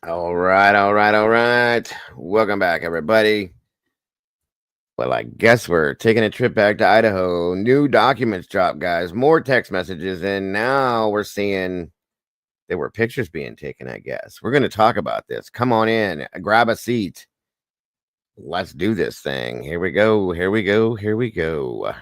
All right. Welcome back, everybody. Well, I guess we're taking a trip back to Idaho. New documents dropped, guys. More text messages, and now we're seeing there were pictures being taken, I guess. We're going to talk about this. Come on in, grab a seat. Let's do this thing. Here we go. Here we go. Here we go.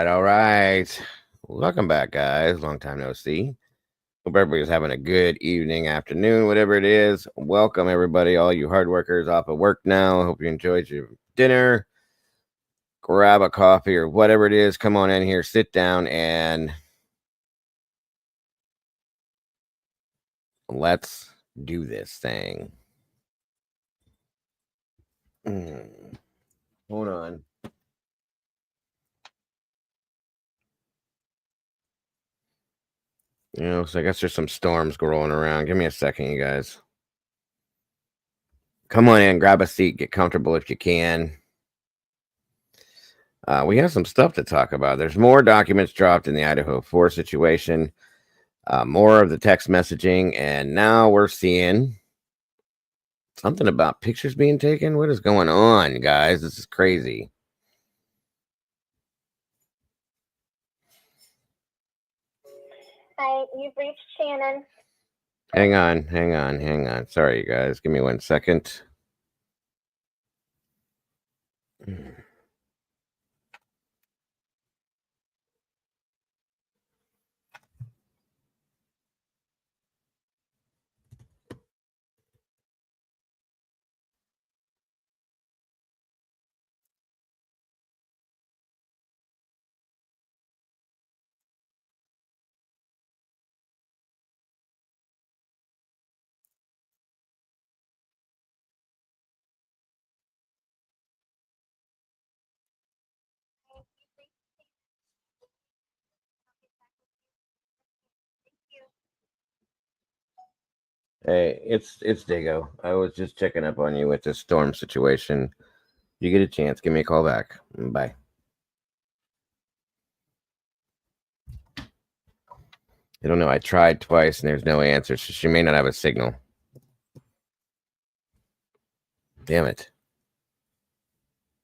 All right. Welcome back, guys. Long time no see. Hope everybody's having a good evening, afternoon, whatever it is. Welcome, everybody, all you hard workers off of work now. Hope you enjoyed your dinner. Grab a coffee or whatever it is. Come on in here, sit down, and let's do this thing. Hold on. So I guess there's some storms rolling around. Give me a second, you guys. Come on in, grab a seat, get comfortable if you can. We have some stuff to talk about. There's more documents dropped in the Idaho 4 situation, more of the text messaging, and now we're seeing something about pictures being taken. What is going on, guys? This is crazy. Hi, you've reached Shannon. Hang on. Sorry, you guys. Give me 1 second. Hey, it's Dago. I was just checking up on you with the storm situation. You get a chance, give me a call back. Bye. I don't know. I tried twice and there's no answer, so she may not have a signal. Damn it.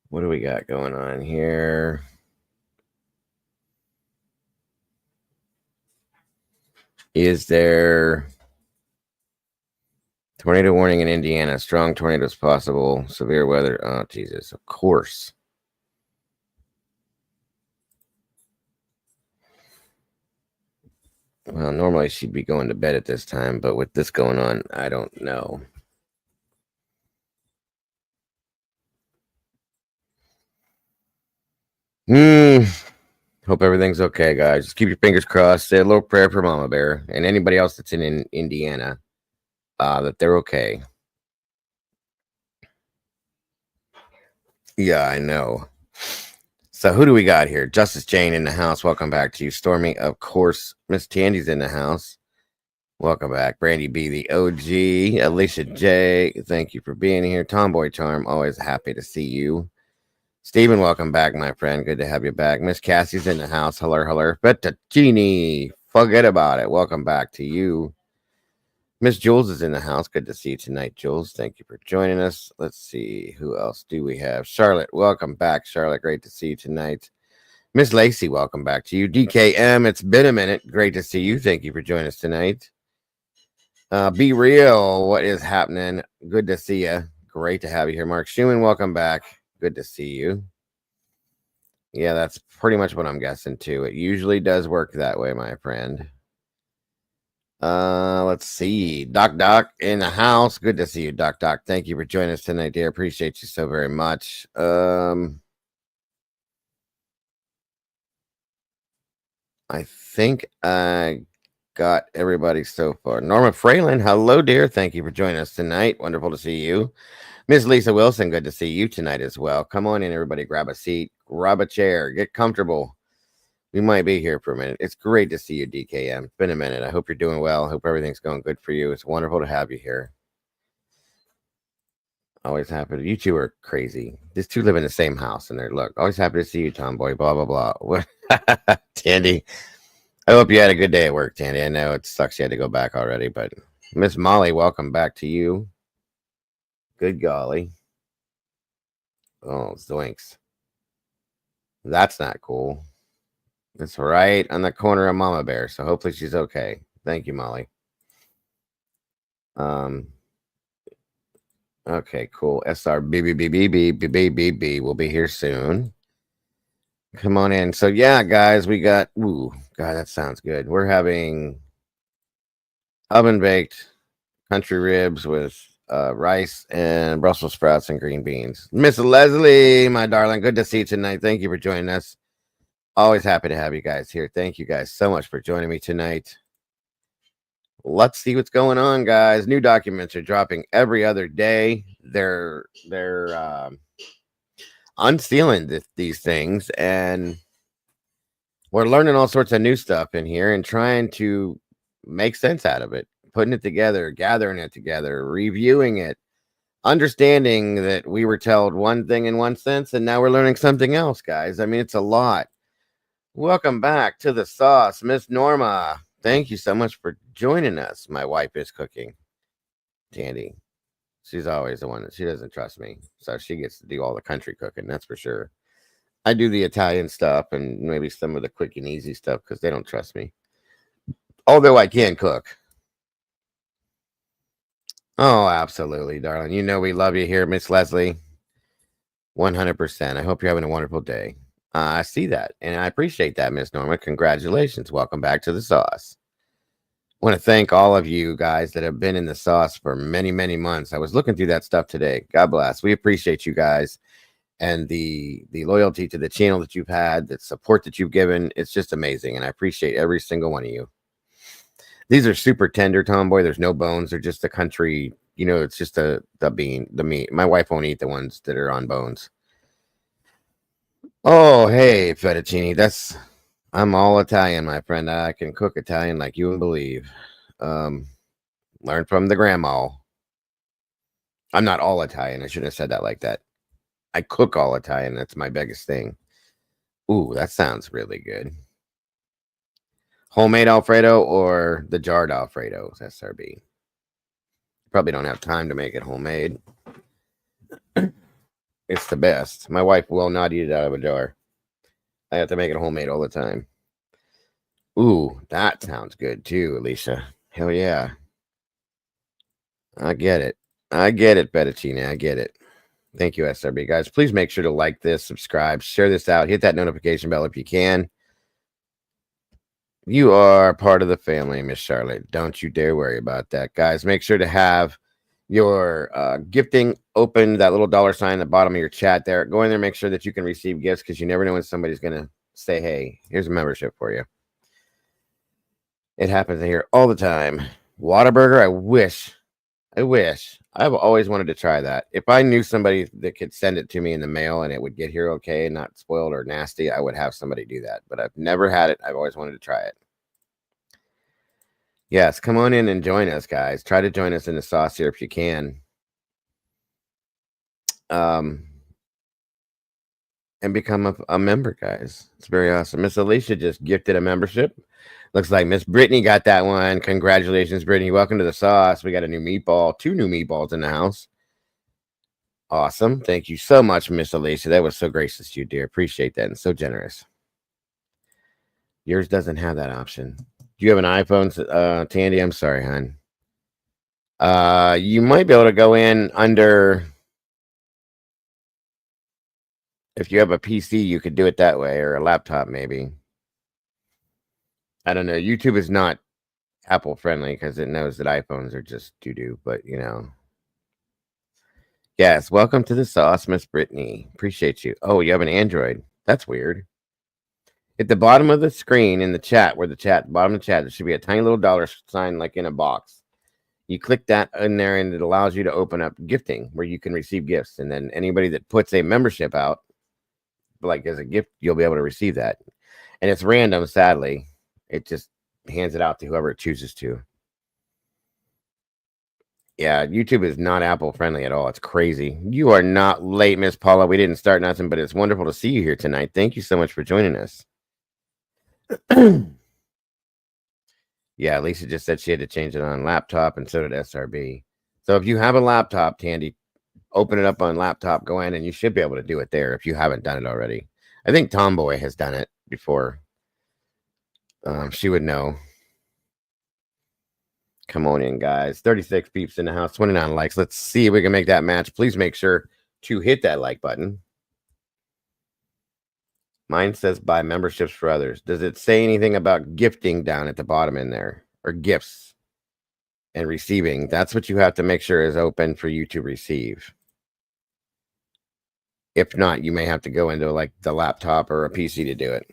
What do we got going on here? Is there tornado warning in Indiana? Strong tornadoes possible. Severe weather. Oh, Jesus. Of course. Well, normally she'd be going to bed at this time, but with this going on, I don't know. Hope everything's okay, guys. Just keep your fingers crossed. Say a little prayer for Mama Bear and anybody else that's in Indiana, that they're okay. Yeah, I know. So who do we got here? Justice Jane in the house. Welcome back to you, Stormy. Of course, Miss Tandy's in the house. Welcome back. Brandy B, the OG. Alicia J, thank you for being here. Tomboy Charm, always happy to see you. Steven, welcome back, my friend. Good to have you back. Miss Cassie's in the house. Hello. Fettuccine, forget about it. Welcome back to you. Miss Jules is in the house. Good to see you tonight, Jules. Thank you for joining us. Let's see. Who else do we have? Charlotte, welcome back. Charlotte, great to see you tonight. Miss Lacey, welcome back to you. DKM, it's been a minute. Great to see you. Thank you for joining us tonight. Be real. What is happening? Good to see you. Great to have you here. Mark Schumann, welcome back. Good to see you. Yeah, that's pretty much what I'm guessing too. It usually does work that way, my friend. Let's see. Doc in the house. Good to see you, Doc. Thank you for joining us tonight, dear. Appreciate you so very much. I think I got everybody so far. Norma Fralin, hello, dear. Thank you for joining us tonight. Wonderful to see you. Miss Lisa Wilson, good to see you tonight as well. Come on in, everybody. Grab a seat, grab a chair, get comfortable. We might be here for a minute. It's great to see you, DKM. It's been a minute. I hope you're doing well. I hope everything's going good for you. It's wonderful to have you here. Always happy. You two are crazy. These two live in the same house, and they're always happy to see you, Tomboy. Blah blah blah. Tandy, I hope you had a good day at work, Tandy. I know it sucks you had to go back already, but Miss Molly, welcome back to you. Good golly. Oh, zoinks. That's not cool. It's right on the corner of Mama Bear, so hopefully she's okay. Thank you, Molly. Okay, cool. SRBBBBBBBB will be here soon. Come on in. So yeah, guys, we got God, that sounds good. We're having oven baked country ribs with rice and Brussels sprouts and green beans. Miss Leslie, my darling, good to see you tonight. Thank you for joining us. Always happy to have you guys here. Thank you guys so much for joining me tonight. Let's see what's going on, guys. New documents are dropping every other day. They're unsealing these things, and we're learning all sorts of new stuff in here and trying to make sense out of it, putting it together, gathering it together, reviewing it, understanding that we were told one thing in one sense, and now we're learning something else, guys. I mean, it's a lot. Welcome back to the sauce, Miss Norma. Thank you so much for joining us. My wife is cooking. Tandy. She's always the one that she doesn't trust me. So she gets to do all the country cooking, that's for sure. I do the Italian stuff and maybe some of the quick and easy stuff because they don't trust me. Although I can cook. Oh, absolutely, darling. You know we love you here, Miss Leslie. 100%. I hope you're having a wonderful day. I see that, and I appreciate that, Miss Norma. Congratulations. Welcome back to the sauce. I want to thank all of you guys that have been in the sauce for many, many months. I was looking through that stuff today. God bless. We appreciate you guys and the loyalty to the channel that you've had, the support that you've given. It's just amazing, and I appreciate every single one of you. These are super tender, Tomboy. There's no bones. They're just the country. You know, it's just the meat. My wife won't eat the ones that are on bones. Oh, hey, fettuccine. I'm all Italian, my friend. I can cook Italian like you wouldn't believe. Learned from the grandma. I'm not all Italian. I shouldn't have said that like that. I cook all Italian. That's my biggest thing. Ooh, that sounds really good. Homemade Alfredo or the jarred Alfredos, SRB. Probably don't have time to make it homemade. It's the best. My wife will not eat it out of a jar. I have to make it homemade all the time. Ooh, that sounds good too, Alicia. Hell yeah. I get it. I get it, Fettuccine. I get it. Thank you, SRB. Guys, please make sure to like this, subscribe, share this out, hit that notification bell if you can. You are part of the family, Miss Charlotte. Don't you dare worry about that. Guys, make sure to have your gifting open, that little $ sign at the bottom of your chat there. Go in there, make sure that you can receive gifts because you never know when somebody's going to say, hey, here's a membership for you. It happens here all the time. Whataburger, I wish. I've always wanted to try that. If I knew somebody that could send it to me in the mail and it would get here okay and not spoiled or nasty, I would have somebody do that. But I've never had it. I've always wanted to try it. Yes, come on in and join us, guys. Try to join us in the sauce here if you can. Um, and become a member, guys. It's very awesome. Miss Alicia just gifted a membership. Looks like Miss Brittany got that one. Congratulations, Brittany. Welcome to the sauce. We got a new meatball, 2 new meatballs in the house. Awesome. Thank you so much, Miss Alicia. That was so gracious of you, dear. Appreciate that and so generous. Yours doesn't have that option. Do you have an iPhone, Tandy? I'm sorry, hon. You might be able to go in under. If you have a PC, you could do it that way, or a laptop, maybe. I don't know. YouTube is not Apple friendly because it knows that iPhones are just doo doo. But yes. Welcome to the sauce, Miss Brittany. Appreciate you. Oh, you have an Android. That's weird. At the bottom of the screen in the chat, bottom of the chat, there should be a tiny little dollar sign like in a box. You click that in there, and it allows you to open up gifting where you can receive gifts. And then anybody that puts a membership out, like as a gift, you'll be able to receive that. And it's random, sadly. It just hands it out to whoever it chooses to. Yeah, YouTube is not Apple friendly at all. It's crazy. You are not late, Miss Paula. We didn't start nothing, but it's wonderful to see you here tonight. Thank you so much for joining us. Yeah, Lisa just said she had to change it on laptop, and so did SRB. So if you have a laptop, Tandy, open it up on laptop, go in, and you should be able to do it there if you haven't done it already. I think Tomboy has done it before. She would know. Come on in, guys. 36 peeps in the house, 29 likes. Let's see if we can make that match. Please make sure to hit that like button. Mine says buy memberships for others. Does it say anything about gifting down at the bottom in there, or gifts and receiving? That's what you have to make sure is open for you to receive. If not, you may have to go into like the laptop or a PC to do it.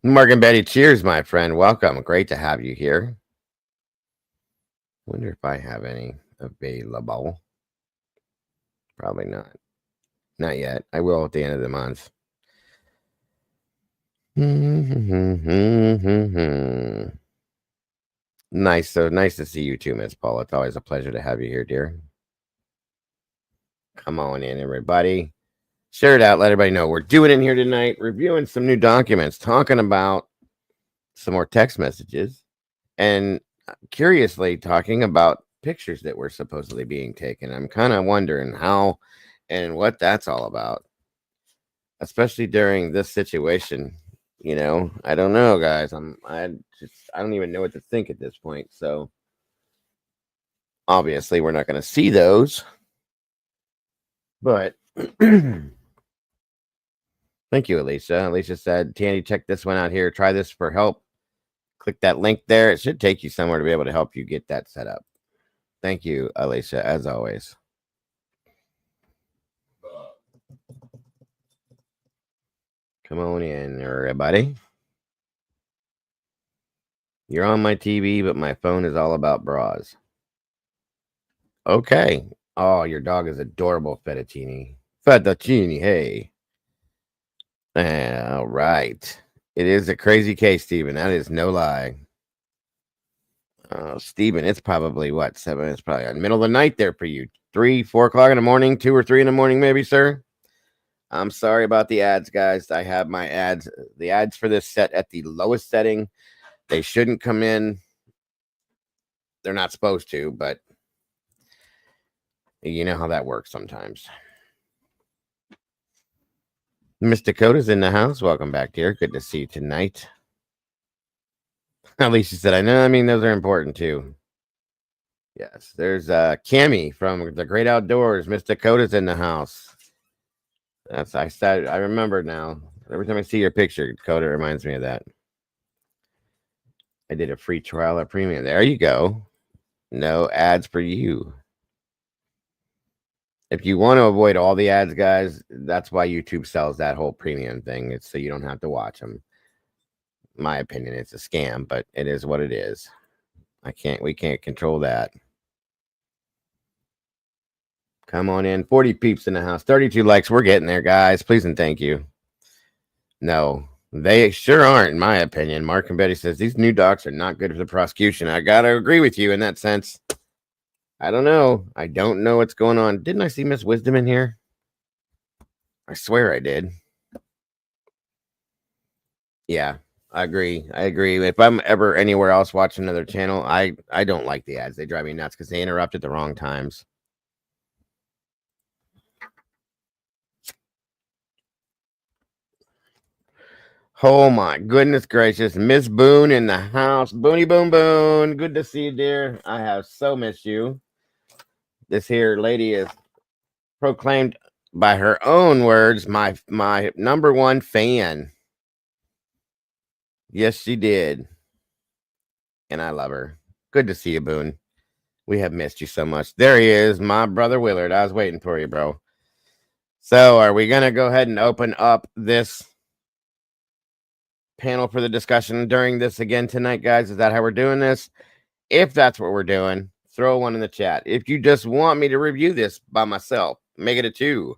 Mark and Betty, cheers, my friend. Welcome. Great to have you here. Wonder if I have any available. Probably not. Not yet. I will at the end of the month. Nice. So nice to see you too, Miss Paula. It's always a pleasure to have you here, dear. Come on in, everybody. Share it out. Let everybody know we're doing it here tonight. Reviewing some new documents, talking about some more text messages, and curiously talking about pictures that were supposedly being taken. I'm kind of wondering how and what that's all about, especially during this situation. I don't know, guys. I don't even know what to think at this point. So obviously we're not going to see those, but thank you, Alicia. Alicia said, Tandy, check this one out here. Try this for help. Click that link there. It should take you somewhere to be able to help you get that set up. Thank you, Alicia, as always. Come on in, everybody. You're on my TV, but my phone is all about bras. Okay. Oh, your dog is adorable, Fettuccine. Fettuccine, hey. All right. It is a crazy case, Stephen. That is no lie. Stephen, it's probably what, 7? It's probably in the middle of the night there for you. 3, 4 o'clock in the morning, 2 or 3 in the morning, maybe, sir. I'm sorry about the ads, guys. I have my ads. The ads for this set at the lowest setting. They shouldn't come in. They're not supposed to, but you know how that works sometimes. Miss Dakota's in the house. Welcome back, dear. Good to see you tonight. Alicia said, I know. I mean, those are important too. Yes, there's Cammy from the Great Outdoors. Miss Dakota's in the house. I remember now. Every time I see your picture, Dakota reminds me of that. I did a free trial at premium. There you go. No ads for you. If you want to avoid all the ads, guys, that's why YouTube sells that whole premium thing. It's so you don't have to watch them. In my opinion, it's a scam, but it is what it is. We can't control that. Come on in. 40 peeps in the house. 32 likes. We're getting there, guys. Please and thank you. No, they sure aren't, in my opinion. Mark and Betty says these new docs are not good for the prosecution. I gotta agree with you in that sense. I don't know. I don't know what's going on. Didn't I see Miss Wisdom in here? I swear I did. Yeah, I agree. I agree. If I'm ever anywhere else watching another channel, I don't like the ads. They drive me nuts because they interrupt at the wrong times. Oh my goodness gracious. Miss Boone in the house. Boony Boon Boone. Good to see you, dear. I have so missed you. This here lady is proclaimed by her own words my number one fan. Yes, she did. And I love her. Good to see you, Boone. We have missed you so much. There he is, my brother Willard. I was waiting for you, bro. So, are we going to go ahead and open up this panel for the discussion during this again tonight, guys? Is that how we're doing this? If that's what we're doing, throw one in the chat. If you just want me to review this by myself, make it a 2.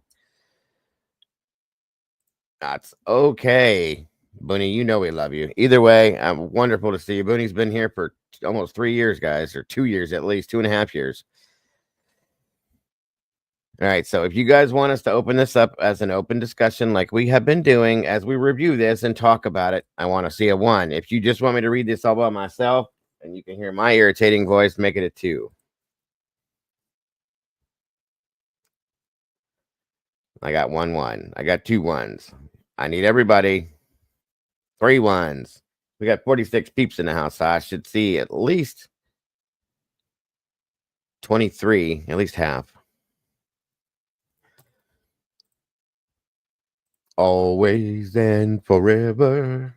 That's okay. Booney, you know we love you. Either way, I'm wonderful to see you. Booney's been here for almost 3 years, guys, or 2 years at least, 2.5 years. All right, so if you guys want us to open this up as an open discussion like we have been doing as we review this and talk about it, I want to see a 1. If you just want me to read this all by myself and you can hear my irritating voice, make it a 2. I got 1. I got 2 1s. I need everybody. 3 1s. We got 46 peeps in the house, so I should see at least 23, at least half. Always and forever,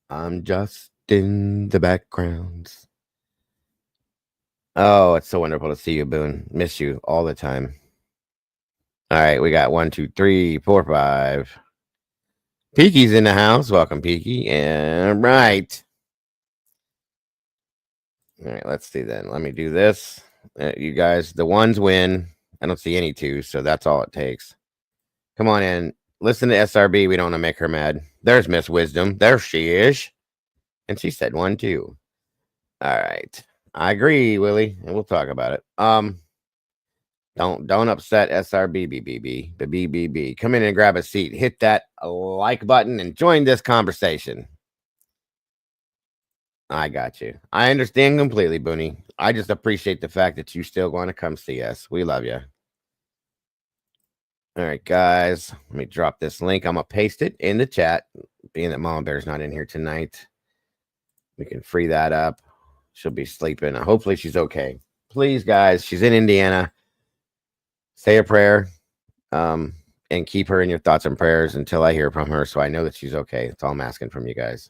I'm just in the background. Oh, it's so wonderful to see you, Boone. Miss you all the time. All right, we got 1, 2, 3, 4, 5. Peaky's in the house. Welcome, Peaky. And right. All right, let's see then. Let me do this. You guys, the 1s win. I don't see any 2s, so that's all it takes. Come on in. Listen to SRB. We don't want to make her mad. There's Miss Wisdom. There she is. And she said 1, 2. All right. I agree, Willie, and we'll talk about it. Don't upset SRBBBB. Come in and grab a seat. Hit that like button and join this conversation. I got you. I understand completely, Booney. I just appreciate the fact that you still want to come see us. We love you. All right, guys. Let me drop this link. I'm gonna paste it in the chat. Being that Mama Bear's not in here tonight, we can free that up. She'll be sleeping. Hopefully she's okay. Please, guys, she's in Indiana. Say a prayer and keep her in your thoughts and prayers until I hear from her so I know that she's okay. That's all I'm asking from you guys.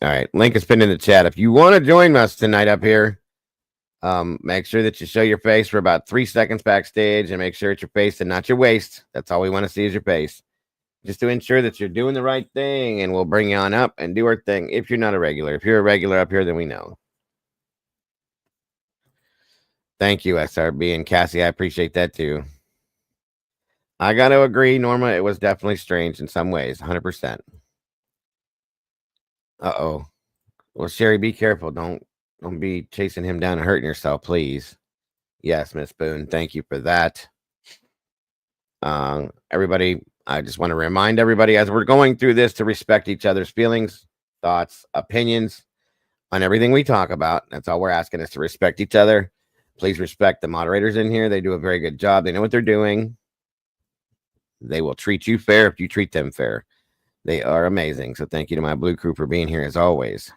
All right. Link is pinned in the chat. If you want to join us tonight up here, make sure that you show your face for about 3 seconds backstage and make sure it's your face and not your waist. That's all we want to see is your face. Just to ensure that you're doing the right thing, and we'll bring you on up and do our thing. If you're not a regular, if you're a regular up here, then we know. Thank you, SRB and Cassie. I appreciate that too. I got to agree, Norma. It was definitely strange in some ways, 100%. Uh-oh. Well, Sherry, be careful. Don't be chasing him down and hurting yourself, please. Yes, Miss Boone. Thank you for that. Everybody, I just want to remind everybody as we're going through this to respect each other's feelings, thoughts, opinions on everything we talk about. That's all we're asking is to respect each other. Please respect the moderators in here. They do a very good job. They know what they're doing. They will treat you fair if you treat them fair. They are amazing. So thank you to my Blue Crew for being here as always.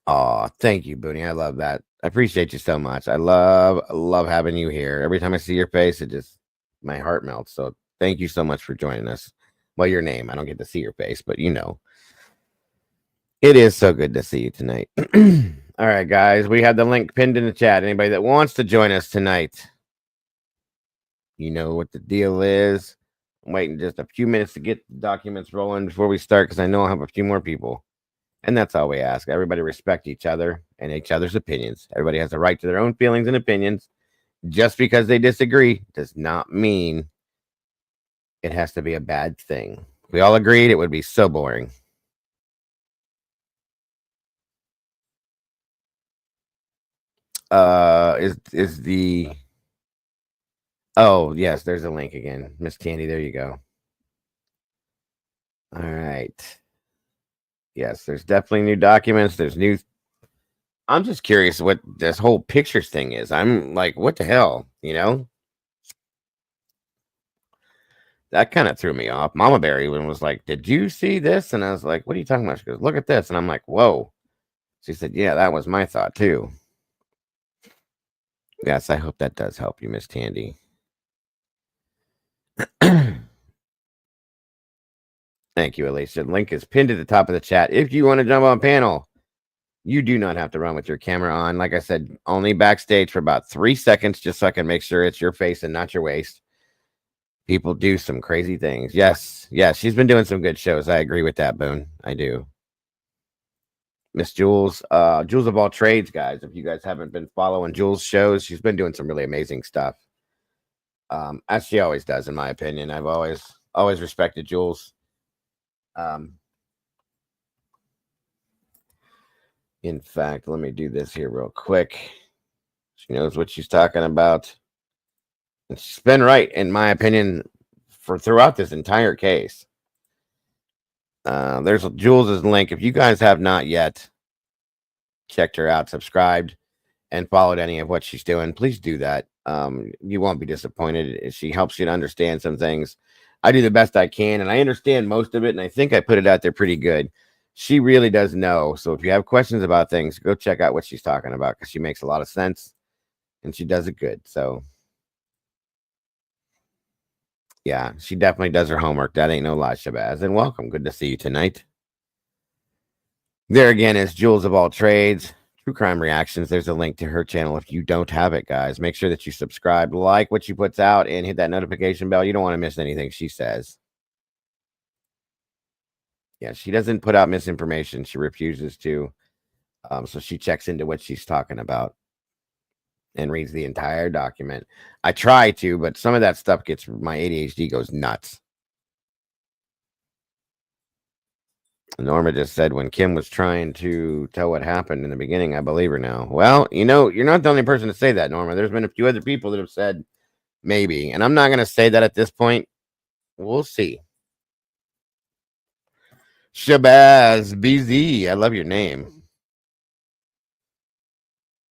Oh, thank you, Booney. I love that. I appreciate you so much. I love having you here. Every time I see your face, it just my heart melts. So thank you so much for joining us. Well, your name. I don't get to see your face, but you know. It is so good to see you tonight. All right, guys. We have the link pinned in the chat. Anybody that wants to join us tonight, you know what the deal is. I'm waiting just a few minutes to get the documents rolling before we start because I know I'll have a few more people. And that's all we ask. Everybody respect each other and each other's opinions. Everybody has a right to their own feelings and opinions. Just because they disagree does not mean it has to be a bad thing. We all agreed it would be so boring. Is the Oh, yes, there's a link again. Miss Candy, there you go. All right. Yes, there's definitely new documents. There's new. I'm just curious what this whole pictures thing is. I'm like, what the hell? That kind of threw me off. Mama Berry was like, "Did you see this?" And I was like, "What are you talking about?" She goes, "Look at this." And I'm like, "Whoa." She said, "Yeah, that was my thought too." Yes, I hope that does help you, Miss Tandy. Thank you, Alicia. Link is pinned at the top of the chat. If you want to jump on panel, you do not have to run with your camera on. Like I said, only backstage for about 3 seconds, just so I can make sure it's your face and not your waist. People do some crazy things. Yes, she's been doing some good shows. I agree with that, Boone. I do. Miss Jules, Jules of all trades, guys. If you guys haven't been following Jules' shows, she's been doing some really amazing stuff. As she always does, in my opinion. I've always respected Jules. In fact, let me do this here real quick. She knows what she's talking about. And she's been right, in my opinion, for throughout this entire case. There's Jules's link. If you guys have not yet checked her out, subscribed, and followed any of what she's doing, please do that. You won't be disappointed. She helps you to understand some things. I do the best I can, and I understand most of it, and I think I put it out there pretty good. She really does know. So if you have questions about things, go check out what she's talking about, because she makes a lot of sense and she does it good. So yeah, she definitely does her homework. That ain't no lie, Shabazz. And welcome. Good to see you tonight. There again is Jules of all trades. True Crime Reactions. There's a link to her channel if you don't have it, guys. Make sure that you subscribe, like what she puts out, and hit that notification bell. You don't want to miss anything she says. Yeah, she doesn't put out misinformation. She refuses to. So she checks into what she's talking about and reads the entire document. I try to, but some of that stuff gets my ADHD goes nuts. Norma just said when Kim was trying to tell what happened in the beginning, I believe her now. Well, you're not the only person to say that, Norma. There's been a few other people that have said maybe, and I'm not going to say that at this point. We'll see. Shabazz BZ, I love your name.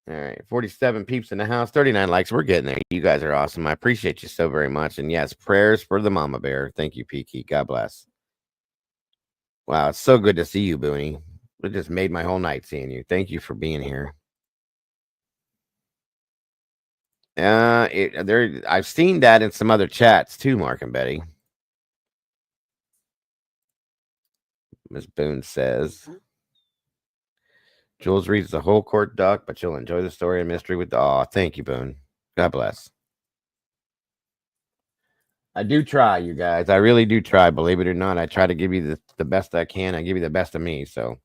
All right, 47 peeps in the house, 39 likes. We're getting there. You guys are awesome. I appreciate you so very much. And yes, prayers for the mama bear. Thank you, Peaky. God bless. Wow, it's so good to see you, Booney. It just made my whole night seeing you. Thank you for being here. I've seen that in some other chats too, Mark and Betty. Miss Boone says Jules reads the whole court doc, but you'll enjoy the story and mystery with thank you, Boone. God bless. I do try, you guys. I really do try. Believe it or not, I try to give you the best I can. I give you the best of me. So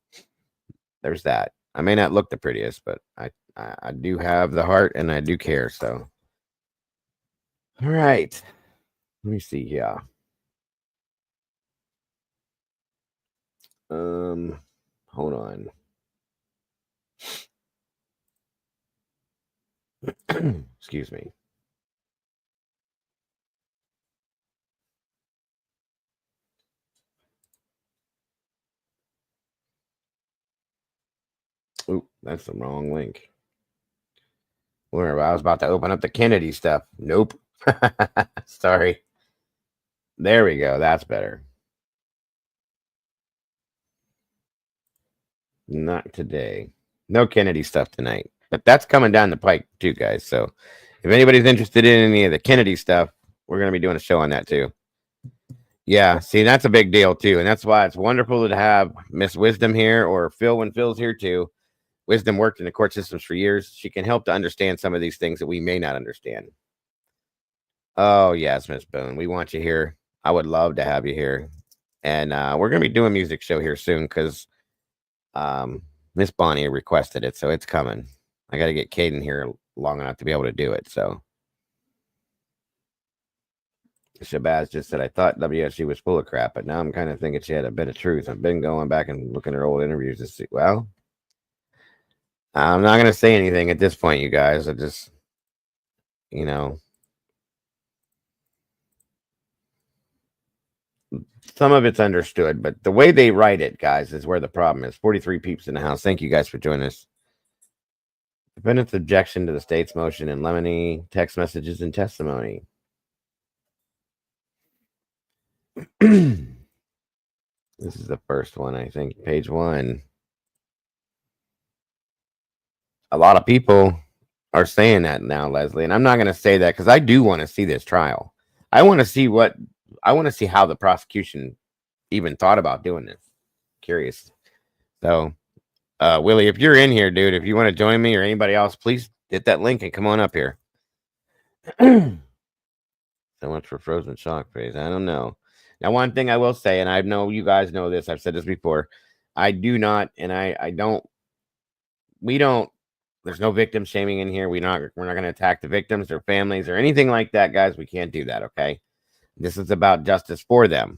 there's that. I may not look the prettiest, but I do have the heart and I do care. So all right. Let me see here. Hold on. Excuse me. Oop, that's the wrong link. Where I was about to open up the Kennedy stuff. Nope. Sorry. There we go. That's better. Not today. No Kennedy stuff tonight. But that's coming down the pike too, guys. So if anybody's interested in any of the Kennedy stuff, we're going to be doing a show on that too. Yeah, see, that's a big deal too. And that's why it's wonderful to have Miss Wisdom here, or Phil when Phil's here too. Wisdom worked in the court systems for years. She can help to understand some of these things that we may not understand. Oh, yes, Miss Boone. We want you here. I would love to have you here. And we're going to be doing a music show here soon because Miss Bonnie requested it. So it's coming. I got to get Caden here long enough to be able to do it. So Shabazz just said, I thought WSG was full of crap, but now I'm kind of thinking she had a bit of truth. I've been going back and looking at her old interviews to see. Well, I'm not going to say anything at this point, you guys. I just, you know, some of it's understood, but the way they write it, guys, is where the problem is. 43 peeps in the house. Thank you guys for joining us. Defendant's objection to the state's motion in Lemony, text messages and testimony. This is the first one, I think, page 1. A lot of people are saying that now, Leslie, and I'm not going to say that because I do want to see this trial. I want to see how the prosecution even thought about doing this. Curious. So, Willie, if you're in here, dude, if you want to join me or anybody else, please hit that link and come on up here. So much for frozen shock phase. I don't know. Now, one thing I will say, and I know you guys know this, I've said this before, I do not, and we don't, there's no victim shaming in here. We're not going to attack the victims, their families, or anything like that, guys. We can't do that, okay? This is about justice for them.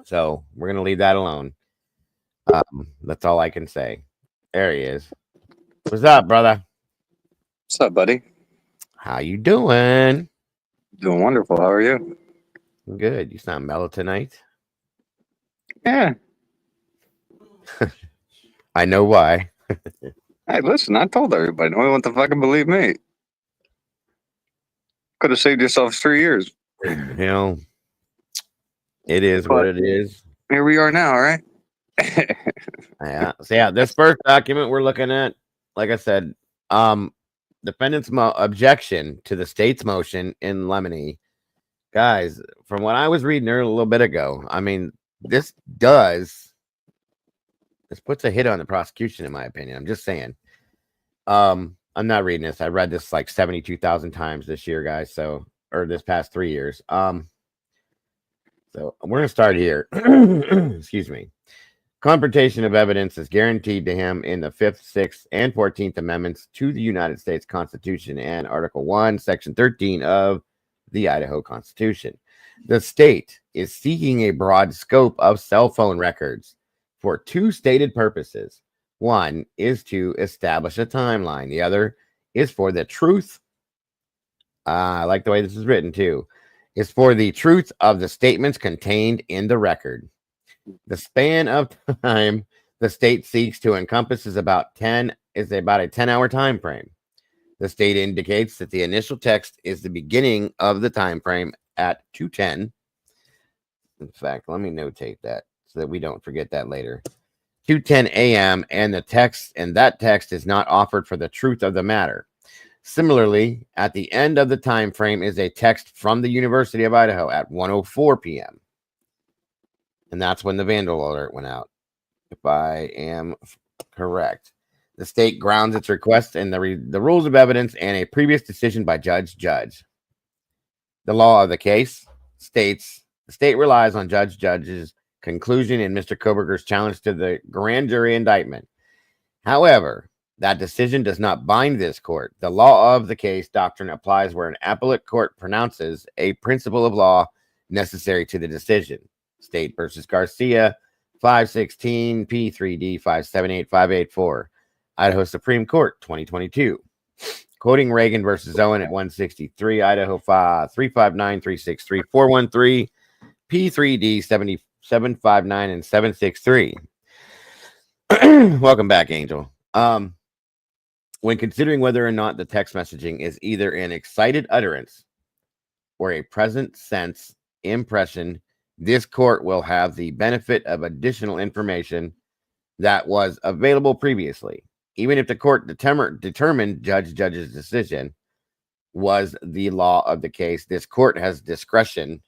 So we're going to leave that alone. That's all I can say. There he is. What's up, brother? What's up, buddy? How you doing? Doing wonderful. How are you? Good. You sound mellow tonight. Yeah. I know why. Hey, listen, I told everybody. No one wants to fucking believe me. Could have saved yourself 3 years. You know, it is what it is. Here we are now, right? Yeah. So yeah, this first document we're looking at, like I said, defendant's objection to the state's motion in Lemony. Guys, from what I was reading a little bit ago, I mean, this puts a hit on the prosecution, in my opinion. I'm just saying. I'm not reading this. I read this like 72,000 times this year, guys. So, or this past 3 years. So we're gonna start here. Excuse me. Confrontation of evidence is guaranteed to him in the 5th, 6th, and 14th Amendments to the United States Constitution and Article 1, Section 13 of the Idaho Constitution. The state is seeking a broad scope of cell phone records for 2 stated purposes. One is to establish a timeline. The other is for the truth. I like the way this is written too. Is for the truth of the statements contained in the record. The span of time the state seeks to encompass is about a 10-hour time frame. The state indicates that the initial text is the beginning of the time frame at 2:10. In fact, let me notate that so that we don't forget that later. 2:10 a.m. and that text is not offered for the truth of the matter. Similarly, at the end of the time frame is a text from the University of Idaho at 1:04 p.m. And that's when the vandal alert went out, if I am correct. The state grounds its request in the rules of evidence and a previous decision by Judge. The law of the case states the state relies on Judge's conclusion in Mr. Koberger's challenge to the grand jury indictment. However, that decision does not bind this court. The law of the case doctrine applies where an appellate court pronounces a principle of law necessary to the decision. State versus Garcia, 516 P3D 578584. Idaho Supreme Court, 2022. Quoting Reagan versus Owen at 163, Idaho 359-363-413, P3D 759 and 763. Welcome back, Angel. When considering whether or not the text messaging is either an excited utterance or a present sense impression, this court will have the benefit of additional information that was available previously. Even if the court determined Judge's decision was the law of the case, this court has discretion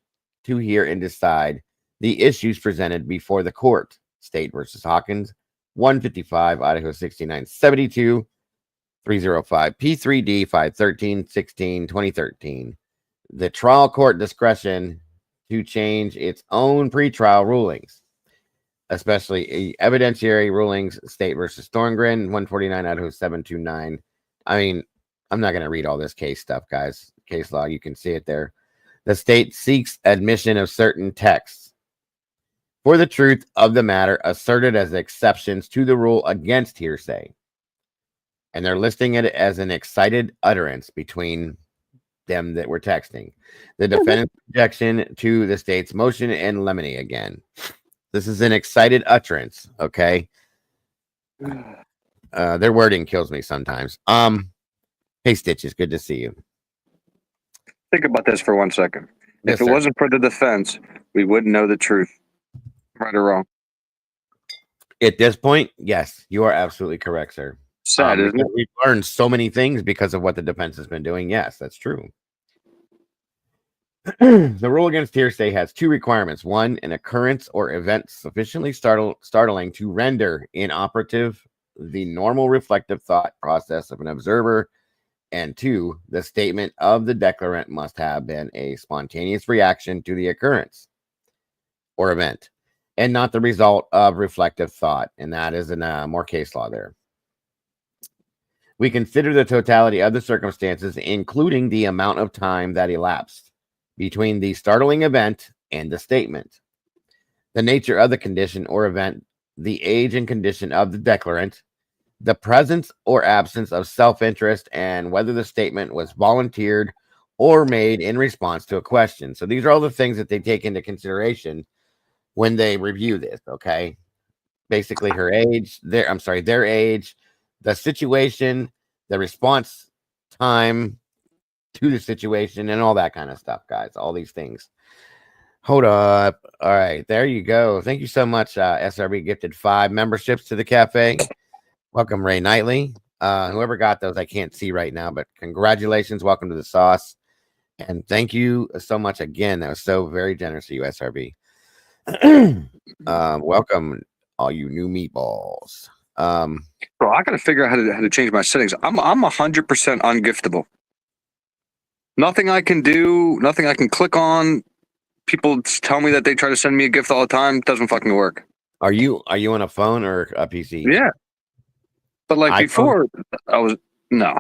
to hear and decide the issues presented before the court. State versus Hawkins, 155, Idaho 6972, 305, P3D 513-16, 2013. The trial court discretion to change its own pretrial rulings, especially evidentiary rulings. State versus Thorngren, 149, Idaho 729. I mean, I'm not going to read all this case stuff, guys. Case law, you can see it there. The state seeks admission of certain texts for the truth of the matter asserted as exceptions to the rule against hearsay. And they're listing it as an excited utterance between them that were texting. The defendant's objection to the state's motion in limine again. This is an excited utterance, okay? Their wording kills me sometimes. Hey, Stitches, good to see you. Think about this for 1 second. Yes, If it sir. wasn't for the defense, we wouldn't know the truth. Right or wrong? At this point, yes, you are absolutely correct, sir. Sad, isn't it? We've learned so many things because of what the defense has been doing. Yes, that's true. The rule against hearsay has two requirements. One, an occurrence or event sufficiently startling to render inoperative the normal reflective thought process of an observer. And two, the statement of the declarant must have been a spontaneous reaction to the occurrence or event, and not the result of reflective thought. And that is in more case law there. We consider the totality of the circumstances, including the amount of time that elapsed between the startling event and the statement, the nature of the condition or event, the age and condition of the declarant, the presence or absence of self-interest, and whether the statement was volunteered or made in response to a question. So these are all the things that they take into consideration when they review this, okay? Basically her age, their age, the situation, the response time to the situation, and all that kind of stuff, guys. All these things. Hold up. All right, there you go. Thank you so much, SRB gifted 5 memberships to the cafe. Welcome, Ray Knightley. Whoever got those, I can't see right now, but congratulations. Welcome to the sauce. And thank you so much again. That was so very generous of you, SRB. Welcome, all you new meatballs. Bro, I gotta figure out how to change my settings. I'm 100% ungiftable. Nothing I can do, nothing I can click on. People tell me that they try to send me a gift all the time. Doesn't fucking work. Are you on a phone or a PC? Yeah. But like iPhone? before,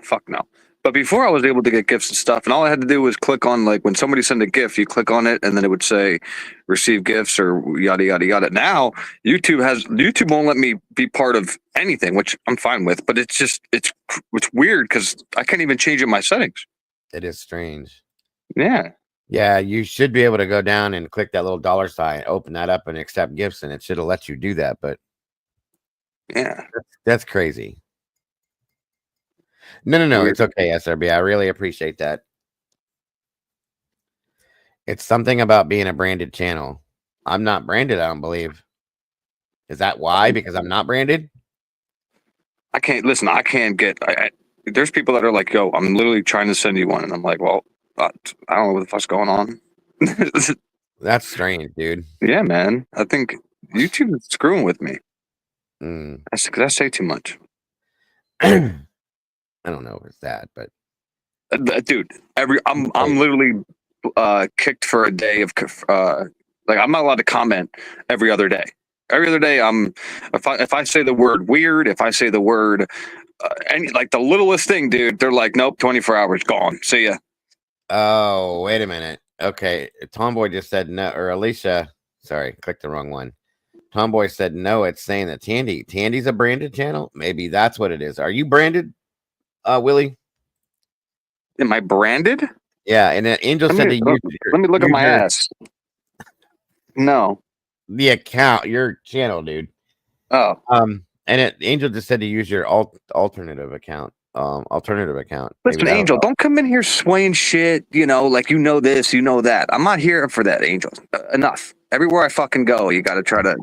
fuck no. But before I was able to get gifts and stuff, and all I had to do was click on, like, when somebody sent a gift, you click on it and then it would say receive gifts or yada yada yada. Now YouTube won't let me be part of anything, which I'm fine with, but it's weird because I can't even change it in my settings. It is strange. Yeah. Yeah, you should be able to go down and click that little dollar sign, open that up and accept gifts, and it should have let you do that, but yeah. That's crazy. No, it's okay, SRB. I really appreciate that. It's something about being a branded channel. I'm not branded, I don't believe. Is that why? Because I'm not branded? I can't get. There's people that are like, yo, I'm literally trying to send you one. And I'm like, well, I don't know what the fuck's going on. That's strange, dude. Yeah, man. I think YouTube is screwing with me. That's because I say too much. I don't know if it's that, but dude, I'm literally kicked for a day of like, I'm not allowed to comment every other day. Every other day, if I say the word weird, if I say the word any, like, the littlest thing, dude, they're like, nope, 24 hours gone. See ya. Oh, wait a minute. Okay, Tomboy just said no, or Alicia. Sorry, clicked the wrong one. Tomboy said no. It's saying that Tandy's a branded channel. Maybe that's what it is. Are you branded, Willie? Am I branded? Yeah, and Angel said to use. Let me look at my ass. No, the account, your channel, dude. Oh, and Angel just said to use your alternative account. Listen, Angel, don't come in here swaying shit. Like, this, that. I'm not here for that, Angel. Enough. Everywhere I fucking go, you got to try to,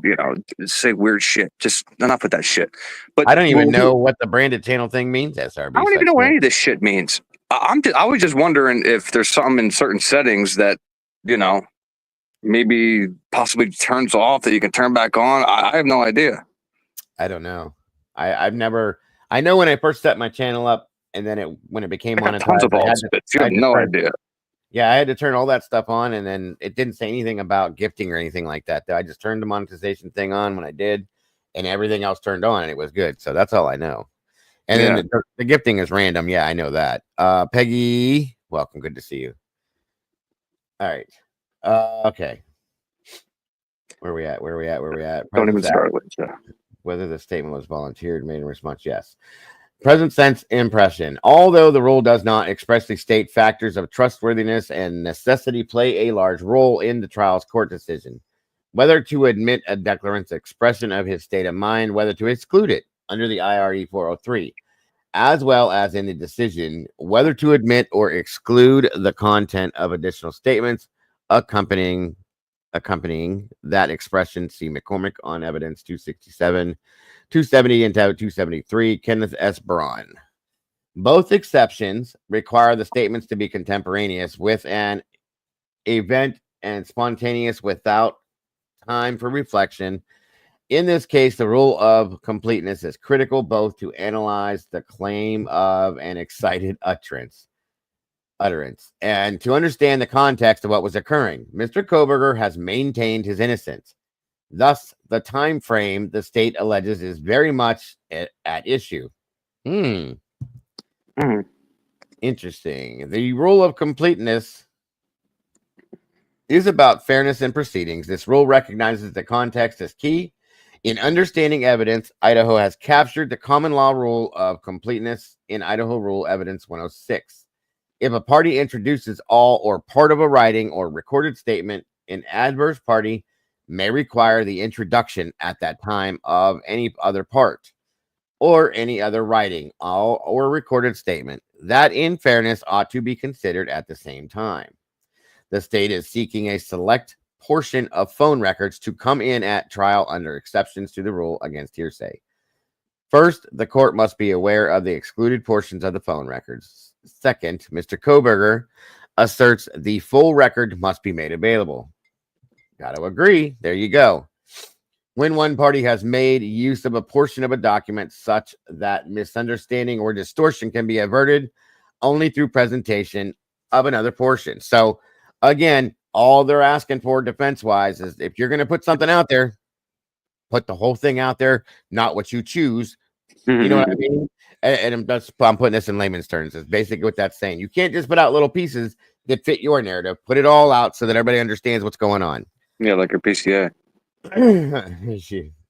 say weird shit. Just enough with that shit. But I don't even know what the branded channel thing means, SRB. I don't even know what any of this shit means. I was just wondering if there's something in certain settings that, maybe possibly turns off that you can turn back on. I have no idea. I don't know. I've never. I know when I first set my channel up, and then when it became monetized, tons of balls, but you have no idea. Yeah, I had to turn all that stuff on, and then it didn't say anything about gifting or anything like that. I just turned the monetization thing on when I did, and everything else turned on, and it was good. So that's all I know. And then the gifting is random. Yeah, I know that. Peggy, welcome. Good to see you. All right. Okay. Where we at? Don't Present even sense. start with that. Whether the statement was volunteered, made in response, yes. Present sense impression. Although the rule does not expressly state, factors of trustworthiness and necessity play a large role in the trial's court decision. Whether to admit a declarant's expression of his state of mind, whether to exclude it under the IRE 403, as well as in the decision whether to admit or exclude the content of additional statements accompanying that expression. See McCormick on evidence 267, 270, and 273. Kenneth S. Braun. Both exceptions require the statements to be contemporaneous with an event and spontaneous without time for reflection. In this case, the rule of completeness is critical both to analyze the claim of an excited utterance and to understand the context of what was occurring. Mr. Koberger has maintained his innocence. Thus, the time frame the state alleges is very much at issue. Interesting. The rule of completeness is about fairness in proceedings. This rule recognizes that context is key. In understanding evidence, Idaho has captured the common law rule of completeness in Idaho Rule Evidence 106. If a party introduces all or part of a writing or recorded statement, an adverse party may require the introduction at that time of any other part or any other writing, all or recorded statement that in fairness ought to be considered at the same time. The state is seeking a select portion of phone records to come in at trial under exceptions to the rule against hearsay. First, the court must be aware of the excluded portions of the phone records. Second, Mr. Koberger asserts the full record must be made available. Got to agree. There you go. When one party has made use of a portion of a document such that misunderstanding or distortion can be averted only through presentation of another portion. So, again, all they're asking for defense-wise is if you're going to put something out there, put the whole thing out there, not what you choose. You know what I mean? And I'm putting this in layman's terms. It's basically what that's saying. You can't just put out little pieces that fit your narrative. Put it all out so that everybody understands what's going on. Yeah, like your PCA.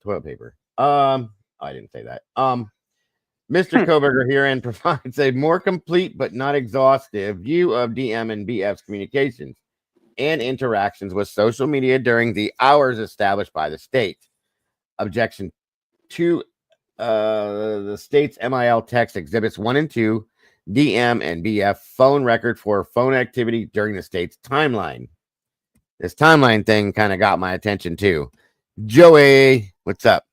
Toilet paper. I didn't say that. Mr. Koberger herein provides a more complete but not exhaustive view of DM and BF's communications and interactions with social media during the hours established by the state. Objection to the state's MIL text exhibits 1 and 2, DM and BF phone record for phone activity during the state's timeline. This timeline thing kind of got my attention too. Joey, what's up?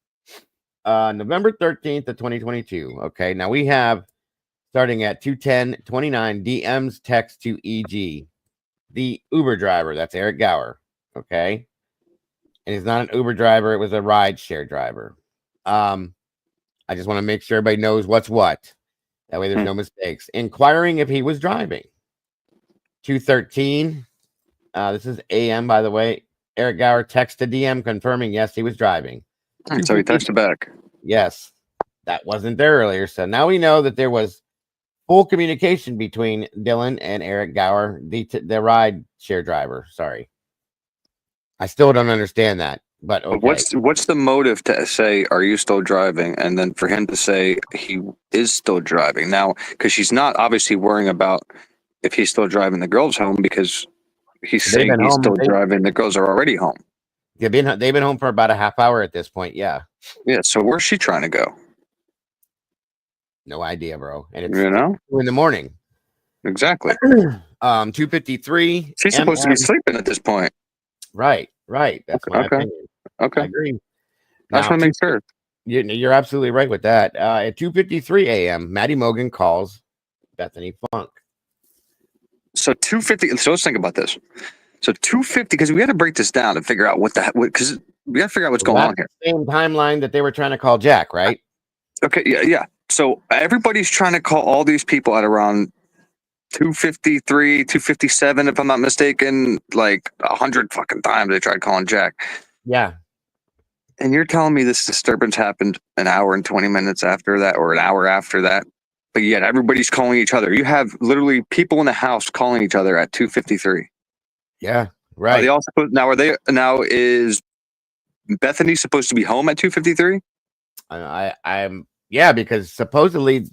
November 13th of 2022. Okay, now we have starting at 2:10:29 DM's text to EG, the Uber driver. That's Eric Gower. Okay, and he's not an Uber driver; it was a ride share driver. I just want to make sure everybody knows what's what. That way, there's no mistakes. Inquiring if he was driving. 2:13. This is AM, by the way. Eric Gower text to DM confirming yes, he was driving. So he texted back. Yes, that wasn't there earlier. So now we know that there was full communication between Dylan and Eric Gower, the ride share driver. Sorry, I still don't understand that. But okay. What's the motive to say, "Are you still driving?" and then for him to say he is still driving now? Because she's not obviously worrying about if he's still driving the girls home because he's saying he's still driving. The girls are already home. They've been home for about a half hour at this point. Yeah. Yeah. So where's she trying to go? No idea, bro. And it's 2 in the morning. Exactly. 2:53. She's supposed to be sleeping at this point. Right. That's my opinion. Okay. I agree. I just want to make sure. You're absolutely right with that. At 2:53 a.m., Maddie Mogan calls Bethany Funk. So 2:50. So let's think about this. So 2:50, because we had to break this down and figure out because we got to figure out what's going on here. Same timeline that they were trying to call Jack, right? Okay. Yeah. So everybody's trying to call all these people at around 2:53, 2:57, if I'm not mistaken, like 100 fucking times they tried calling Jack. Yeah. And you're telling me this disturbance happened an hour and 20 minutes after that, or an hour after that, but yet everybody's calling each other. You have literally people in the house calling each other at 2:53. Yeah, Are they right. all supposed now? Are they now? Is Bethany supposed to be home at 2:53? I'm yeah, because supposedly,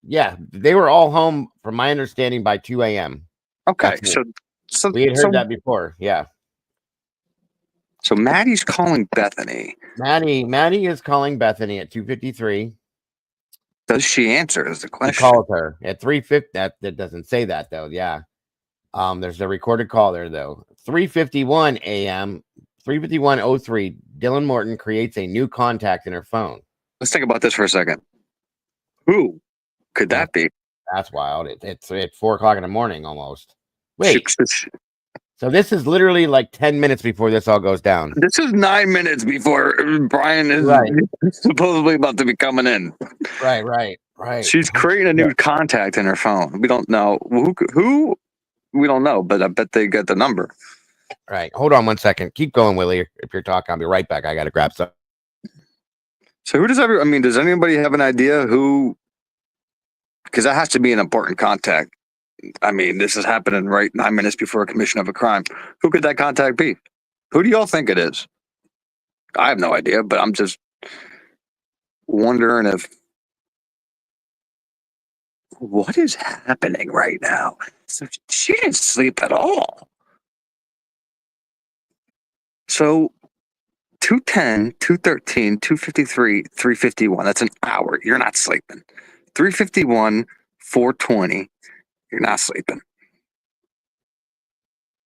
yeah, they were all home from my understanding by 2 a.m. Okay, That's what so we had heard so that before. Yeah. so Maddie's calling Bethany. Maddie is calling Bethany at 2:53. Does she answer? Is the He question. calls her at 3:50. That doesn't say that though. Yeah. There's a recorded call there though. 3:51 a.m. 3:51:03. Dylan Morton creates a new contact in her phone. Let's think about this for a second. Who could That, that be? that's wild. It's at 4 o'clock in the morning almost. She, Wait. So this is literally like 10 minutes before this all goes down. this is 9 minutes before Brian is Right. supposedly about to be coming in. Right. She's creating a new contact in her phone. We don't know who. We don't know, but I bet they get the number. Right. Hold on 1 second. Keep going, Willie. If you're talking, I'll be right back. I got to grab some. So who does I mean, does anybody have an idea who? Because that has to be an important contact. I mean, this is happening right 9 minutes before a commission of a crime. Who could that contact be? Who do y'all think it is? I have no idea, but I'm just wondering if what is happening right now. So she didn't sleep at all. So 2:10, 2:13, 2:53, 3:51. That's an hour. You're not sleeping. 3:51, 4:20. You're not sleeping.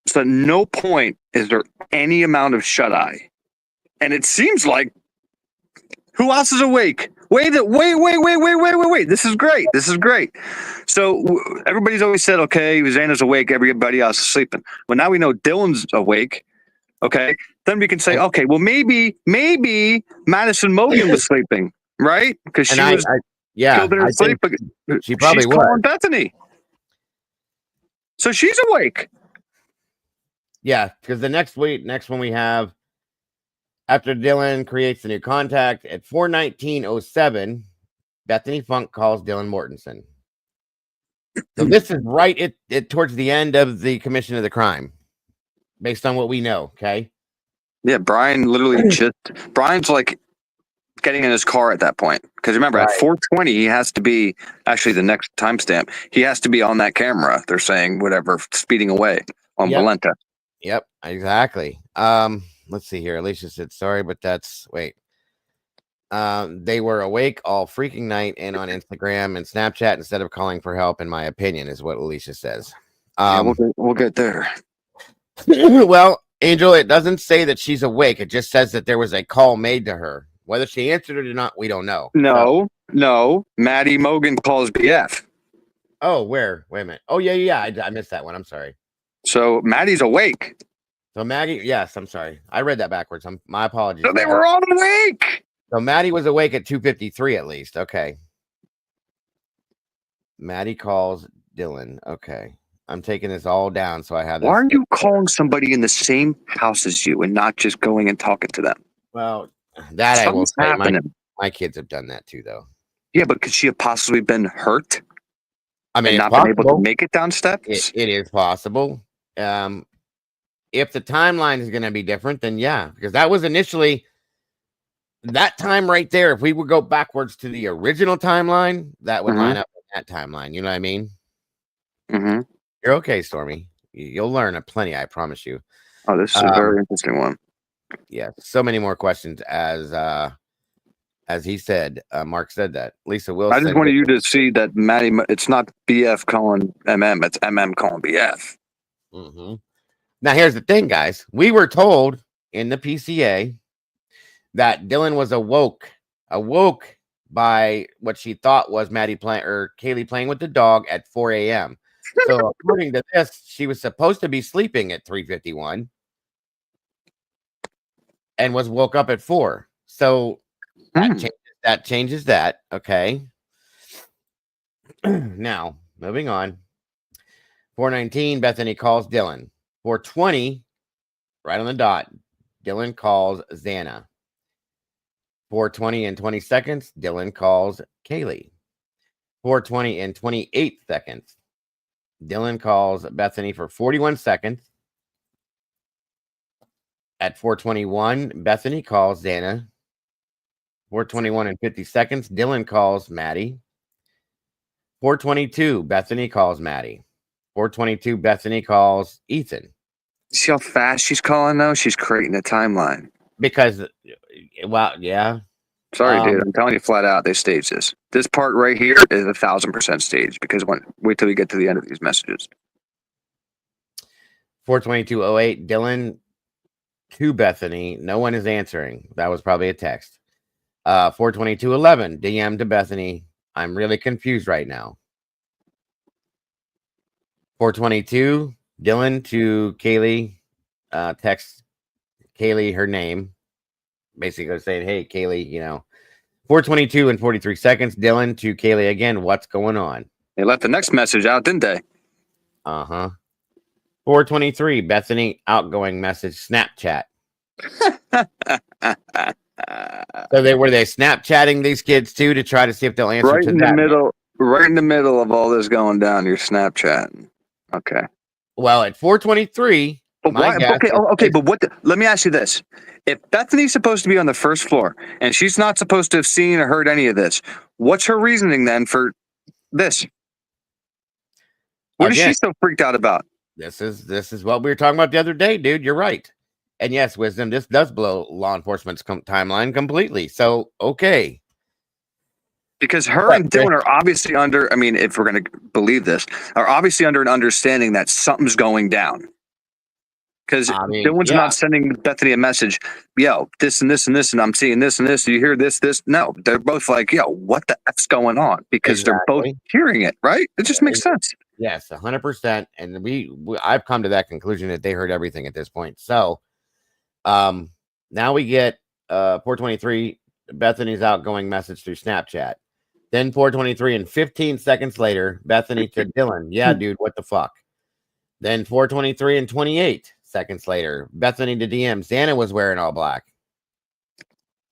So at no point is there any amount of shut eye. And it seems like who else is awake? Wait. This is great. So everybody's always said, okay, Zana's awake, everybody else is sleeping. Well, now we know Dylan's awake. Okay. Then we can say, okay, well, maybe Madison Mogan was sleeping, right? Because she was killed in her sleep. She probably she's calling Bethany. So she's awake. Yeah, because the next one we have after Dylan creates the new contact at 4:19:07, Bethany Funk calls Dylan Mortensen. So this is right it towards the end of the commission of the crime, based on what we know. Okay. Yeah, Brian Brian's like getting in his car at that point. Because remember, at 4:20, he has to be actually the next timestamp. He has to be on that camera. They're saying whatever, speeding away on Valenta. Yep, exactly. Let's see here. Alicia said sorry, but that's wait. They were awake all freaking night and on Instagram and Snapchat instead of calling for help, in my opinion, is what Alicia says. Yeah, we'll get there. Well, Angel, it doesn't say that she's awake. It just says that there was a call made to her. Whether she answered it or not, we don't know. No. Maddie Mogan calls BF. Oh, where? Wait a minute. Oh, yeah. I missed that one. I'm sorry. So Maddie's awake. So Maggie, yes, I'm sorry. I read that backwards. My apologies. So they were all awake. So Maddie was awake at 2:53 at least. Okay. Maddie calls Dylan. Okay. I'm taking this all down so I have this. Why are you calling somebody in the same house as you and not just going and talking to them? Well, that something's I will say. My kids have done that too, though. Yeah, but could she have possibly been hurt? I mean, and not been able to make it down steps? It is possible. If the timeline is going to be different, then yeah, because that was initially that time right there. If we would go backwards to the original timeline, that would line up with that timeline. You know what I mean? Mm-hmm. You're okay, Stormy. You'll learn plenty, I promise you. Oh, this is a very interesting one. Yeah, so many more questions as he said. Mark said that. Lisa Wilson. I just wanted you to see that Maddie. It's not BF calling MM. It's MM calling BF. Mm-hmm. Now, here's the thing, guys. We were told in the PCA that Dylan was awoke by what she thought was Kaylee playing with the dog at 4 a.m. So according to this, she was supposed to be sleeping at 3:51 and was woke up at 4. So that changes that. Okay. Now, moving on. 4:19, Bethany calls Dylan. 4:20, right on the dot, Dylan calls Xana. 4:20 and 20 seconds, Dylan calls Kaylee. 4:20 and 28 seconds, Dylan calls Bethany for 41 seconds. At 4:21, Bethany calls Dana. 4:21 and 50 seconds, Dylan calls Maddie. 4:22, Bethany calls Maddie. 4:22, Bethany calls Ethan. See how fast she's calling though? She's creating a timeline. Because, well, yeah. Sorry, dude. I'm telling you flat out, they staged this. This part right here is 1,000% staged because wait till we get to the end of these messages. 4:22:08, Dylan to Bethany. No one is answering. That was probably a text. 4:22:11, DM to Bethany. I'm really confused right now. 4:22, Dylan to Kaylee. Text Kaylee her name. Basically saying, hey, Kaylee, 4:22 and 43 seconds, Dylan to Kaylee again. What's going on? They left the next message out, didn't they? 4:23, Bethany outgoing message, Snapchat. So were they Snapchatting these kids too to try to see if they'll answer right to in that? Right in the middle of all this going down, you're Snapchatting. Okay. Well, at 4:23. Okay, but let me ask you this. If Bethany's supposed to be on the first floor and she's not supposed to have seen or heard any of this, what's her reasoning then for this? What is she so freaked out about? This is what we were talking about the other day, dude. You're right. And yes, Wisdom, this does blow law enforcement's timeline completely. So, okay. Because her and Dylan are obviously under, I mean, if we're going to believe this, are obviously under an understanding that something's going down. Because Dylan's not sending Bethany a message, yo, this and this and this, and I'm seeing this and this. Do you hear this? No, they're both like, yo, what the F's going on? Because they're both hearing it, right? It just makes sense. Yes, 100%. And I've come to that conclusion that they heard everything at this point. So now we get 4:23, Bethany's outgoing message through Snapchat. Then 4:23 and 15 seconds later, Bethany to Dylan, yeah, dude, what the fuck? Then 4:23 and 28 seconds later, Bethany to DM, Xana was wearing all black.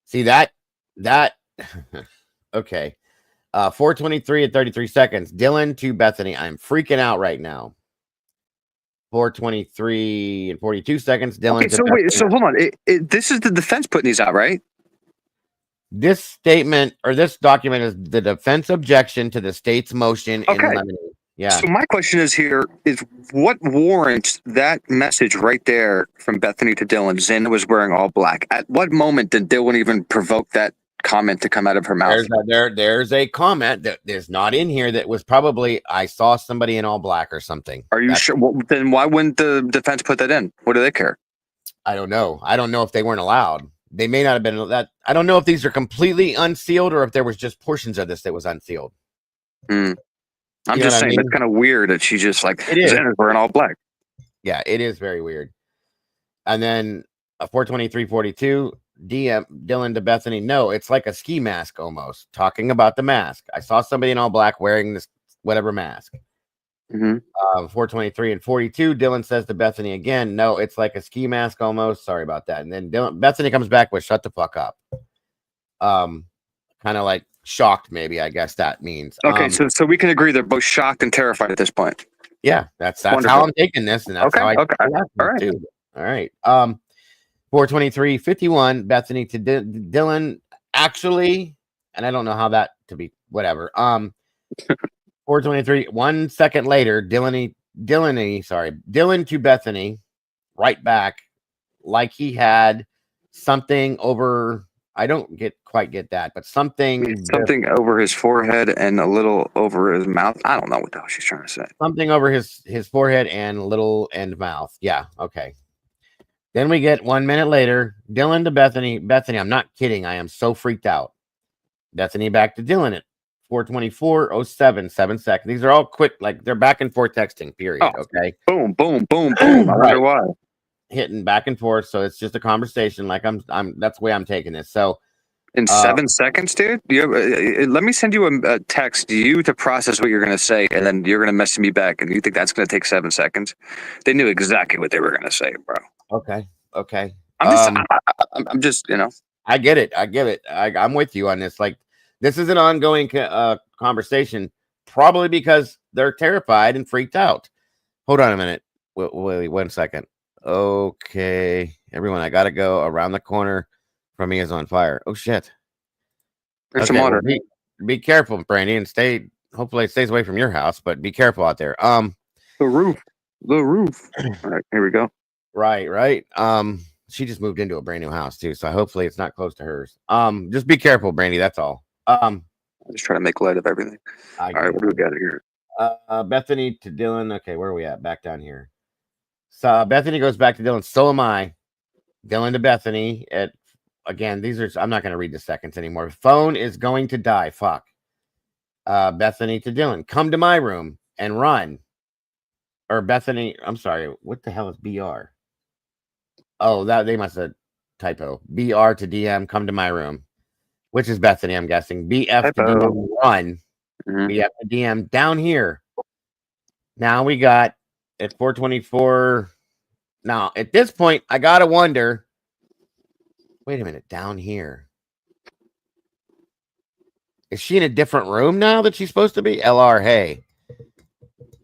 See that okay. 4:23 and 33 seconds, Dylan to Bethany, I'm freaking out right now. 4:23 and 42 seconds, Dylan. Okay, so hold on. This is the defense putting these out, right? This statement or this document is the defense objection to the state's motion in limine. Yeah. So my question is what warrants that message right there from Bethany to Dylan? Xana was wearing all black. At what moment did Dylan even provoke that comment to come out of her mouth? There's a comment that is not in here that was probably, I saw somebody in all black or something. Are you sure? Well, then why wouldn't the defense put that in? What do they care? I don't know. I don't know if they weren't allowed. They may not have been that. I don't know if these are completely unsealed or if there was just portions of this that was unsealed. I'm just saying it's kind of weird that she just like Xana's wearing all black. Yeah, it is very weird. And then 4:23:42, DM Dylan to Bethany. No, it's like a ski mask almost. Talking about the mask. I saw somebody in all black wearing this whatever mask. 4:23 and 42, Dylan says to Bethany again, no, it's like a ski mask almost. Sorry about that. And then Bethany comes back with shut the fuck up. Kind of like shocked, maybe, I guess that means. Okay, so we can agree they're both shocked and terrified at this point. Yeah, that's how I'm taking this, and that's how I all right. Too. All right. 4:23:51, Bethany to Dylan. Actually, and I don't know how that to be whatever. 4:23, 1 second later, Dylan to Bethany, right back, like he had something over. I don't quite get that, but something over his forehead and a little over his mouth. I don't know what the hell she's trying to say. Something over his forehead and a little end mouth. Yeah, okay. Then we get 1 minute later, Dylan to Bethany. Bethany, I'm not kidding. I am so freaked out. Bethany back to Dylan at 4:24:07, 7 seconds. These are all quick, like they're back and forth texting, period. Okay. Boom, boom, boom, boom. I wonder why. Hitting back and forth, so it's just a conversation. Like I'm that's the way I'm taking this. So in 7 seconds, dude. Let me send you a text to process what you're going to say, and then you're going to message me back. And you think that's going to take 7 seconds? They knew exactly what they were going to say, bro. Okay. I'm just, I get it. I'm with you on this. Like, this is an ongoing conversation, probably because they're terrified and freaked out. Hold on a minute. Wait 1 second. Okay, everyone, I gotta go. Around the corner from me is on fire. Oh shit. There's some Okay, well, water. be careful, Brandy, and stay. Hopefully, it stays away from your house, but be careful out there. The roof. The roof. All right, here we go. Right. She just moved into a brand new house too, so hopefully it's not close to hers. Just be careful, Brandy. That's all. I'm just trying to make light of everything. I All get right, it. what do we got here? Bethany to Dylan. Okay, where are we at? Back down here. So Bethany goes back to Dylan. So am I. Dylan to Bethany. Again, these are. I'm not going to read the seconds anymore. Phone is going to die. Fuck. Bethany to Dylan. Come to my room and run. Or Bethany. I'm sorry. What the hell is BR? Oh, that they must have typo. BR to DM. Come to my room. Which is Bethany, I'm guessing. BF to DM. Run. Mhm. BF to DM. Down here. Now we got at 424. Now, at this point, I gotta wonder. Wait a minute, down here. Is she in a different room now that she's supposed to be? LR, hey.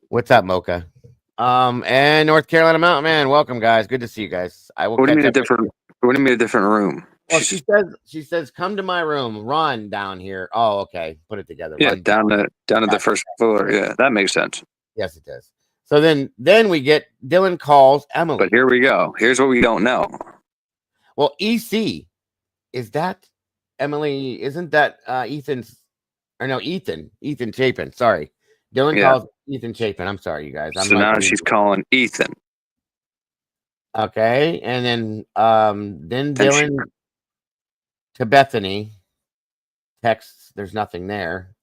What's up, Mocha? And North Carolina Mountain Man, welcome, guys. Good to see you guys. I will What do you catch mean a up. different? What do you mean a different room? Well, she says, come to my room, run down here. Oh, okay. Put it together. Yeah, Run down to the first floor. Yeah, that makes sense. Yes, it does. So then we get Dylan calls Emily. But here we go. Here's what we don't know. Well, EC, is that Emily? Isn't that Ethan's? Or no, Ethan Chapin. Sorry, Dylan calls Ethan Chapin. I'm sorry, you guys. So now she's calling Ethan. Okay, and then Dylan to Bethany texts. There's nothing there.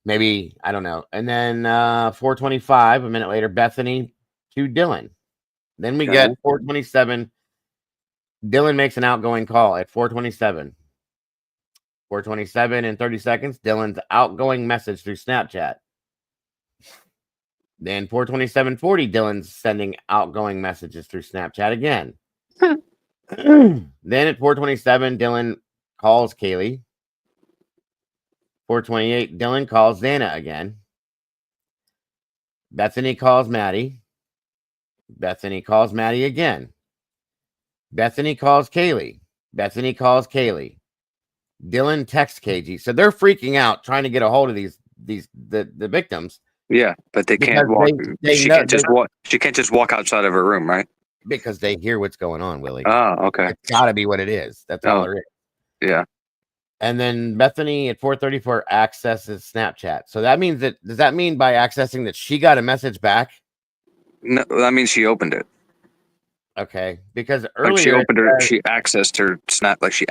Maybe I don't know. And then 4:25, a minute later, Bethany to Dylan. Then we get 4:27. Dylan makes an outgoing call at 4:27. 4:27 and 30 seconds. Dylan's outgoing message through Snapchat. Then 4:27:40. Dylan's sending outgoing messages through Snapchat again. Then at 4:27, Dylan calls Kaylee. 4:28, Dylan calls Xana again. Bethany calls Maddie. Bethany calls Maddie again. Bethany calls Kaylee. Bethany calls Kaylee. Dylan texts KG. So they're freaking out trying to get a hold of the victims. Yeah, but they can't walk. She can't just walk outside of her room, right? Because they hear what's going on, Willie. Oh, okay. It's gotta be what it is. That's all there is. Yeah. And then Bethany at 4:34 accesses Snapchat. So that means does that mean by accessing that she got a message back? No, that means she opened it. Okay, because earlier like she opened her, she accessed her Snap, like she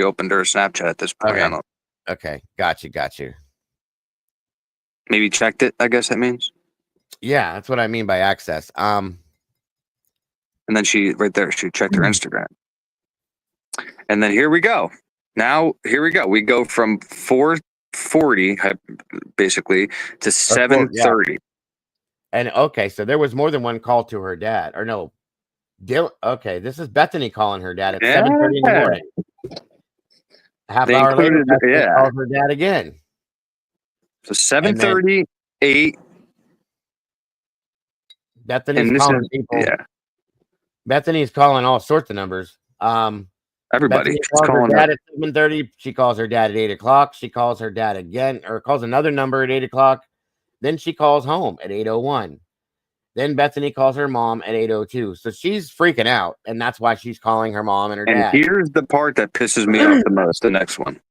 opened her Snapchat at this point. Okay, got you. Maybe checked it. I guess that means. Yeah, that's what I mean by access. And then she checked her Instagram. And then here we go. Now here we go. We go from 4:40 basically to 7:30. Yeah. And okay, so there was more than one call to her dad, or no? Okay, this is Bethany calling her dad at 7:30 in the morning. Half hour later, Bethany calls her dad again. So 7:30, 8. Bethany's calling people. Yeah. Bethany's calling all sorts of numbers. Everybody. Bethany calls her dad at 7:30. She calls her dad at 8 o'clock. She calls her dad again, or calls another number at 8 o'clock. Then she calls home at 8:01. Then Bethany calls her mom at 8:02. So she's freaking out, and that's why she's calling her mom and her dad. And here's the part that pisses me off the most, the next one.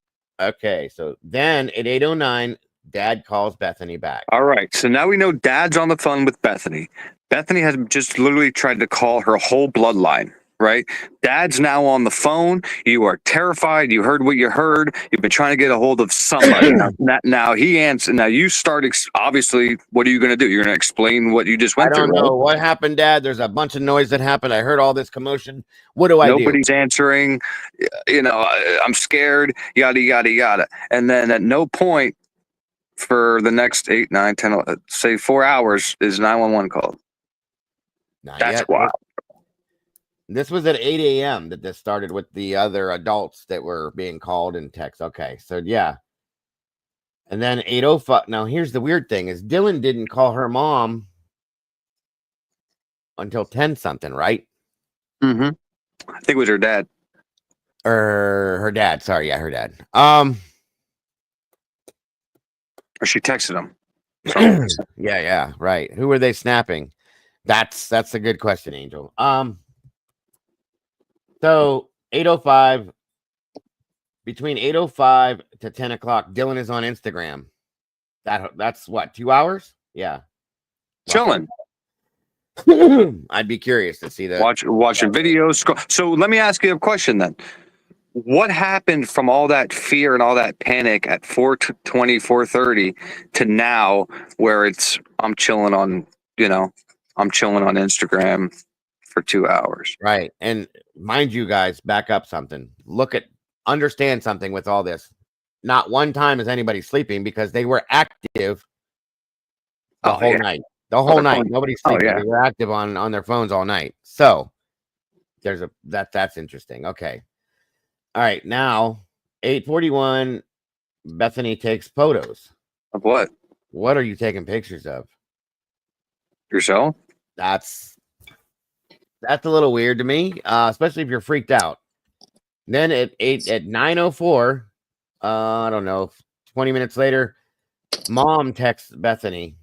Okay, so then at 8:09, Dad calls Bethany back. All right, so now we know Dad's on the phone with Bethany. Bethany has just literally tried to call her whole bloodline, right? Dad's now on the phone. You are terrified. You heard what you heard. You've been trying to get a hold of somebody. now he answers. Now you start. Obviously, what are you going to do? You're going to explain what you just went through. I don't know what happened, Dad. There's a bunch of noise that happened. I heard all this commotion. What do I do? Nobody's answering. I'm scared. Yada yada yada. And then at no point for the next 8, 9, 10, say 4 hours is 911 called. That's wild. This was at 8 a.m. that this started with the other adults that were being called in text. Okay, so yeah. And then 8:05. Now, here's the weird thing is Dylan didn't call her mom until 10 something, right? Mm-hmm. I think it was her dad. Or her dad. Sorry, yeah, her dad. Or she texted him. So yeah, right. Who were they snapping? That's a good question, Angel. So 8:05, between 8:05 to 10 o'clock, Dylan is on Instagram. That's what, 2 hours? Yeah. chilling. I'd be curious to see that. Watching videos. So let me ask you a question then. What happened from all that fear and all that panic at 4:20, 4:30 to now where I'm chilling on, I'm chilling on Instagram for 2 hours. Right. And mind you guys, back up something. Understand something with all this. Not one time is anybody sleeping because they were active the Oh whole yeah. night. The whole night. Phone. Nobody's Oh sleeping. yeah. They were active on their phones all night. So that's interesting. Okay. All right. Now 8:41, Bethany takes photos. Of what? What are you taking pictures of? Yourself? That's a little weird to me, especially if you're freaked out. Then at 9:04, I don't know, 20 minutes later, mom texts Bethany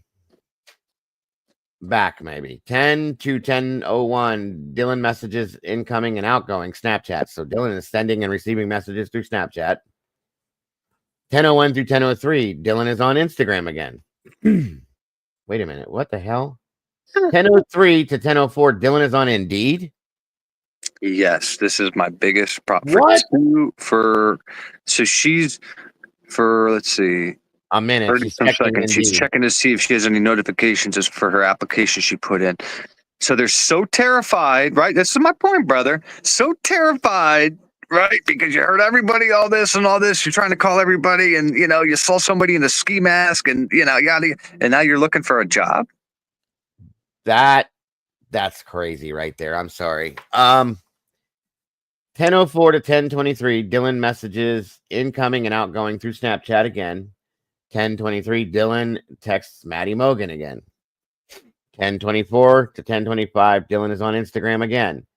back, maybe 10 to 10:01. Dylan messages incoming and outgoing Snapchat. So Dylan is sending and receiving messages through Snapchat. 10:01 through 10:03, Dylan is on Instagram again. Wait a minute, what the hell? 10:03 to 10:04, Dylan is on Indeed. Yes, this is my biggest problem. What? So she's for, let's see, A minute. 30 She's some checking seconds. She's Indeed. checking to see if she has any notifications as for her application she put in. So they're so terrified, right? This is my point, brother. So terrified, right? Because you heard everybody all this and all this. You're trying to call everybody, and you saw somebody in a ski mask, and yada, and now you're looking for a job. That's crazy right there. I'm sorry. 10:04 to 10:23, Dylan messages incoming and outgoing through Snapchat again. 10:23, Dylan texts Maddie Mogan again. 10:24 to 10:25, Dylan is on Instagram again.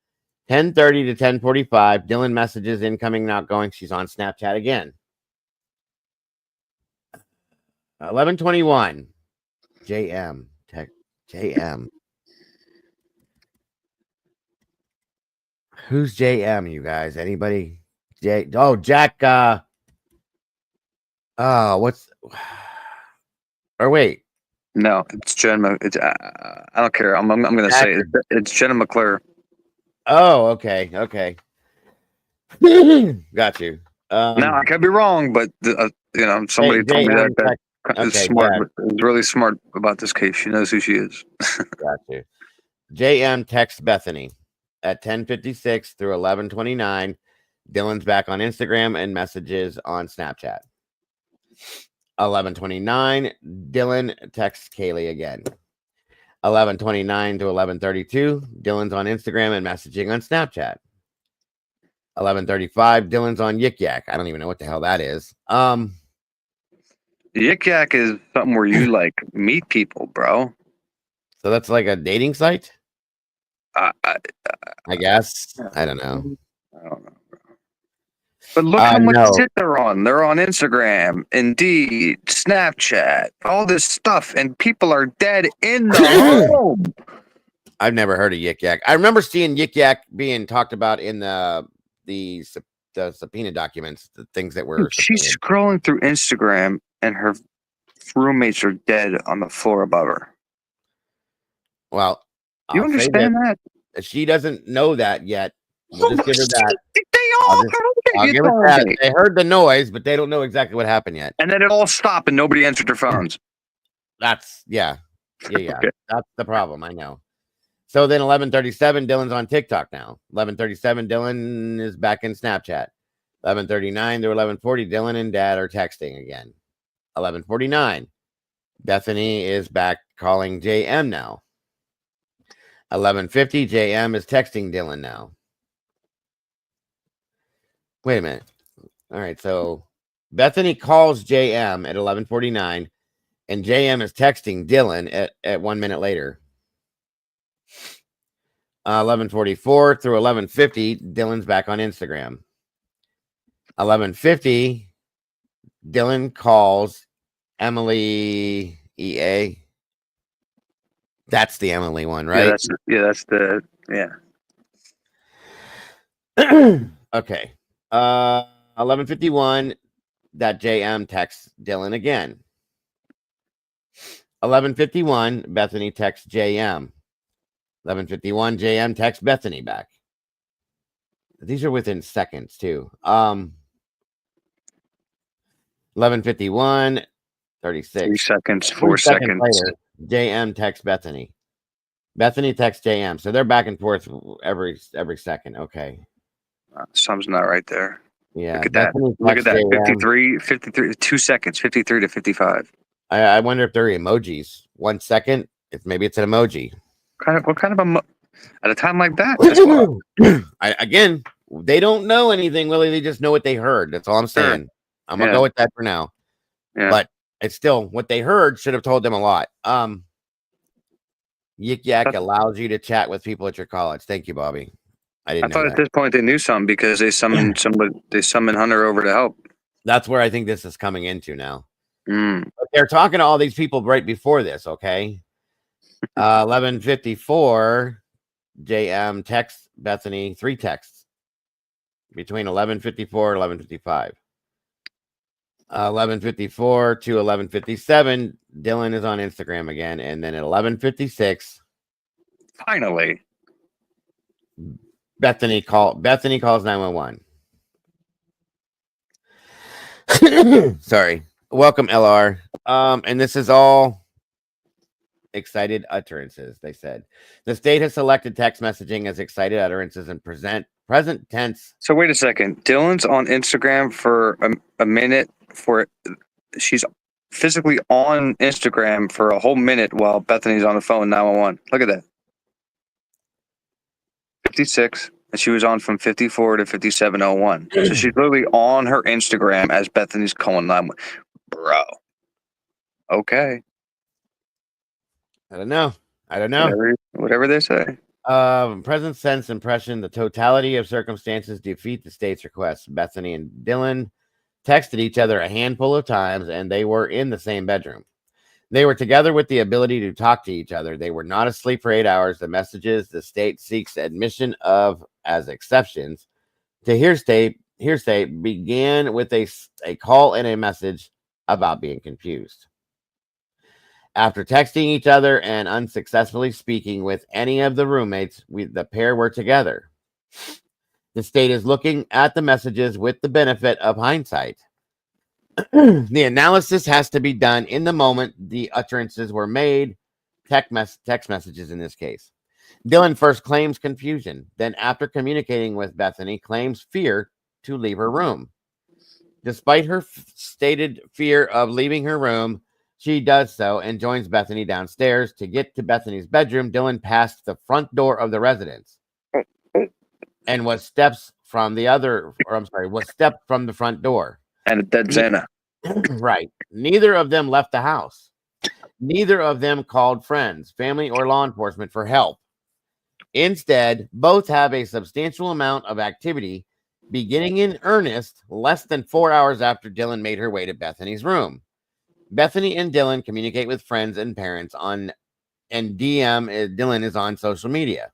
10:30 to 10:45, Dylan messages incoming and outgoing. She's on Snapchat again. 11:21, JM text JM. Who's JM, you guys? Anybody? Jack. What's? Or wait. No, it's Jen. It's I don't care. I'm going to say it's Jenna McClure. Oh, okay. Got you. Now I could be wrong, but somebody told me that is smart. Is really smart about this case. She knows who she is. Got you. JM texts Bethany at 10:56 through 11:29. Dylan's back on Instagram and messages on Snapchat. 11:29, Dylan texts Kaylee again. 11:29 to 11:32, Dylan's on Instagram and messaging on Snapchat. 11:35, Dylan's on Yik Yak. I don't even know what the hell that is. Yik Yak is something where you like meet people, bro. So that's like a dating site? I guess. I don't know. I don't know, bro. But look how much shit they're on. They're on Instagram, Indeed, Snapchat, all this stuff, and people are dead in the home. I've never heard of Yik Yak. I remember seeing Yik Yak being talked about in the subpoena documents, the things that were. She's scrolling through Instagram, and her roommates are dead on the floor above her. Well, you understand that? She doesn't know that yet. We'll just give her that. I'll give her that. They heard the noise, but they don't know exactly what happened yet. And then it all stopped, and nobody answered their phones. Yeah. Okay. That's the problem. I know. So then 11:37, Dylan's on TikTok now. 11:37, Dylan is back in Snapchat. 11:39 to 11:40, Dylan and Dad are texting again. 11:49, Bethany is back calling JM now. 11:50, JM is texting Dylan now. Wait a minute. All right, so Bethany calls JM at 11:49, and JM is texting Dylan at 1 minute later. 11:44 through 11:50, Dylan's back on Instagram. 11:50, Dylan calls Emily EA. That's the Emily one, right? That's the Okay. 11:51, that JM texts Dylan again. 11:51, Bethany texts JM. 11:51, JM texts Bethany back. These are within seconds too. 11:51, 36. 3 seconds, 4 seconds. Later, JM texts Bethany. Bethany texts JM. So they're back and forth every second. Okay. Something's not right there. Yeah. Look at that. Look at that. 53, 2 seconds, 53 to 55. I wonder if they're emojis. 1 second. Maybe it's an emoji. What kind of at a time like that? That's wild. Again, they don't know anything, Willie. They just know what they heard. That's all I'm saying. Sure. I'm gonna go with that for now. Yeah. But it's still what they heard should have told them a lot. Yik Yak allows you to chat with people at your college. Thank you, Bobby. I thought at this point they knew something because they summoned somebody. They summoned Hunter over to help. That's where I think this is coming into now. But they're talking to all these people right before this. Okay. 11:54, JM texts Bethany 3 texts between 11:54 and 11:55. 11:54 to 11:57, Dylan is on Instagram again, and then at 11:56, finally, Bethany calls 911. Sorry. Welcome, LR. And this is all excited utterances, they said. The state has selected text messaging as excited utterances and present tense. So wait a second. Dylan's on Instagram for a minute. She's physically on Instagram for a whole minute while Bethany's on the phone 911. Look at that. 56, and she was on from 54 to 57:01. So she's literally on her Instagram as Bethany's calling 911. Bro. Okay. I don't know. Whatever they say. Present sense impression, the totality of circumstances defeat the state's request. Bethany and Dylan texted each other a handful of times, and they were in the same bedroom. They were together with the ability to talk to each other. They were not asleep for 8 hours. The messages the state seeks admission of as exceptions to hearsay began with a call and a message about being confused. After texting each other and unsuccessfully speaking with any of the roommates, the pair were together. The state is looking at the messages with the benefit of hindsight. The analysis has to be done in the moment the utterances were made, text messages in this case. Dylan first claims confusion, then after communicating with Bethany, claims fear to leave her room. Despite her stated fear of leaving her room, she does so and joins Bethany downstairs. To get to Bethany's bedroom, Dylan passed the front door of the residence and was stepped from the front door. And a dead Xana. Right. Neither of them left the house. Neither of them called friends, family, or law enforcement for help. Instead, both have a substantial amount of activity beginning in earnest less than 4 hours after Dylan made her way to Bethany's room. Bethany and Dylan communicate with friends and parents and Dylan is on social media.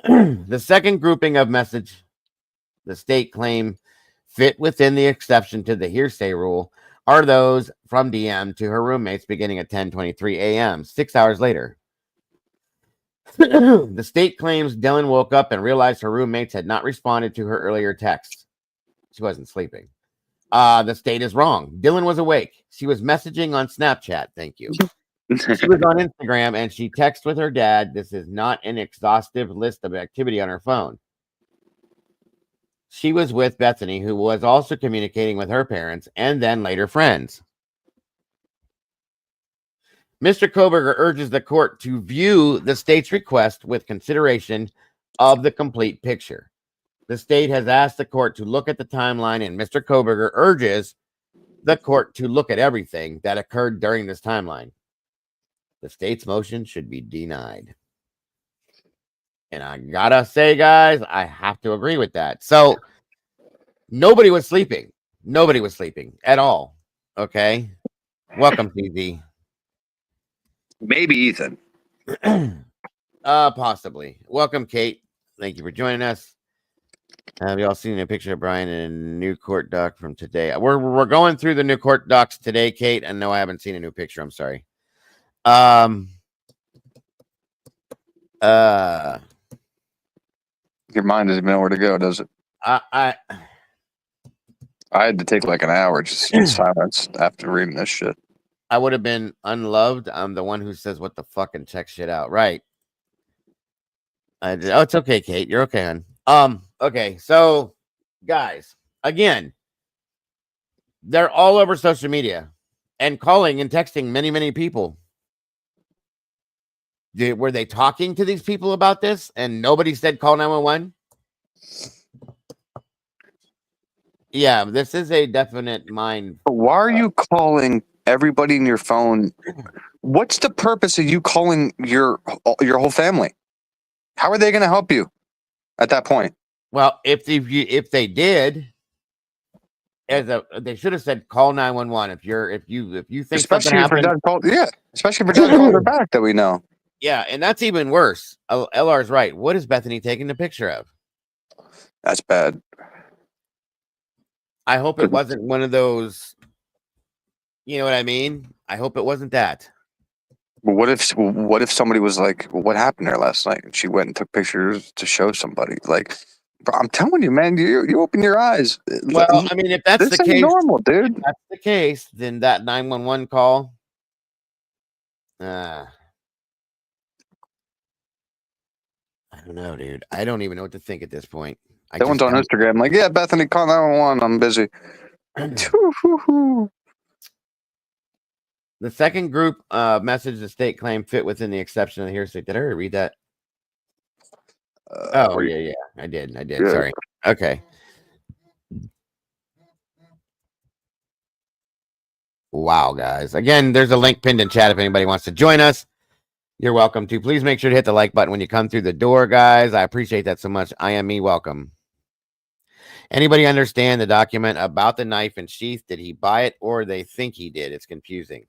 The second grouping of message the state claim fit within the exception to the hearsay rule are those from DM to her roommates beginning at 10:23 a.m., 6 hours later. The state claims Dylan woke up and realized her roommates had not responded to her earlier texts. She wasn't sleeping. The state is wrong. Dylan was awake. She was messaging on Snapchat. Thank you. She was on Instagram and she texted with her dad. This is not an exhaustive list of activity on her phone. She was with Bethany, who was also communicating with her parents and then later friends. Mr. Koberger urges the court to view the state's request with consideration of the complete picture. The state has asked the court to look at the timeline, and Mr. Koberger urges the court to look at everything that occurred during this timeline. The state's motion should be denied. And I gotta say, guys, I have to agree with that. So nobody was sleeping. Nobody was sleeping at all. Okay. Welcome, TZ. Maybe Ethan. Possibly. Welcome, Kate. Thank you for joining us. Have you all seen a picture of Brian in a new court doc from today? We're going through the new court docs today, Kate. And no, I haven't seen a new picture. I'm sorry. Your mind doesn't know where to go, does it? I I had to take like an hour just in silence after reading this shit. I would have been unloved. I'm the one who says what the fuck and checks shit out. Right. Oh, it's okay, Kate. You're okay, hon. Okay, so guys, again, they're all over social media and calling and texting many people. Were they talking to these people about this and nobody said call 911? Yeah, this is a definite mind. Why are you calling everybody in your phone? What's the purpose of you calling your whole family? How are they going to help you at that point? Well, if they did, they should have said call 911 if you think something Especially if her happened. dad called, yeah. Especially if her dad called her back that we know. Yeah, and that's even worse. LR's right. What is Bethany taking the picture of? That's bad. I hope it wasn't one of those. You know what I mean? I hope it wasn't that. But what if somebody was like, "What happened there last night?" And she went and took pictures to show somebody. Like, bro, I'm telling you, man, you open your eyes. Well, I mean, if that's This the ain't case, normal, dude. if that's the case, then that 911 call. I don't know, dude. I don't even know what to think at this point. That one's on Instagram. Like, yeah, Bethany, call 911. I'm busy. The second group message the state claim fit within the exception of the hearsay. Did I already read that? Yeah, I did. Yeah. Sorry. Okay. Wow, guys. Again, there's a link pinned in chat if anybody wants to join us. You're welcome to. Please make sure to hit the like button when you come through the door, guys. I appreciate that so much. I am me. Welcome. Anybody understand the document about the knife and sheath? Did he buy it or they think he did? It's confusing.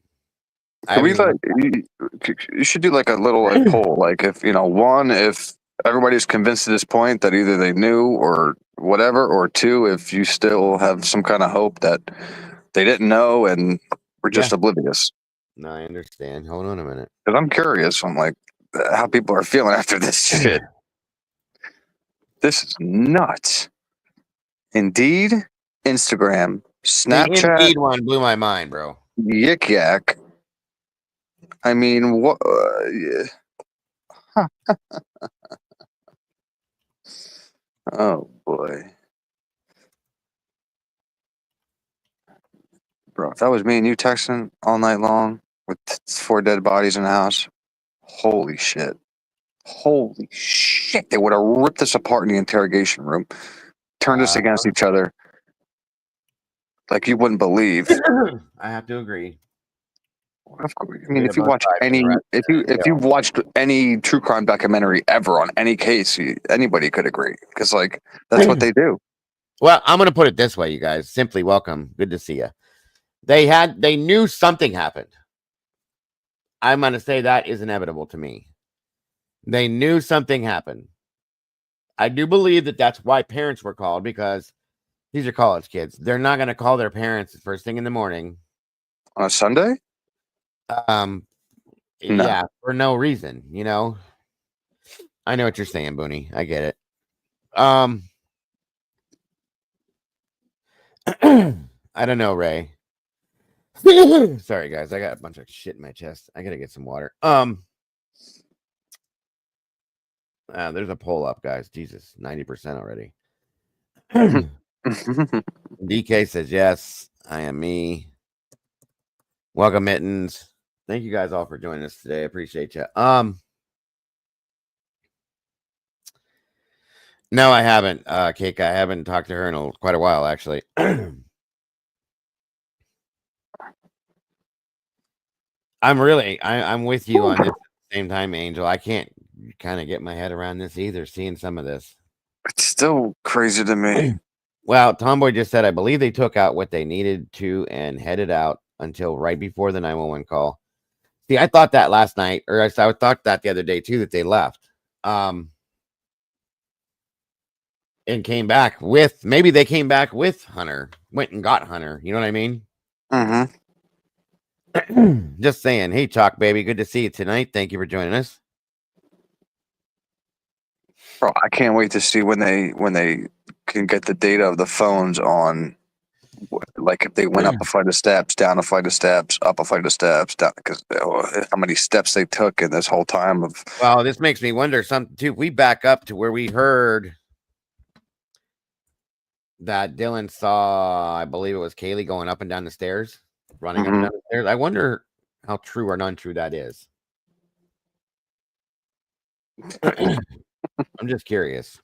You should do like a little poll. Like if everybody's convinced at this point that either they knew or whatever, or two, if you still have some kind of hope that they didn't know and were just oblivious. No, I understand. Hold on a minute. Because I'm curious on like how people are feeling after this shit. This is nuts. Indeed, Instagram, Snapchat. The Indeed one blew my mind, bro. Yik yak. I mean, what? Oh boy, bro! If that was me and you texting all night long with 4 dead bodies in the house, holy shit! They would have ripped us apart in the interrogation room, turned us against each other, like you wouldn't believe. I have to agree. Of course. I mean, if you watch you've watched any true crime documentary ever on any case, anybody could agree because like that's what they do. Well, I'm gonna put it this way, you guys. Simply welcome. Good to see you. They knew something happened. I'm gonna say that is inevitable to me. They knew something happened. I do believe that that's why parents were called because these are college kids. They're not gonna call their parents first thing in the morning On a Sunday. No. Yeah, for no reason, you know. I know what you're saying, Booney. I get it. I don't know, Ray. Sorry, guys. I got a bunch of shit in my chest. I gotta get some water. There's a poll up, guys. Jesus, 90% already. DK says yes. I am me. Welcome, Mittens. Thank you guys all for joining us today. I appreciate you. No, I haven't, Cake. I haven't talked to her in quite a while, actually. I'm with you on this at the same time, Angel. I can't kind of get my head around this either, seeing some of this. It's still crazy to me. Well, Tomboy just said, I believe they took out what they needed to and headed out until right before the 911 call. See, I thought that last night, or I thought that the other day too, that they left. And came back with, maybe they came back with Hunter, went and got Hunter. You know what I mean? Mm-hmm. Just saying. Hey, Chalk baby, good to see you tonight. Thank you for joining us. Bro, I can't wait to see when they can get the data of the phones on, like if they went up a flight of steps, down a flight of steps, up a flight of steps, down, because how many steps they took in this whole time of. Well, this makes me wonder something too. If we back up to where we heard that Dylan saw, I believe it was Kaylee going up and down the stairs, running up and down the stairs. I wonder how true or non-true that is. I'm just curious.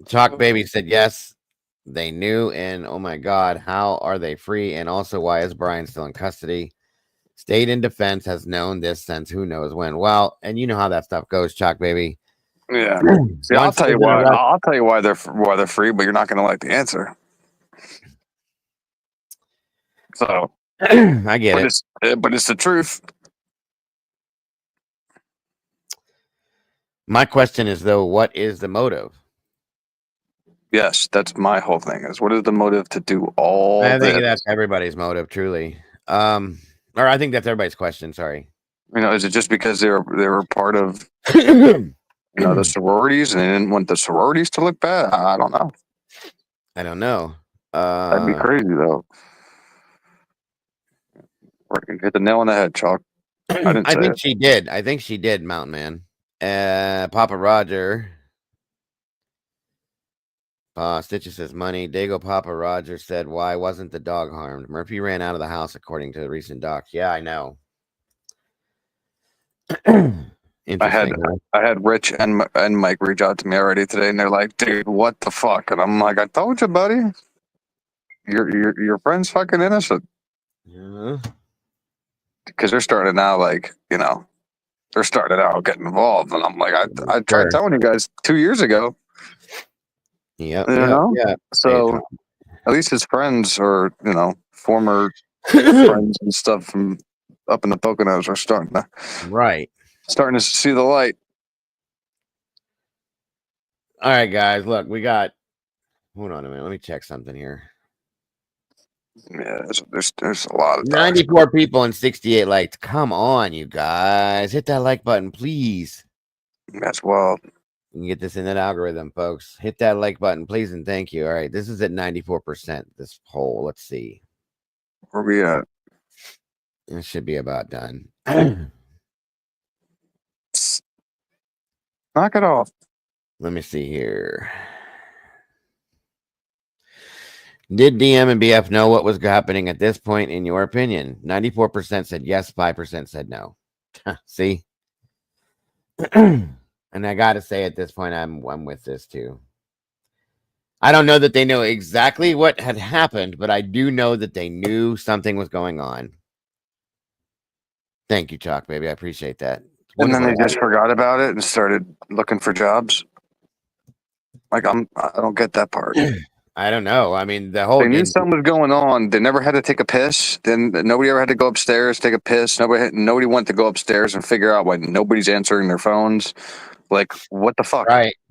Chalk baby said yes, they knew, and oh my god, how are they free? And also, why is Brian still in custody? State in defense has known this since who knows when. Well, and you know how that stuff goes, Chalk baby. Yeah. See, I'll tell you why. I'll tell you why they're free, but you're not going to like the answer. So I get it, but it's the truth. My question is though, what is the motive? Yes, that's my whole thing. Is what is the motive to do all? I think that's everybody's motive, truly. Or I think that's everybody's question. Sorry. You know, is it just because they were part of the sororities and they didn't want the sororities to look bad? I don't know. I don't know. That'd be crazy though. Hit the nail on the head, Chalk. I think she did. I think she did, Mountain Man. Papa Roger. Stitches says money. Dago Papa Roger said, why wasn't the dog harmed? Murphy ran out of the house, according to the recent doc. Yeah, I know. I had Rich and Mike reach out to me already today, and they're like, "Dude, what the fuck?" And I'm like, "I told you, buddy. Your friend's fucking innocent." Yeah. Because they're starting now, like they're starting out getting involved, and I'm like, I tried telling you guys 2 years ago. Yeah. So at least his friends or former friends and stuff from up in the Poconos are starting to see the light. All right, guys. Look, we got. Hold on a minute. Let me check something here. Yeah, there's a lot of 94 people and 68 likes. Come on, you guys. Hit that like button, please. That's wild. You can get this in that algorithm, folks. Hit that like button, please, and thank you. All right, this is at 94%. This poll. Let's see. Where we at? It should be about done. Knock it off. Let me see here. Did DM and BF know what was happening at this point, in your opinion? 94% said yes, 5% said no. See? And I got to say, at this point, I'm with this too. I don't know that they know exactly what had happened, but I do know that they knew something was going on. Thank you, Chalk, baby. I appreciate that. And then they just forgot about it and started looking for jobs. Like I don't get that part. I don't know. I mean, the whole they knew something was going on. They never had to take a piss. Then nobody ever had to go upstairs, take a piss. Nobody went to go upstairs and figure out why nobody's answering their phones. Like, what the fuck?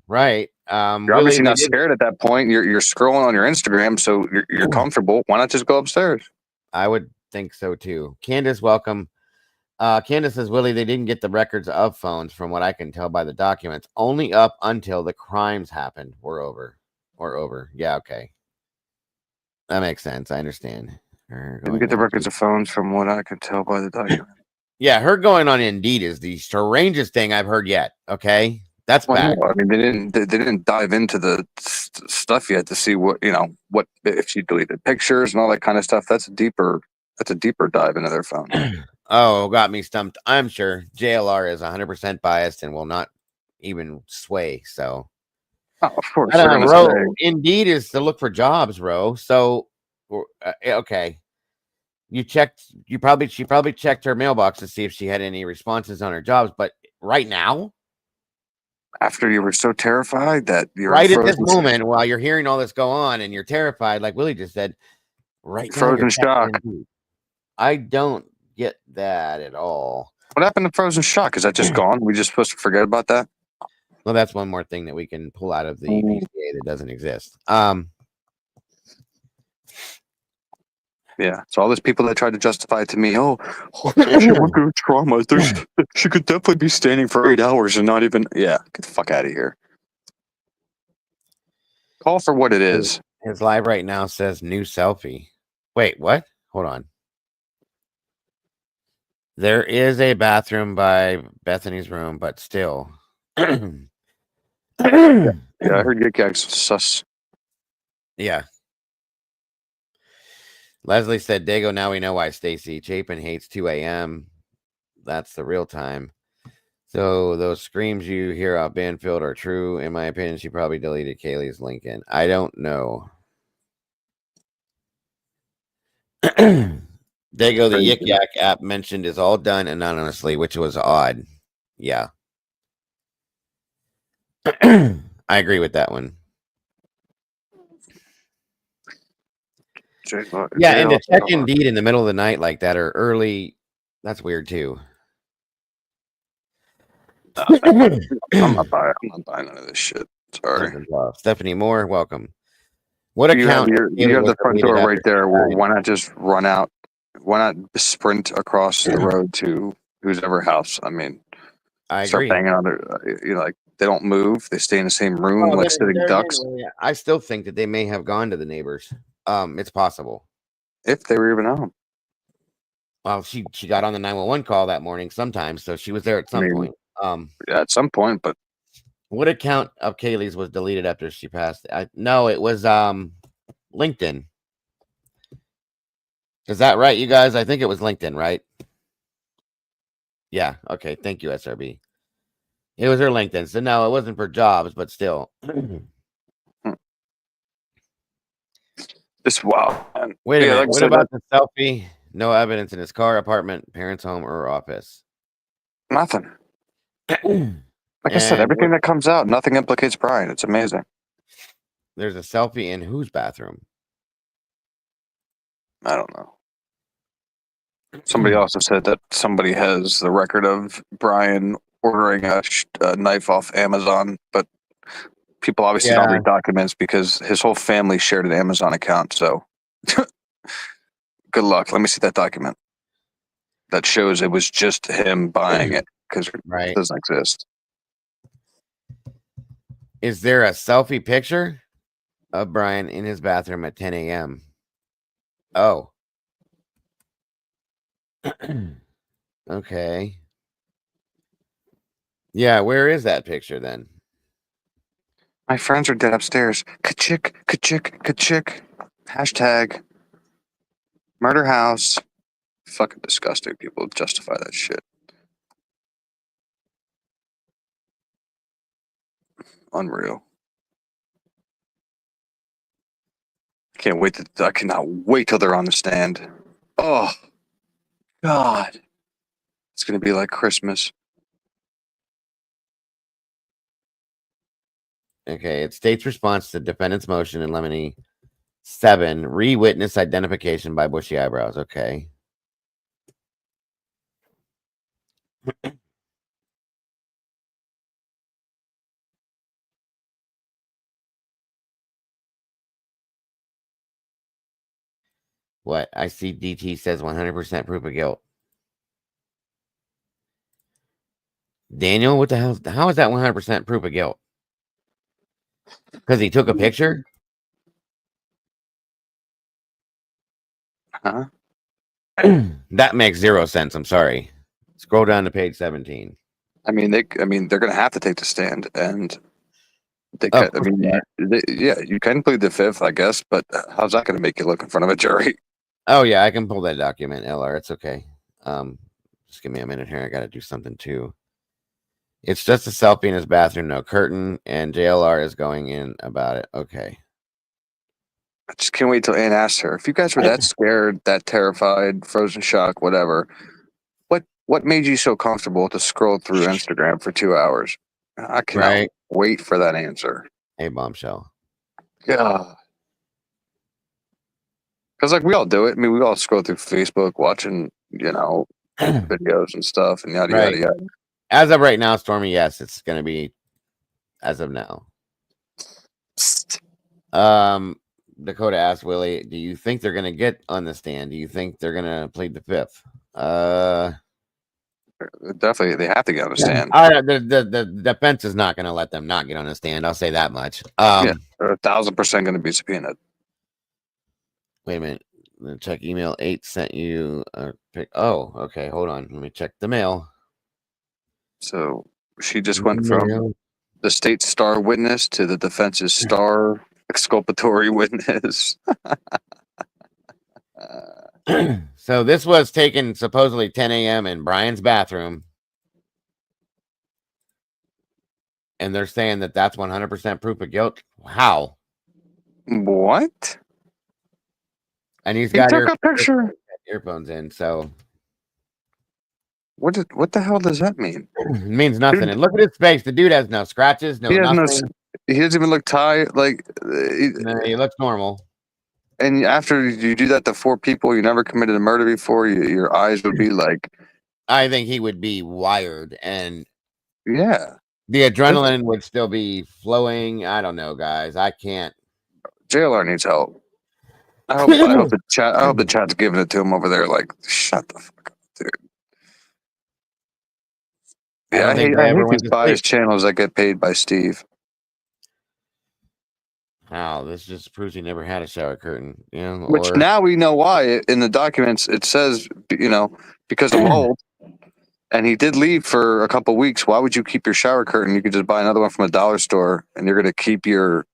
Right. You're obviously not scared at that point. You're scrolling on your Instagram, so you're comfortable. Why not just go upstairs? I would think so too. Candace, welcome. Candace says, Willie, they didn't get the records of phones from what I can tell by the documents. Only up until the crimes happened. We're over. Yeah, okay. That makes sense. I understand. Didn't get the records of phones from what I could tell by the document. Yeah, her going on Indeed is the strangest thing I've heard yet. Okay, that's bad. No, I mean, they didn't dive into the stuff yet to see what if she deleted pictures and all that kind of stuff. That's a deeper dive into their phone. Oh, got me stumped. I'm sure JLR is 100% biased and will not even sway. So, of course, Ro, Indeed is to look for jobs, Ro. So, okay. She probably checked her mailbox to see if she had any responses on her jobs, but right now, After you were so terrified that you're right at this frozen, moment, while you're hearing all this go on and you're terrified, like Willie just said, right now you're frozen shock. I don't get that at all. What happened to frozen shock? Is that just gone? We just supposed to forget about that? Well, that's one more thing that we can pull out of the PCA that doesn't exist. Yeah. So all those people that tried to justify it to me, she went through trauma. She could definitely be standing for 8 hours and not even. Yeah, get the fuck out of here. Call for what it is. His live right now says new selfie. Wait, what? Hold on. There is a bathroom by Bethany's room, but still. Yeah, I heard Yik Yak's sus. Yeah. Leslie said, Dago, now we know why Stacy Chapin hates 2 a.m. That's the real time. So those screams you hear off Banfield are true. In my opinion, she probably deleted Kaylee's Lincoln. I don't know. Dago, the Yik Yak app mentioned is all done anonymously, which was odd. Yeah. I agree with that one. Yeah, and to check Indeed in the middle of the night like that or early, that's weird too. I'm not buying none of this shit. Sorry. Stephanie Moore, welcome. What you account? You have the front door right there. Why not just run out? Why not sprint across the road to whoever house? I mean, I start agree. banging on their, like they don't move. They stay in the same room like sitting ducks. I still think that they may have gone to the neighbors. It's possible. If they were even home. Well, she got on the 911 call that morning sometimes, so she was there at some point. Yeah, at some point, but what account of Kaylee's was deleted after she passed? No, it was LinkedIn. Is that right, you guys? I think it was LinkedIn, right? Yeah. Okay. Thank you, SRB. It was her LinkedIn. So no, it wasn't for jobs, but still. This wow. Man. Wait a minute. What about the selfie? No evidence in his car, apartment, parents' home, or office. Nothing. Like I said, everything that comes out, nothing implicates Brian. It's amazing. There's a selfie in whose bathroom? I don't know. Somebody also said that somebody has the record of Brian ordering a knife off Amazon, but people obviously don't read documents because his whole family shared an Amazon account. So good luck. Let me see that document that shows it was just him buying it because it doesn't exist. Is there a selfie picture of Brian in his bathroom at 10 a.m.? Oh. Okay. Yeah, where is that picture then? My friends are dead upstairs. Ka-chick, ka-chick, ka-chick. Hashtag murder house. Fucking disgusting. People justify that shit. Unreal. I cannot wait till they're on the stand. Oh, God. It's going to be like Christmas. Okay, it states response to defendant's motion in Lemony 7, re-witness identification by bushy eyebrows. Okay. What? I see DT says 100% proof of guilt. Daniel, what the hell? How is that 100% proof of guilt? Because he took a picture? Huh? That makes zero sense. I'm sorry. Scroll down to page 17. I mean, they're going to have to take the stand, and you can plead the fifth, I guess, but how's that going to make you look in front of a jury? Oh yeah, I can pull that document, LR. It's okay. Just give me a minute here. I got to do something too. It's just a selfie in his bathroom, no curtain, and JLR is going in about it. Okay. I just can't wait till Ann asks her. If you guys were that scared, that terrified, frozen shock, whatever, what made you so comfortable to scroll through Instagram for 2 hours? I cannot Right. wait for that answer. Hey, bombshell. Yeah. Because like we all do it. I mean, we all scroll through Facebook watching, videos and stuff and yada Right. yada yada. As of right now, Stormy, yes, it's going to be as of now. Dakota asked Willie, do you think they're going to get on the stand? Do you think they're going to plead the fifth? Definitely, they have to get on the stand. The defense is not going to let them not get on the stand. I'll say that much. Yeah, they're 1,000% going to be subpoenaed. Wait a minute. Let me check email. 8 sent you a pic. Oh, okay. Hold on. Let me check the mail. So she just went from the state's star witness to the defense's star exculpatory witness. So this was taken supposedly 10 a.m. in Brian's bathroom. And they're saying that that's 100% proof of guilt. How? What? And he took a picture. Earphones in, so what the hell does that mean? It means nothing. And look at his face. The dude has no scratches, no nothing. He doesn't even look tired. Like no, he looks normal. And after you do that to 4 people, you never committed a murder before, your eyes would be like... I think he would be wired, and yeah, the adrenaline would still be flowing. I don't know, guys. I can't. JLR needs help. I hope the chat's giving it to him over there. Like, shut the fuck up, dude. Yeah, I hate these biased channels that get paid by Steve. Wow, this just proves he never had a shower curtain. Which now we know why. In the documents, it says, because of mold. And he did leave for a couple of weeks. Why would you keep your shower curtain? You could just buy another one from a dollar store, and you're going to keep your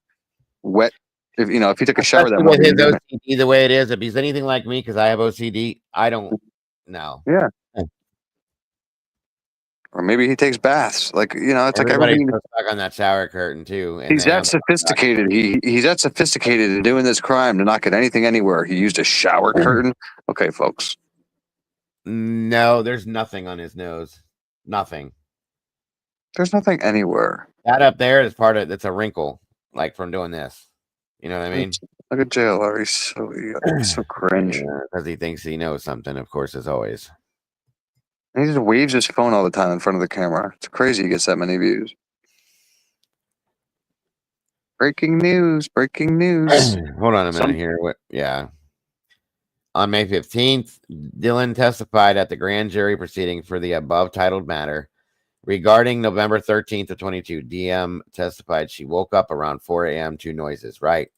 wet. If you took a shower that morning, his OCD the way it is. If he's anything like me, because I have OCD, I don't know. Yeah. Or maybe he takes baths. Like, it's like everybody stuck on that shower curtain too. And he's that sophisticated. He's that sophisticated in doing this crime to not get anything anywhere. He used a shower curtain. Okay, folks. No, there's nothing on his nose. Nothing. There's nothing anywhere. That up there is part of. That's a wrinkle, like from doing this. You know what I mean? Look at JLR. He's so cringe. Because he thinks he knows something, of course, as always. And he just waves his phone all the time in front of the camera. It's crazy he gets that many views. Breaking news. Hold on a minute here. What? Yeah. On May 15th, Dillon testified at the grand jury proceeding for the above titled matter. Regarding November 13th of 22, DM testified she woke up around 4 a.m. to noises, right?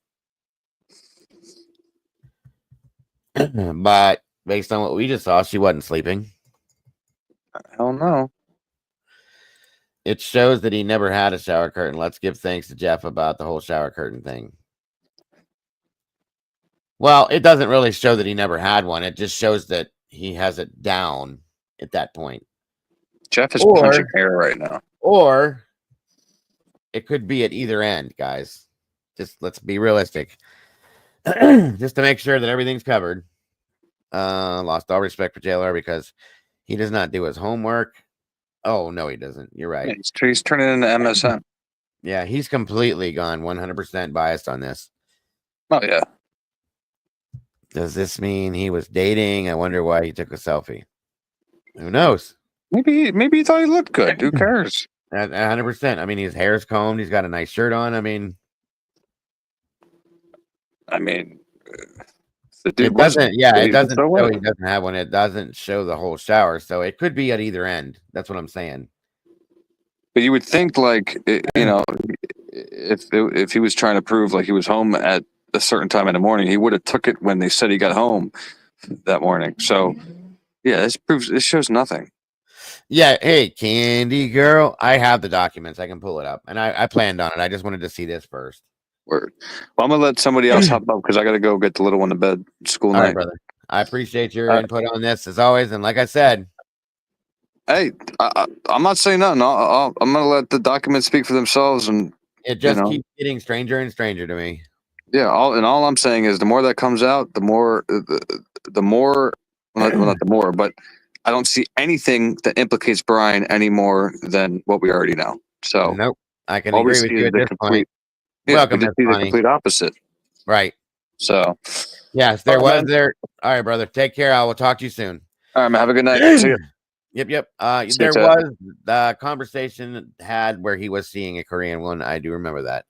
But based on what we just saw, she wasn't sleeping. Hell no. It shows that he never had a shower curtain. Let's give thanks to Jeff about the whole shower curtain thing. Well, it doesn't really show that he never had one. It just shows that he has it down at that point. Jeff is punching air right now. Or it could be at either end, guys. Just let's be realistic. Just to make sure that everything's covered. Lost all respect for JLR because he does not do his homework. Oh, no, he doesn't. You're right. He's turning into MSN. Yeah, he's completely gone 100% biased on this. Oh, yeah. Does this mean he was dating? I wonder why he took a selfie. Who knows? Maybe he thought he looked good. Who cares? 100%. I mean, his hair's combed. He's got a nice shirt on. I mean, the dude it doesn't. Yeah, it doesn't show he doesn't have one. It doesn't show the whole shower, so it could be at either end. That's what I'm saying. But you would think, like, if he was trying to prove like he was home at a certain time in the morning, he would have took it when they said he got home that morning. So, yeah, this shows nothing. Yeah, hey, Candy Girl, I have the documents. I can pull it up, and I planned on it. I just wanted to see this first. Word. Well, I'm gonna let somebody else hop up because I got to go get the little one to bed. School night, right, brother. I appreciate your input on this as always, and like I said, hey, I'm not saying nothing. I'm gonna let the documents speak for themselves, and it just keeps getting stranger and stranger to me. Yeah, all I'm saying is the more that comes out, the more, well, not the more, but I don't see anything that implicates Brian any more than what we already know. So Nope. I can all we agree with see you is at the this point. complete. Yeah, we Welcome, just Miss see the Bonnie. complete opposite. Right. So Yes, all there right, was man. there. All right, brother. Take care. I will talk to you soon. All right, man. Have a good night. See you. Yep. See you, There Ted. was the conversation had where he was seeing a Korean one. I do remember that.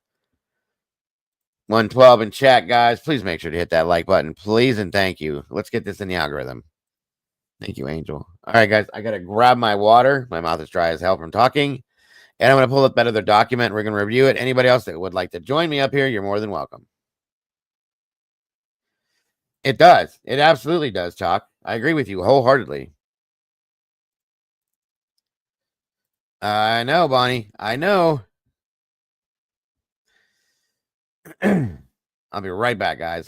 112 in chat, guys. Please make sure to hit that like button, please, and thank you. Let's get this in the algorithm. Thank you, Angel. All right, guys. I gotta grab my water. My mouth is dry as hell from talking. And I'm going to pull up that other document. We're going to review it. Anybody else that would like to join me up here, you're more than welcome. It does. It absolutely does, Chalk. I agree with you wholeheartedly. I know, Bonnie. I know. I'll be right back, guys.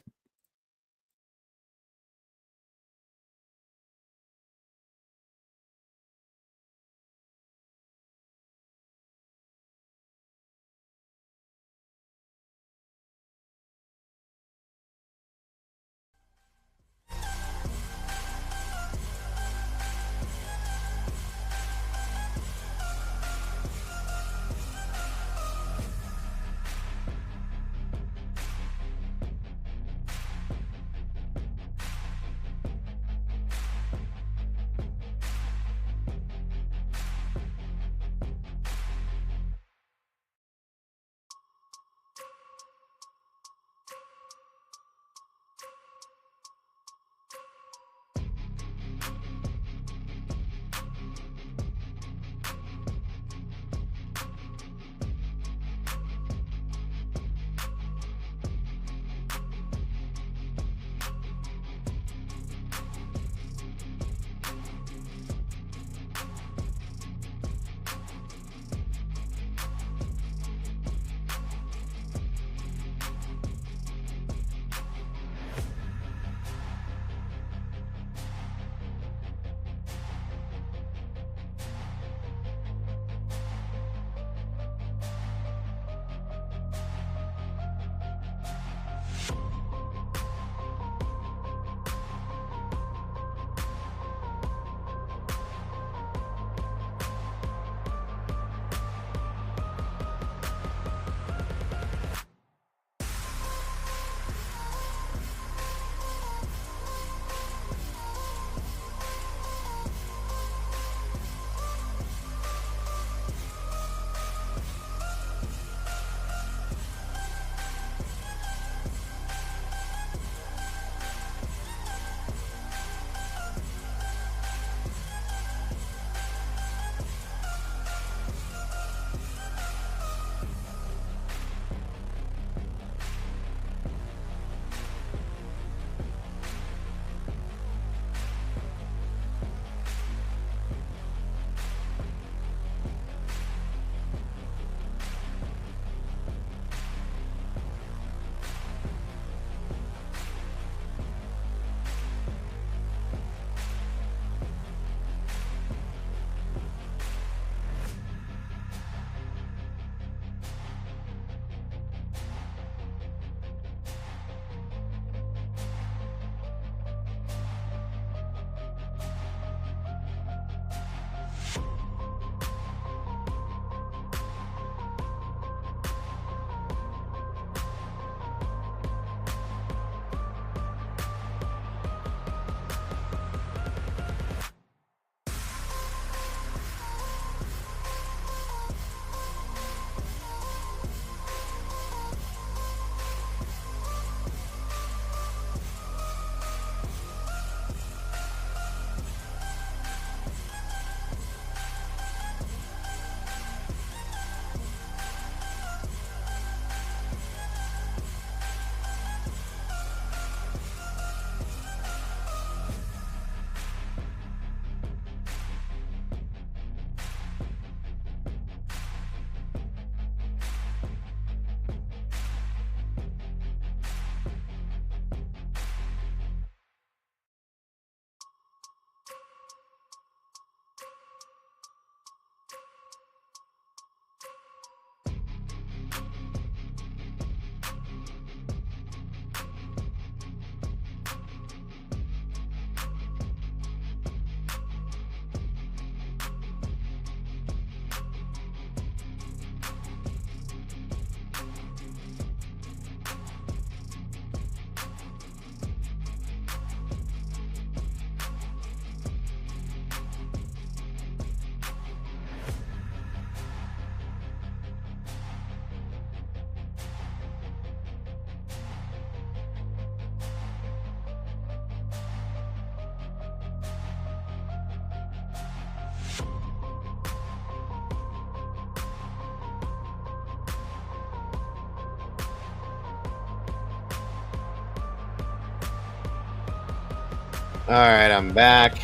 All right, I'm back.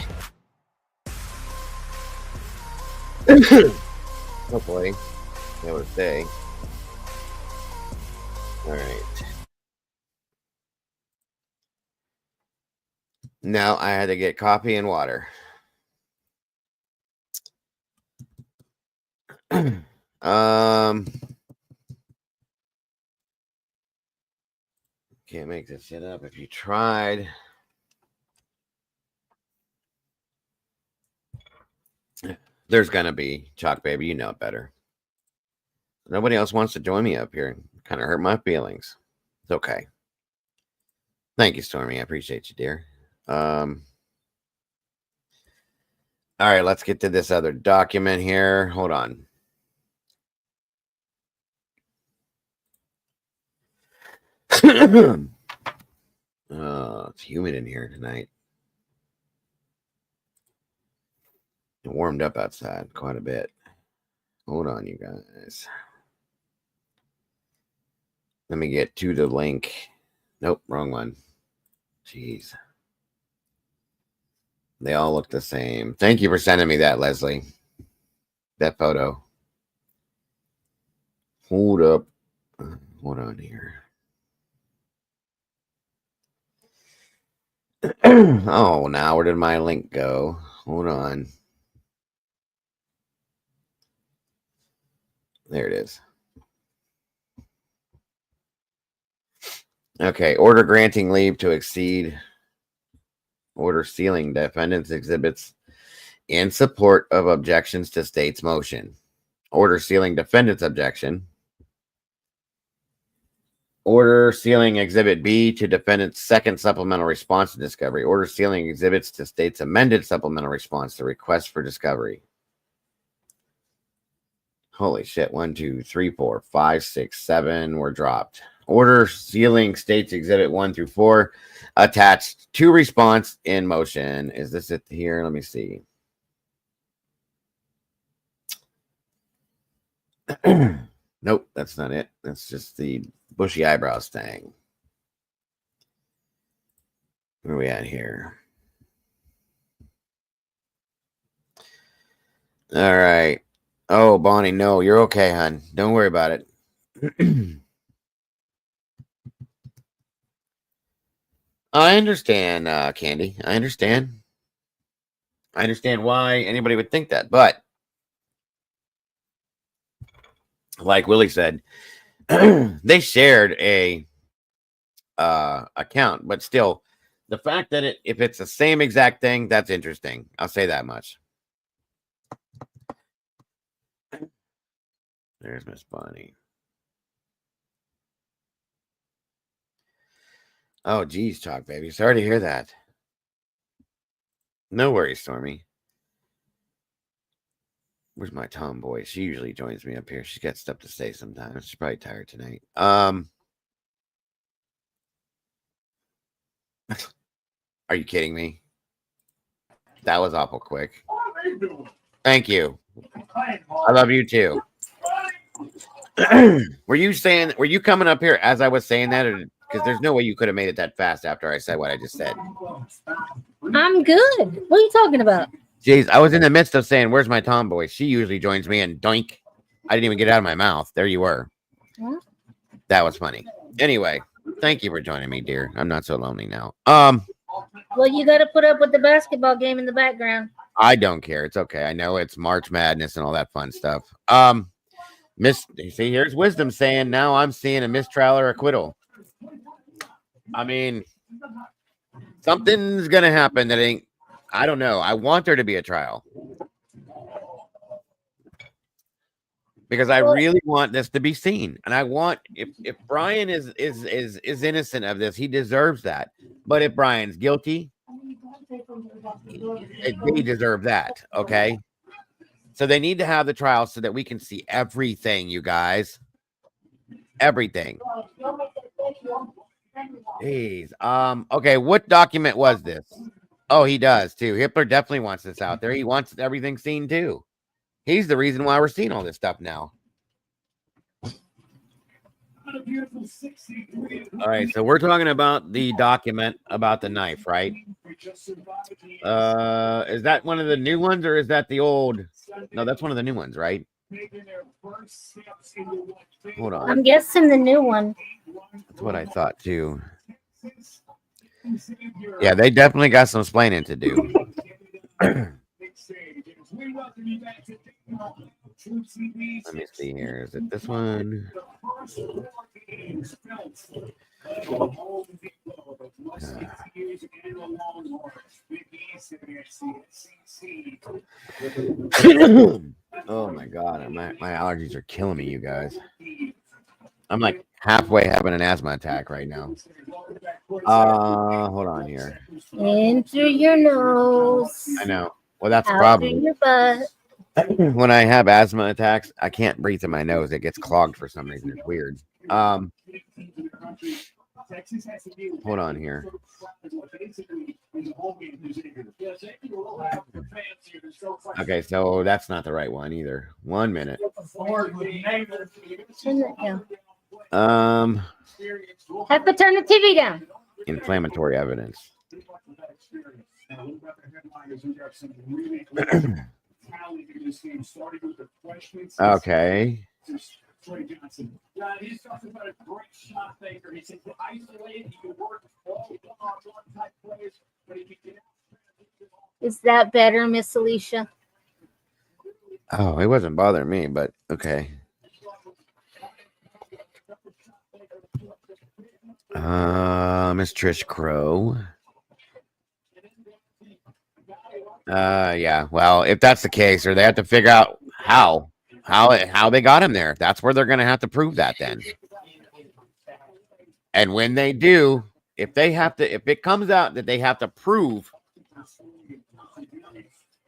Hopefully, I would say. All right. Now I had to get coffee and water. Can't make this shit up if you tried. There's gonna be Chalk Baby, you know it better. Nobody else wants to join me up here. Kind of hurt my feelings. It's okay. Thank you, Stormy. I appreciate you, dear. All right, let's get to this other document here. Hold on. It's humid in here tonight. It warmed up outside quite a bit. Hold on, you guys. Let me get to the link. Nope, wrong one. Jeez. They all look the same. Thank you for sending me that, Leslie. That photo. Hold up. Hold on here. Oh, now where did my link go? Hold on. There it is. Okay, order granting leave to exceed. Order sealing defendants' exhibits in support of objections to state's motion. Order sealing defendant's objection. Order sealing Exhibit B to defendant's second supplemental response to discovery. Order sealing exhibits to state's amended supplemental response to request for discovery. Holy shit. 1, 2, 3, 4, 5, 6, 7 were dropped. Order sealing state's Exhibit 1 through 4 attached to response in motion. Is this it here? Let me see. Nope, that's not it. That's just the bushy eyebrows thing. Where are we at here? All right. Oh, Bonnie, no, you're okay, hon. Don't worry about it. I understand, Candy. I understand. I understand why anybody would think that, but like Willie said, they shared a account, but still, the fact that if it's the same exact thing, that's interesting. I'll say that much. There's Miss Bonnie. Oh, geez, Chalk Baby. Sorry to hear that. No worries, Stormy. Where's my tomboy? She usually joins me up here. She's got stuff to say sometimes. She's probably tired tonight. Are you kidding me? That was awful quick. Thank you. I love you too. Were you coming up here as I was saying that, or because there's no way you could have made it that fast after I said what I just said? I'm good. What are you talking about? Jeez, I was in the midst of saying, "Where's my tomboy?" She usually joins me, and doink, I didn't even get it out of my mouth. There you were. Huh? That was funny. Anyway, thank you for joining me, dear. I'm not so lonely now. Well, you got to put up with the basketball game in the background. I don't care. It's okay. I know it's March Madness and all that fun stuff. See, here's Wisdom saying now I'm seeing a mistrial or acquittal. I mean, something's gonna happen that ain't. I don't know. I want there to be a trial because I really want this to be seen, and I want if Brian is innocent of this, he deserves that. But if Brian's guilty, they deserve that. Okay. So they need to have the trial so that we can see everything, you guys. Everything. Jeez. Okay, what document was this? Oh, he does too. Hitler definitely wants this out there. He wants everything seen too. He's the reason why we're seeing all this stuff now. All right, so we're talking about the document about the knife, right? Is that one of the new ones or is that the old? No, that's one of the new ones, right? Hold on. I'm guessing the new one. That's what I thought too. Yeah, they definitely got some explaining to do. Let me see here. Is it this one? Oh my god, my allergies are killing me, you guys. I'm like halfway having an asthma attack right now. Hold on here. In through your nose. I know. Well, that's the Out problem. through your butt. When I have asthma attacks, I can't breathe through my nose. It gets clogged for some reason. It's weird. Hold on here. Okay, so that's not the right one either. 1 minute. Turn that down. Have to turn the TV down. Inflammatory evidence. Okay. Is that better, Miss Alicia? Oh, it wasn't bothering me, but okay. Miss Trish Crow. Yeah. Well, if that's the case, or they have to figure out how they got him there. That's where they're going to have to prove that then. And when they do, if it comes out that they have to prove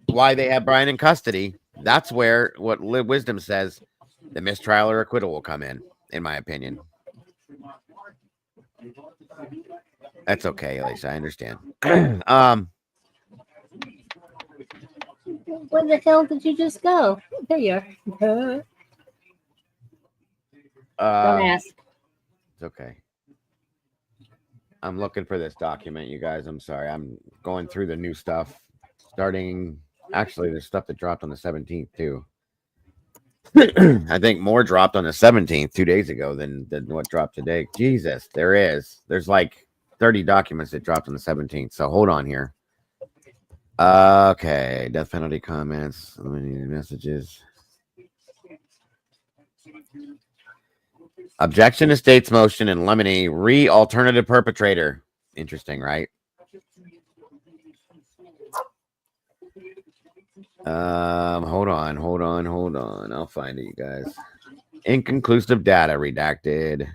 why they have Brian in custody, that's where what Liv Wisdom says the mistrial or acquittal will come in my opinion. That's okay, Alicia. I understand. Where the hell did you just go? There you are. Don't ask. It's okay. I'm looking for this document, you guys. I'm sorry. I'm going through the new stuff. Starting, actually, there's stuff that dropped on the 17th too. I think more dropped on the 17th 2 days ago than what dropped today. Jesus, there's like 30 documents that dropped on the 17th. So hold on here. Okay, death penalty comments, eliminated messages. Objection to state's motion in limine alternative perpetrator. Interesting, right? Hold on. I'll find it, you guys. Inconclusive data redacted.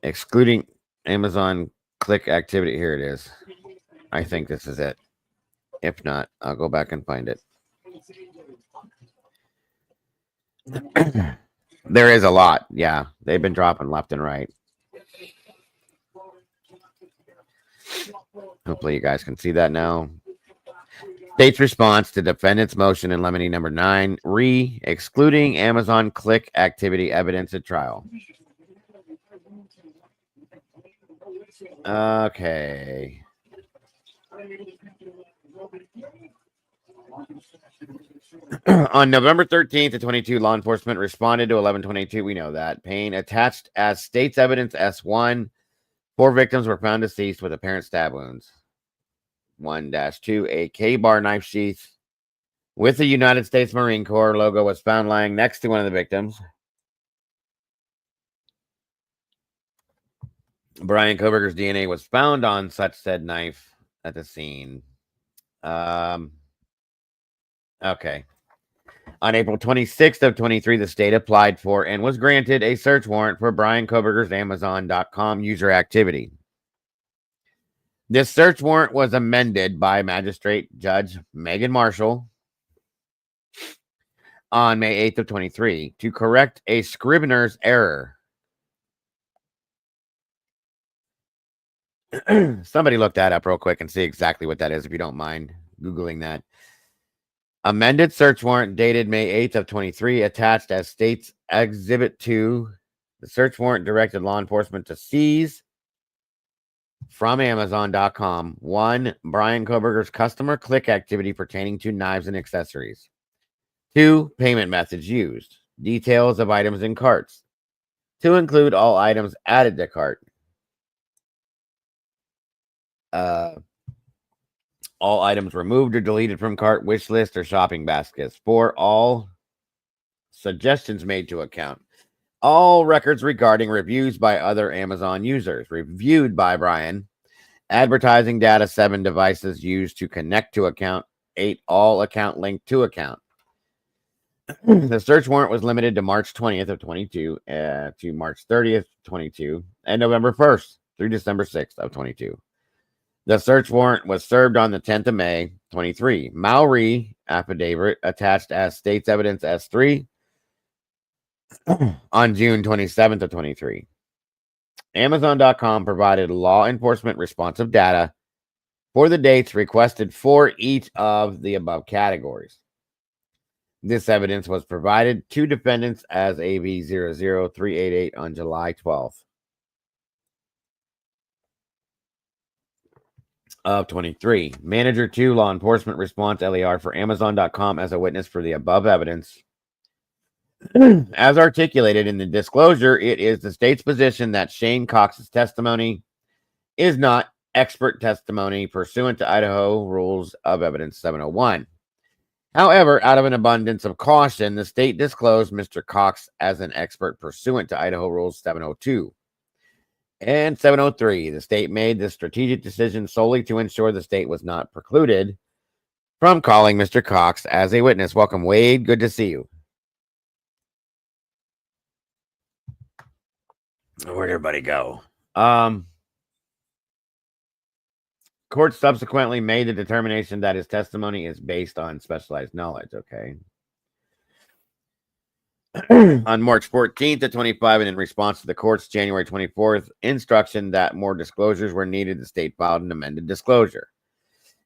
Excluding Amazon click activity. Here it is. I think this is it. If not, I'll go back and find it. There is a lot. Yeah, they've been dropping left and right. Hopefully you guys can see that now. State's response to defendant's motion in limine number 9, excluding Amazon click activity evidence at trial. Okay. On November 13th of 22, law enforcement responded to 1122. We know that. Payne attached as state's evidence S1. 4 victims were found deceased with apparent stab wounds. 1-2, a K-bar knife sheath with the United States Marine Corps logo was found lying next to one of the victims. Brian Koberger's DNA was found on such said knife at the scene. Okay. On April 26th of 23, the state applied for and was granted a search warrant for Brian Koberger's Amazon.com user activity. This search warrant was amended by Magistrate Judge Megan Marshall on May 8th of 23 to correct a scrivener's error. Somebody look that up real quick and see exactly what that is, if you don't mind Googling that. Amended search warrant dated May 8th of 23 attached as State's Exhibit 2. The search warrant directed law enforcement to seize from Amazon.com 1. Brian Koberger's customer click activity pertaining to knives and accessories. 2. Payment methods used. Details of items in carts. To include all items added to cart. All items removed or deleted from cart, wish list, or shopping baskets. 4. All suggestions made to account. All records regarding reviews by other Amazon users. Reviewed by Brian. Advertising data. 7. Devices used to connect to account. 8. All account linked to account. The search warrant was limited to March 20th of 22 to March 30th, 22, and November 1st through December 6th of 22. The search warrant was served on the 10th of May, 23. Maori affidavit attached as State's Evidence S3 on June 27th of 23. Amazon.com provided law enforcement responsive data for the dates requested for each of the above categories. This evidence was provided to defendants as AB00388 on July 12th of 23. Manager 2, Law Enforcement Response LER for Amazon.com as a witness for the above evidence. As articulated in the disclosure, it is the state's position that Shane Cox's testimony is not expert testimony pursuant to Idaho Rules of Evidence 701. However, out of an abundance of caution, the state disclosed Mr. Cox as an expert pursuant to Idaho Rules 702 and 703. The state made this strategic decision solely to ensure the state was not precluded from calling Mr. Cox as a witness. Welcome, Wade. Good to see you. Where'd everybody go? Court subsequently made the determination that his testimony is based on specialized knowledge. Okay. On March 14th to 25, and in response to the court's January 24th instruction that more disclosures were needed, the state filed an amended disclosure.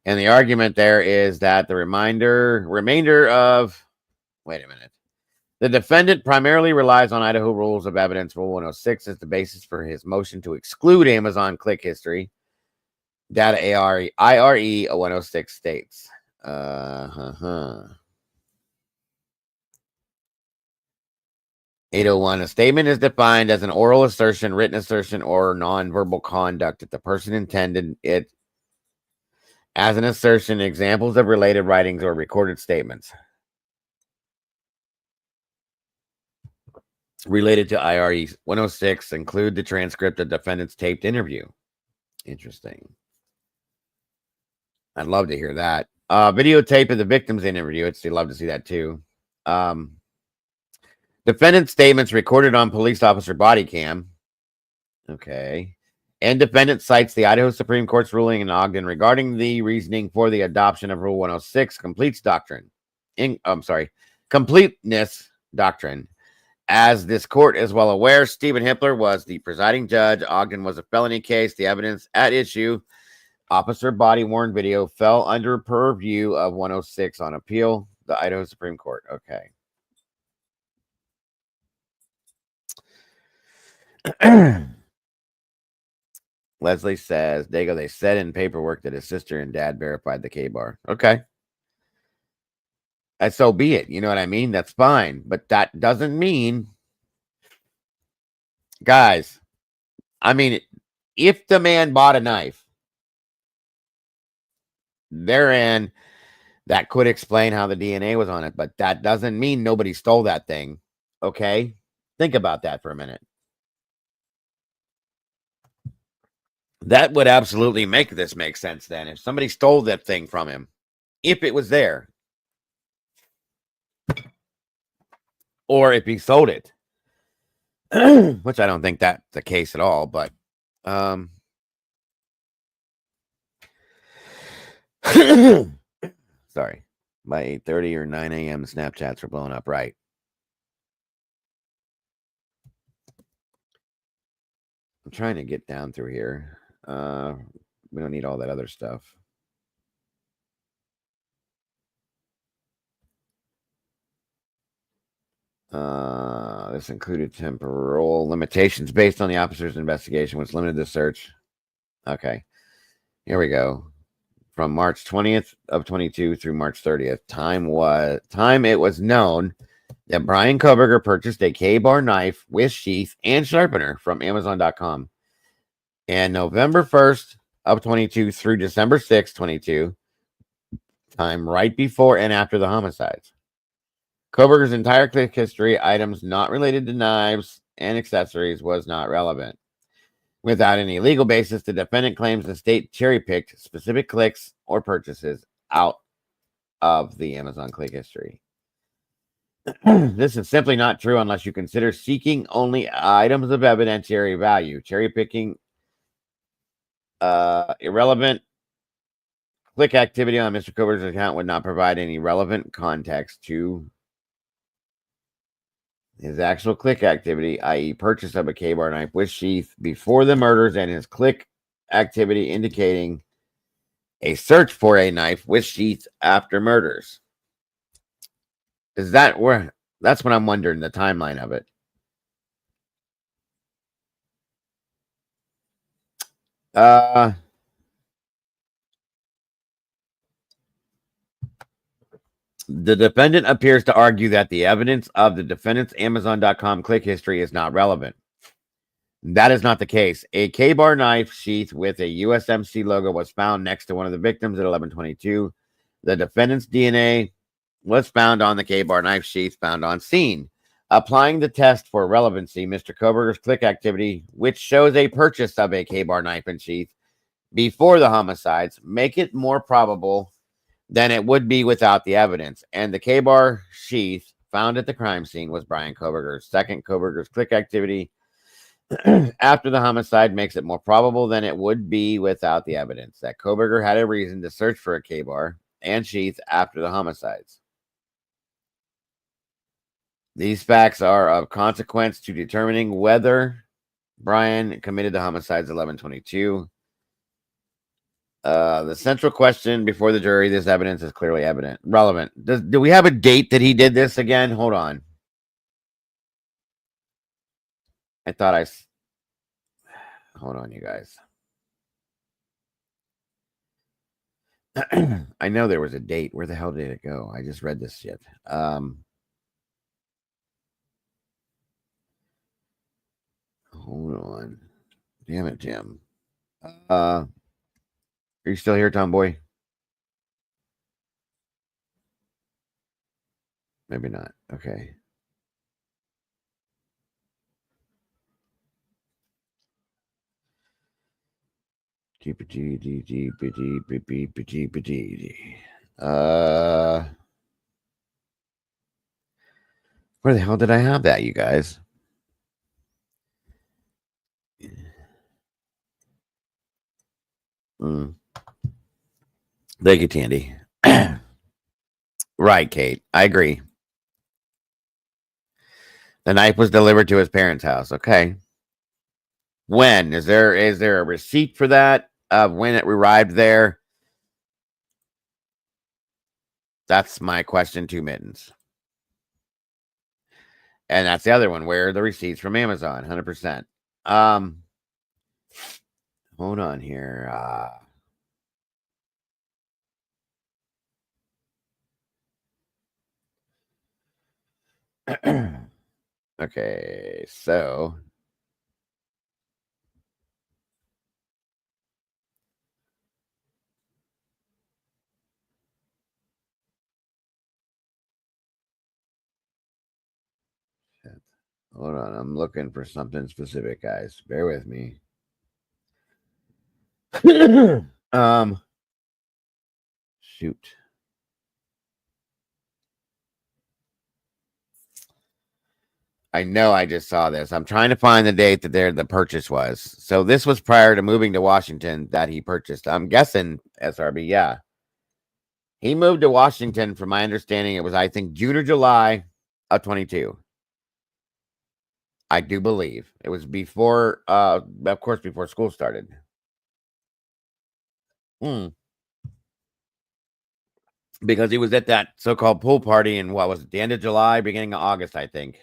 And the argument there is that the remainder of, wait a minute. The defendant primarily relies on Idaho Rules of Evidence Rule 106 as the basis for his motion to exclude Amazon click history. Data IRE 106 states. 801. A statement is defined as an oral assertion, written assertion, or nonverbal conduct that the person intended it as an assertion. Examples of related writings or recorded statements related to IRE 106 include the transcript of defendant's taped interview. Interesting. I'd love to hear that. Videotape of the victim's interview. I'd love to see that too. Defendant statements recorded on police officer body cam. Okay. And defendant cites the Idaho Supreme Court's ruling in Ogden regarding the reasoning for the adoption of Rule 106 completeness doctrine. As this court is well aware, Stephen Hippler was the presiding judge. Ogden was a felony case. The evidence at issue, officer body-worn video, fell under purview of 106 on appeal, the Idaho Supreme Court. Okay. Leslie says, Dago, they said in paperwork that his sister and dad verified the K-bar. Okay. And so be it. You know what I mean? That's fine. But that doesn't mean, guys, I mean, if the man bought a knife, therein, that could explain how the DNA was on it. But that doesn't mean nobody stole that thing. Okay? Think about that for a minute. That would absolutely make this make sense then. If somebody stole that thing from him, if it was there, or if he sold it, which I don't think that's the case at all, but sorry, by 8:30 or 9 a.m. the Snapchats were blowing up, right? I'm trying to get down through here. We don't need all that other stuff. This included temporal limitations based on the officer's investigation, which limited the search. Okay, here we go. From March 20th of 22 through March 30th, time it was known that Brian Koberger purchased a K-bar knife with sheath and sharpener from Amazon.com. And November 1st of 22 through December 6th, 22, time right before and after the homicides. Koberger's entire click history, items not related to knives and accessories, was not relevant. Without any legal basis, the defendant claims the state cherry-picked specific clicks or purchases out of the Amazon click history. This is simply not true unless you consider seeking only items of evidentiary value. Cherry-picking irrelevant click activity on Mr. Koberger's account would not provide any relevant context to his actual click activity, i.e. purchase of a K-bar knife with sheath before the murders, and his click activity indicating a search for a knife with sheath after murders. Is that where? That's what I'm wondering, the timeline of it. The defendant appears to argue that the evidence of the defendant's Amazon.com click history is not relevant. That is not the case. A K-bar knife sheath with a USMC logo was found next to one of the victims at 11:22. The defendant's DNA was found on the K-bar knife sheath found on scene. Applying the test for relevancy, Mr. Koberger's click activity, which shows a purchase of a K-bar knife and sheath before the homicides, make it more probable than it would be without the evidence. And the K-bar sheath found at the crime scene was Brian Koberger's. Second, Koberger's click activity after the homicide makes it more probable than it would be without the evidence that Koberger had a reason to search for a K-bar and sheath after the homicides. These facts are of consequence to determining whether Brian committed the homicides 11:22. The central question before the jury, this evidence is clearly relevant. Do we have a date that he did this again? Hold on. Hold on, you guys. I know there was a date. Where the hell did it go? I just read this shit. Hold on. Damn it, Jim. Are you still here, Tomboy? Maybe not. Okay. Where the hell did I have that, you guys? Thank you, Tandy. Right, Kate. I agree. The knife was delivered to his parents' house. Okay. When? Is there a receipt for that of when it arrived there? That's my question to Mittens. And that's the other one. Where are the receipts from Amazon? 100%. Hold on here. Okay, so hold on, I'm looking for something specific, guys. Bear with me. Shoot. I know I just saw this. I'm trying to find the date that the purchase was. So this was prior to moving to Washington that he purchased. I'm guessing SRB, yeah. He moved to Washington, from my understanding, it was, I think, June or July of 22. I do believe. It was before, of course, before school started. because he was at that so-called pool party in what was it, the end of July, beginning of August, I think.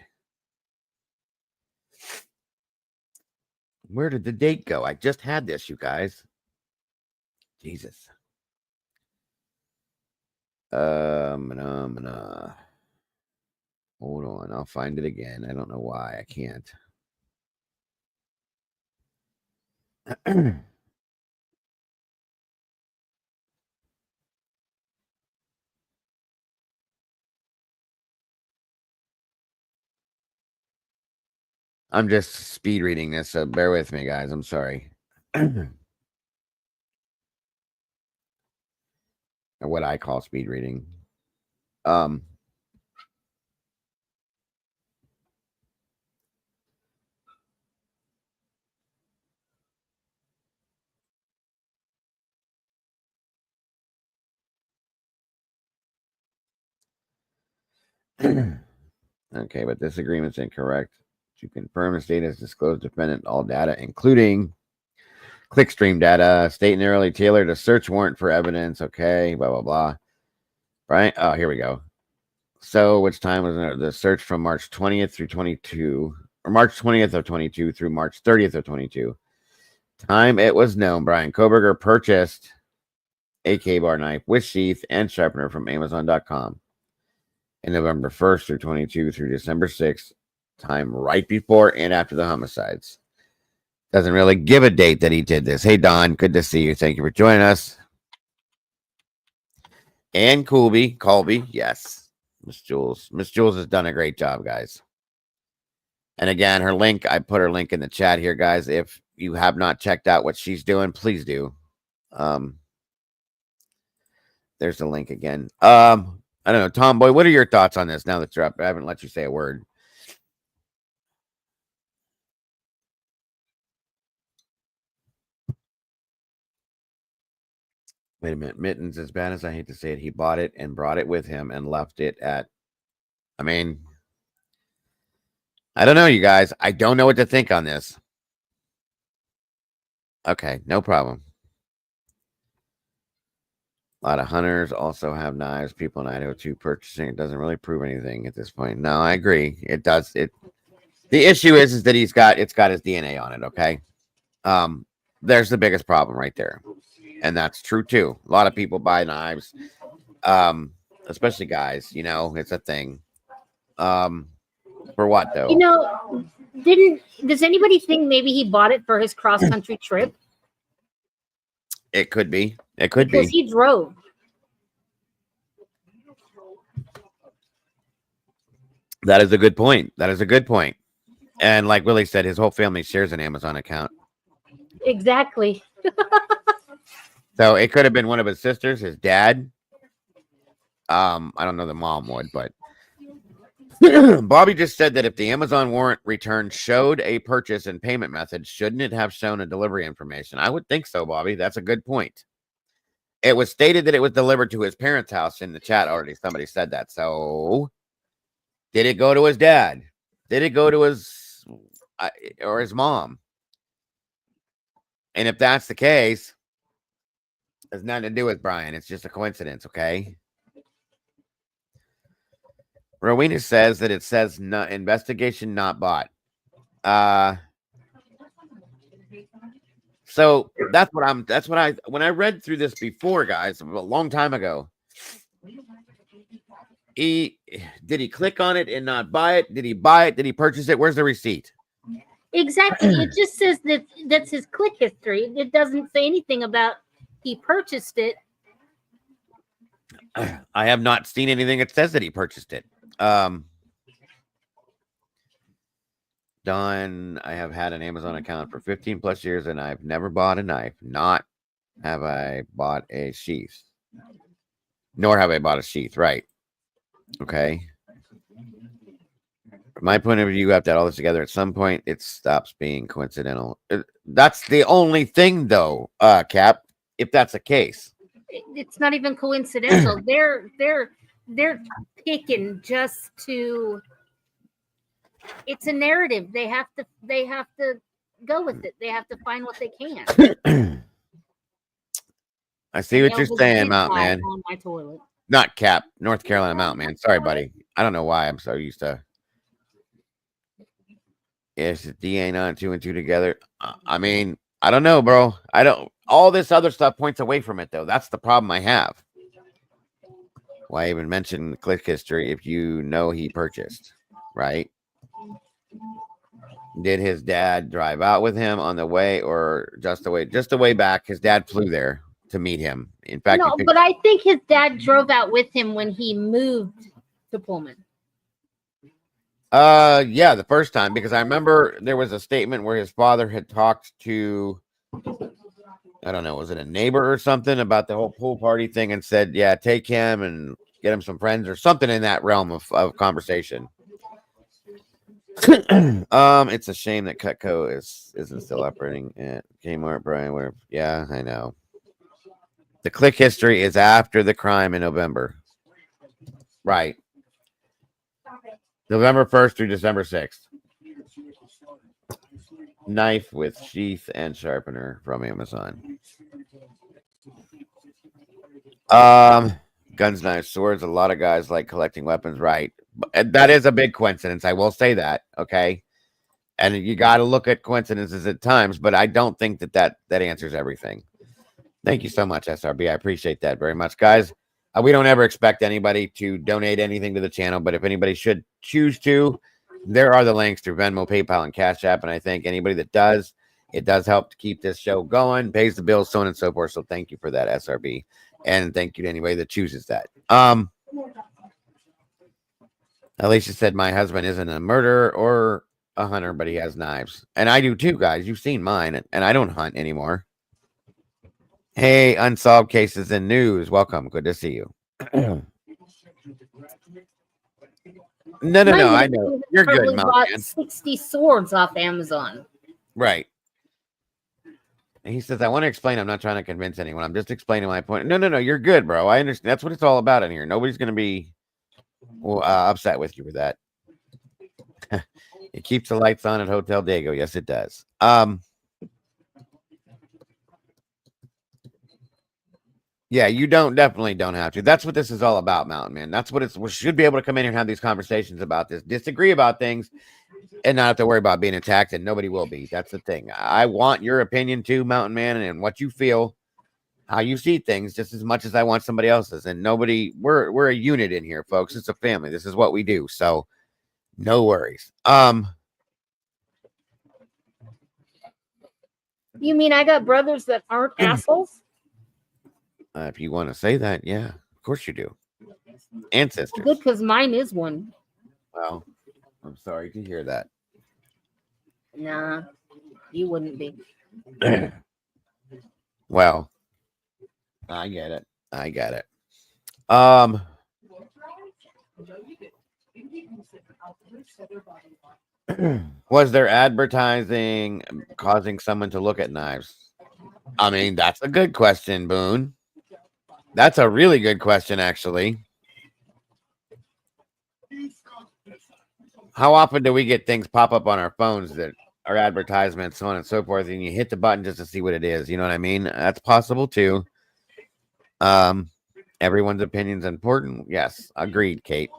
Where did the date go? I just had this, you guys. Jesus. Hold on, I'll find it again. I don't know why I can't. I'm just speed reading this, so bear with me, guys. I'm sorry. What I call speed reading. Okay, but this agreement's incorrect. To confirm the state has disclosed defendant all data, including clickstream data, state narrowly tailored a search warrant for evidence. Okay, blah, blah, blah. Right? Oh, here we go. So, which time was the search from March 20th through 22, or March 20th of 22 through March 30th of 22? Time it was known Brian Koberger purchased a K-bar knife with sheath and sharpener from Amazon.com in November 1st through 22 through December 6th, time right before and after the homicides. Doesn't really give a date that he did this. Hey, Don, good to see you. Thank you for joining us. And Colby, yes. Miss Jules has done a great job, guys. And again, her link, I put her link in the chat here, guys. If you have not checked out what she's doing, please do. There's the link again. I don't know, Tomboy, what are your thoughts on this now that you're up? I haven't let you say a word. Wait a minute. Mittens, as bad as I hate to say it, he bought it and brought it with him and left it at, I mean, I don't know, you guys. I don't know what to think on this. Okay, no problem. A lot of hunters also have knives. People in Idaho too purchasing it doesn't really prove anything at this point. No, I agree. It does. The issue is that it's got his DNA on it. Okay. There's the biggest problem right there. And that's true too. A lot of people buy knives. Especially guys, it's a thing. For what though? Does anybody think maybe he bought it for his cross-country trip? It could be. It could because be. he drove. That is a good point. And like Willie said, his whole family shares an Amazon account. Exactly. So it could have been one of his sisters, his dad. I don't know the mom would, but Bobby just said that if the Amazon warrant return showed a purchase and payment method, shouldn't it have shown a delivery information? I would think so, Bobby. That's a good point. It was stated that it was delivered to his parents' house in the chat already. Somebody said that. So did it go to his dad? Did it go to his or his mom? And if that's the case, it has nothing to do with Brian. It's just a coincidence, okay? Rowena says that it says no, investigation not bought. So when I read through this before, guys, a long time ago. Did he click on it and not buy it? Did he buy it? Did he purchase it? Where's the receipt? Exactly. It just says that's his click history. It doesn't say anything about he purchased it. I have not seen anything that says that he purchased it. Don, I have had an Amazon account for 15 plus years and I've never bought a knife. Not have I bought a sheath. Nor have I bought a sheath, right? Okay. From my point of view, you have to add all this together. At some point, it stops being coincidental. That's the only thing, though, Cap, if that's the case. It's not even coincidental. They're picking just to. It's a narrative. They have to go with it. They have to find what they can. I see what you're saying, Mount Man. On my toilet. Not Cap, North Carolina Mountain Man. Sorry, buddy. I don't know why I'm so used to. Is it DA not 2 and 2 together? I mean, I don't know, bro. I don't. All this other stuff points away from it, though. That's the problem I have. Why even mention click history if you know he purchased, right? Did his dad drive out with him on the way, or just the way? Just the way back. His dad flew there to meet him. In fact, No, but I think his dad drove out with him when he moved to Pullman. Yeah, the first time, because I remember there was a statement where his father had talked to, I don't know, was it a neighbor or something about the whole pool party thing, and said, yeah, take him and get him some friends or something in that realm of conversation. It's a shame that Cutco isn't still operating at Kmart, Brian. Where, yeah, I know. The click history is after the crime in November, right? November 1st through December 6th. Knife with sheath and sharpener from Amazon. Guns, knives, swords. A lot of guys like collecting weapons, right? That is a big coincidence. I will say that, okay? And you got to look at coincidences at times, but I don't think that answers everything. Thank you so much, SRB. I appreciate that very much, guys. We don't ever expect anybody to donate anything to the channel, but if anybody should choose to, there are the links through Venmo, PayPal, and Cash App. And I think anybody that does, it does help to keep this show going, pays the bills, so on and so forth. So thank you for that, SRB. And thank you to anybody that chooses that. Alicia said, my husband isn't a murderer or a hunter, but he has knives. And I do too, guys. You've seen mine, and I don't hunt anymore. Hey, Unsolved Cases and News. Welcome. Good to see you. No. I know. You're good, bought 60 swords off Amazon. Right. And he says, I want to explain. I'm not trying to convince anyone. I'm just explaining my point. No. You're good, bro. I understand. That's what it's all about in here. Nobody's going to be upset with you with that. It keeps the lights on at Hotel Dago. Yes, it does. Yeah, you definitely don't have to. That's what this is all about, Mountain Man. That's what we should be able to come in here and have these conversations about this, disagree about things, and not have to worry about being attacked, and nobody will be. That's the thing. I want your opinion too, Mountain Man, and what you feel, how you see things, just as much as I want somebody else's. And we're a unit in here, folks. It's a family. This is what we do. So no worries. You mean I got brothers that aren't assholes? If you want to say that, yeah, of course you do. Ancestors. Good, because mine is one. Well, I'm sorry to hear that. Nah, you wouldn't be. Well, I get it. Was there advertising causing someone to look at knives? I mean, that's a good question, Boone. That's a really good question, actually. How often do we get things pop up on our phones that are advertisements, so on and so forth, and you hit the button just to see what it is? You know what I mean? That's possible, too. Everyone's opinion's important. Yes, agreed, Kate.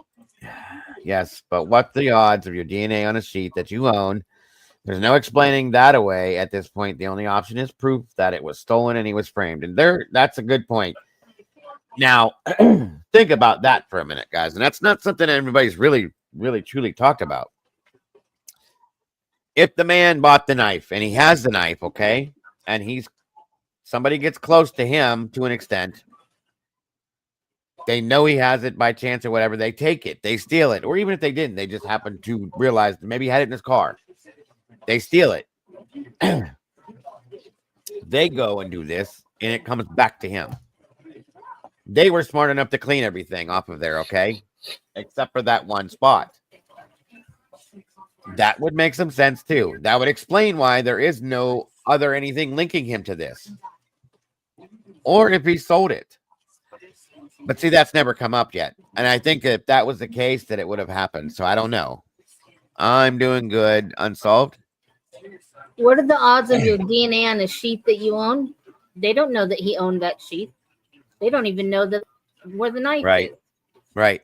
Yes, but what's the odds of your DNA on a sheet that you own? There's no explaining that away at this point. The only option is proof that it was stolen and he was framed. And that's a good point. Now, think about that for a minute, guys. And that's not something everybody's really, really, truly talked about. If the man bought the knife and he has the knife, okay, and somebody gets close to him to an extent, they know he has it by chance or whatever, they take it, they steal it. Or even if they didn't, they just happen to realize that maybe he had it in his car. They steal it. They go and do this, and it comes back to him. They were smart enough to clean everything off of there, okay? Except for that one spot. That would make some sense, too. That would explain why there is no other anything linking him to this. Or if he sold it. But see, that's never come up yet. And I think if that was the case, that it would have happened. So I don't know. I'm doing good. Unsolved. What are the odds of your DNA on a sheet that you own? They don't know that he owned that sheet. They don't even know that where the knife Right. is. Right.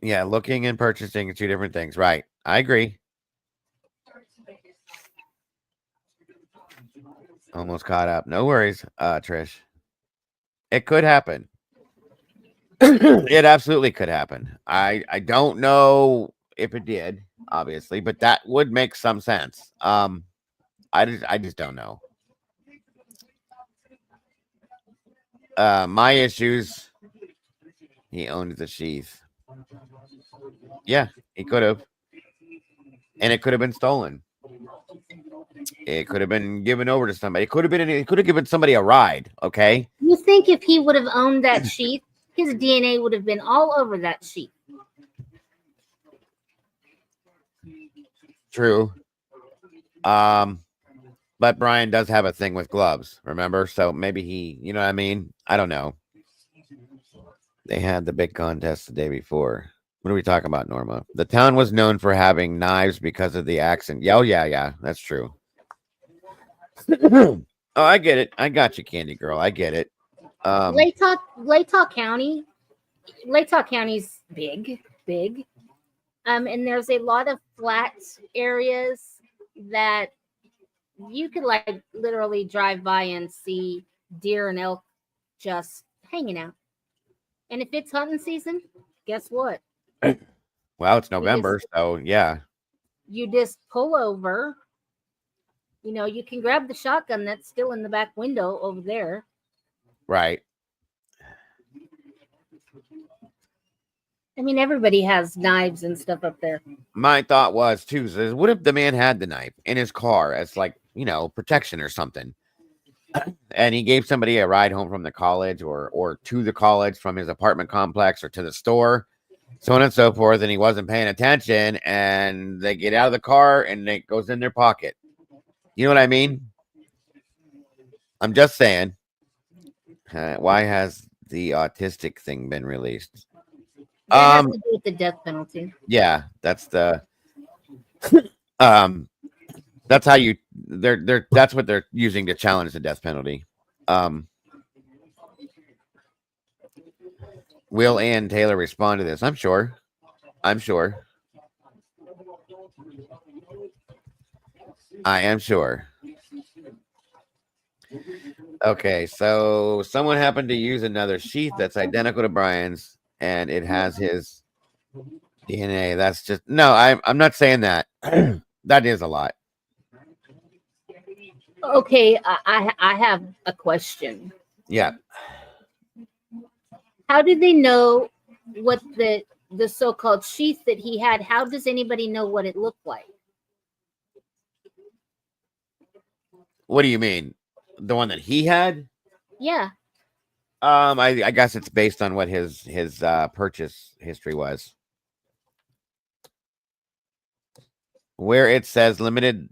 Yeah, looking and purchasing are two different things. Right. I agree. Almost caught up. No worries, Trish. It could happen. It absolutely could happen. I don't know if it did, obviously, but that would make some sense. I just don't know. My issues. He owned the sheath. Yeah, he could have, and it could have been stolen. It could have been given over to somebody. It could have been. It could have given somebody a ride. Okay. You think if he would have owned that sheath, his DNA would have been all over that sheath. True. But Brian does have a thing with gloves, remember? So maybe he, you know what I mean? I don't know. They had the big contest the day before. What are we talking about, Norma? The town was known for having knives because of the accent. Yeah, oh, yeah, that's true. Oh, I get it. I got you, Candy Girl. I get it. Latah County's big. And there's a lot of flat areas that you could like literally drive by and see deer and elk just hanging out. And if it's hunting season, guess what? Well, it's November, so yeah. You just pull over. You know, you can grab the shotgun that's still in the back window over there. Right. I mean, everybody has knives and stuff up there. My thought was too, is what if the man had the knife in his car as like, you know, protection or something? And he gave somebody a ride home from the college or to the college from his apartment complex or to the store, so on and so forth, and he wasn't paying attention, and they get out of the car and it goes in their pocket. You know what I mean? I'm just saying. Why has the autistic thing been released? That has to do with the death penalty. Yeah, that's the that's how you that's what they're using to challenge the death penalty. Will Ann Taylor respond to this? I'm sure. I am sure. Okay, so someone happened to use another sheath that's identical to Brian's, and it has his DNA. That's just no. I'm not saying that. That is a lot. Okay, I have a question. Yeah. How did they know what the so-called sheath that he had? How does anybody know what it looked like? What do you mean? The one that he had? Yeah. I guess it's based on what his purchase history was. Where it says limited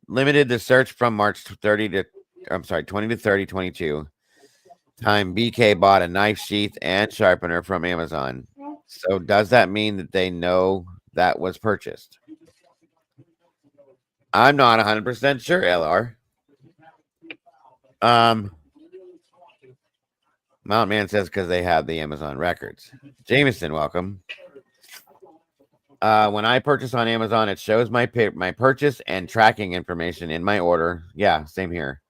the search from March 20 to 30, 22. Time BK bought a knife sheath and sharpener from Amazon. So does that mean that they know that was purchased? I'm not 100% sure, LR. Mount Man says because they have the Amazon records. Jameson, welcome. When I purchase on Amazon, it shows my purchase and tracking information in my order. Yeah, same here.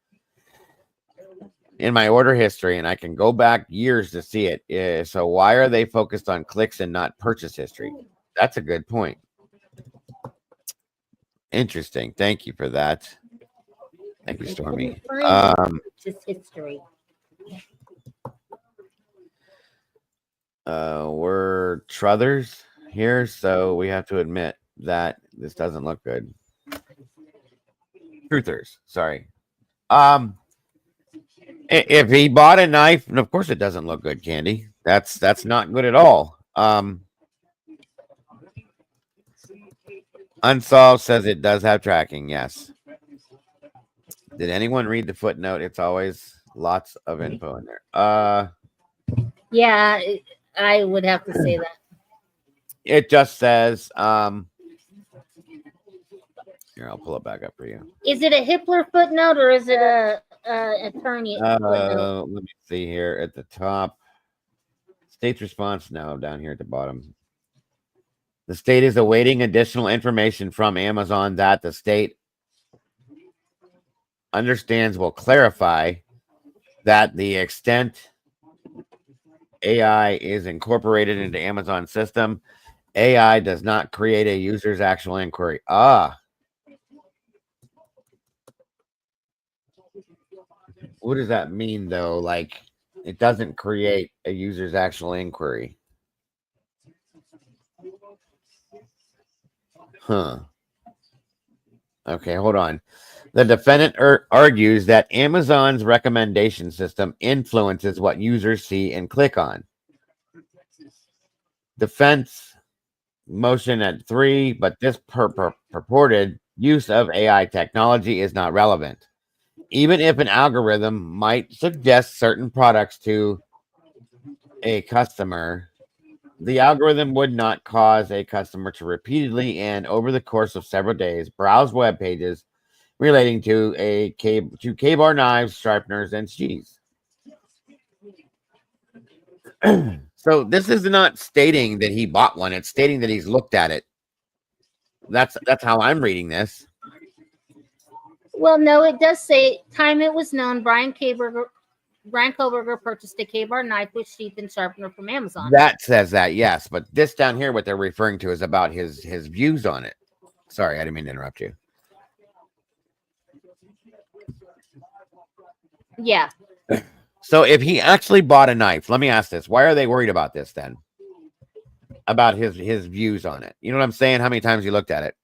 In my order history, and I can go back years to see it. So why are they focused on clicks and not purchase history? That's a good point. Interesting. Thank you for that. Thank you, Stormy. Just history. We're Truthers here, so we have to admit that this doesn't look good. Truthers, sorry. If he bought a knife, and of course it doesn't look good, Candy. That's not good at all. Unsolved says it does have tracking. Yes. Did anyone read the footnote? It's always lots of info in there. Yeah, I would have to say that. It just says here, I'll pull it back up for you. Is it a Hippler footnote or is it a attorney would know. Let me see here at the top. State's response now down here at the bottom. The state is awaiting additional information from Amazon that the state understands will clarify that the extent AI is incorporated into Amazon system, AI does not create a user's actual inquiry. What does that mean though? Like it doesn't create a user's actual inquiry. Huh. Okay, hold on. The defendant argues that Amazon's recommendation system influences what users see and click on. Defense motion at 3, but this purported use of AI technology is not relevant. Even if an algorithm might suggest certain products to a customer, the algorithm would not cause a customer to repeatedly and over the course of several days browse web pages relating to K-bar knives, sharpeners, and cheese. So this is not stating that he bought one; it's stating that he's looked at it. That's how I'm reading this. Well, no, it does say time it was known Brian Koberger purchased a K-bar knife with sheath and sharpener from Amazon. That says that, yes, but this down here, what they're referring to is about his views on it. Sorry, I didn't mean to interrupt you. Yeah. So if he actually bought a knife, let me ask this: why are they worried about this then? About his views on it. You know what I'm saying? How many times you looked at it?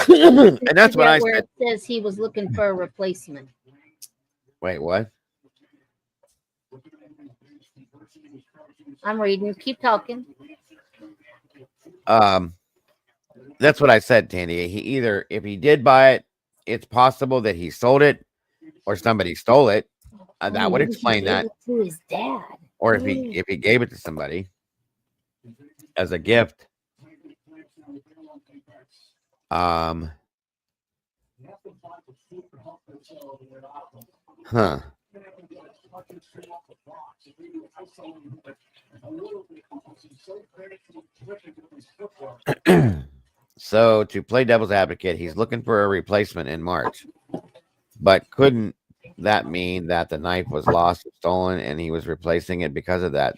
And that's what I where said. It says he was looking for a replacement. Wait, what? I'm reading. Keep talking. That's what I said, Tandy. He either, if he did buy it, it's possible that he sold it or somebody stole it. That would explain that. To his dad. Or if he gave it to somebody as a gift. Huh. So to play devil's advocate, he's looking for a replacement in March. But couldn't that mean that the knife was lost or stolen and he was replacing it because of that?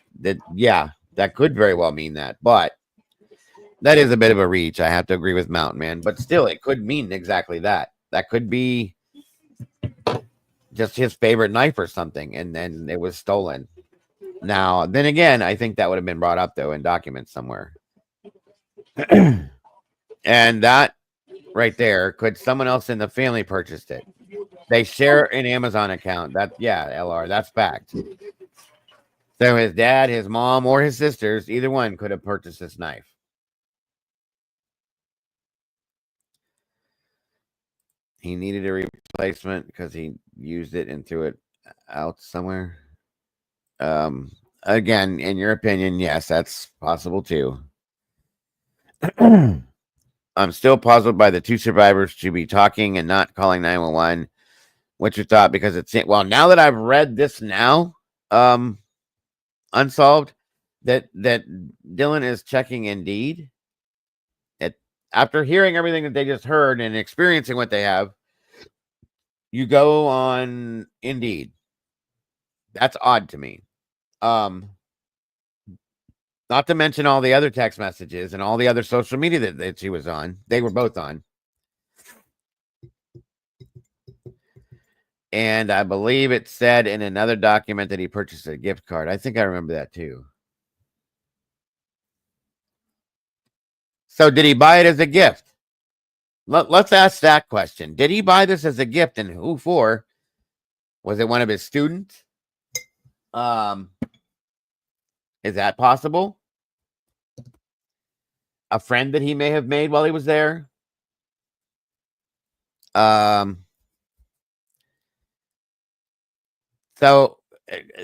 Yeah, that could very well mean that. But that is a bit of a reach. I have to agree with Mountain Man. But still, it could mean exactly that. That could be just his favorite knife or something, and then it was stolen. Now, then again, I think that would have been brought up, though, in documents somewhere. And that right there, could someone else in the family purchased it? They share an Amazon account. LR, that's fact. So his dad, his mom, or his sisters, either one could have purchased this knife. He needed a replacement because he used it and threw it out somewhere. Again, in your opinion, yes, that's possible too. I'm still puzzled by the two survivors to be talking and not calling 911. What's your thought? Because well, now that I've read this now, unsolved, that Dylan is checking Indeed. After hearing everything that they just heard and experiencing what they have, you go on Indeed. That's odd to me. Not to mention all the other text messages and all the other social media that she was on. They were both on. And I believe it said in another document that he purchased a gift card. I think I remember that too. So did he buy it as a gift? Let's ask that question. Did he buy this as a gift, and who for? Was it one of his students? Is that possible? A friend that he may have made while he was there? So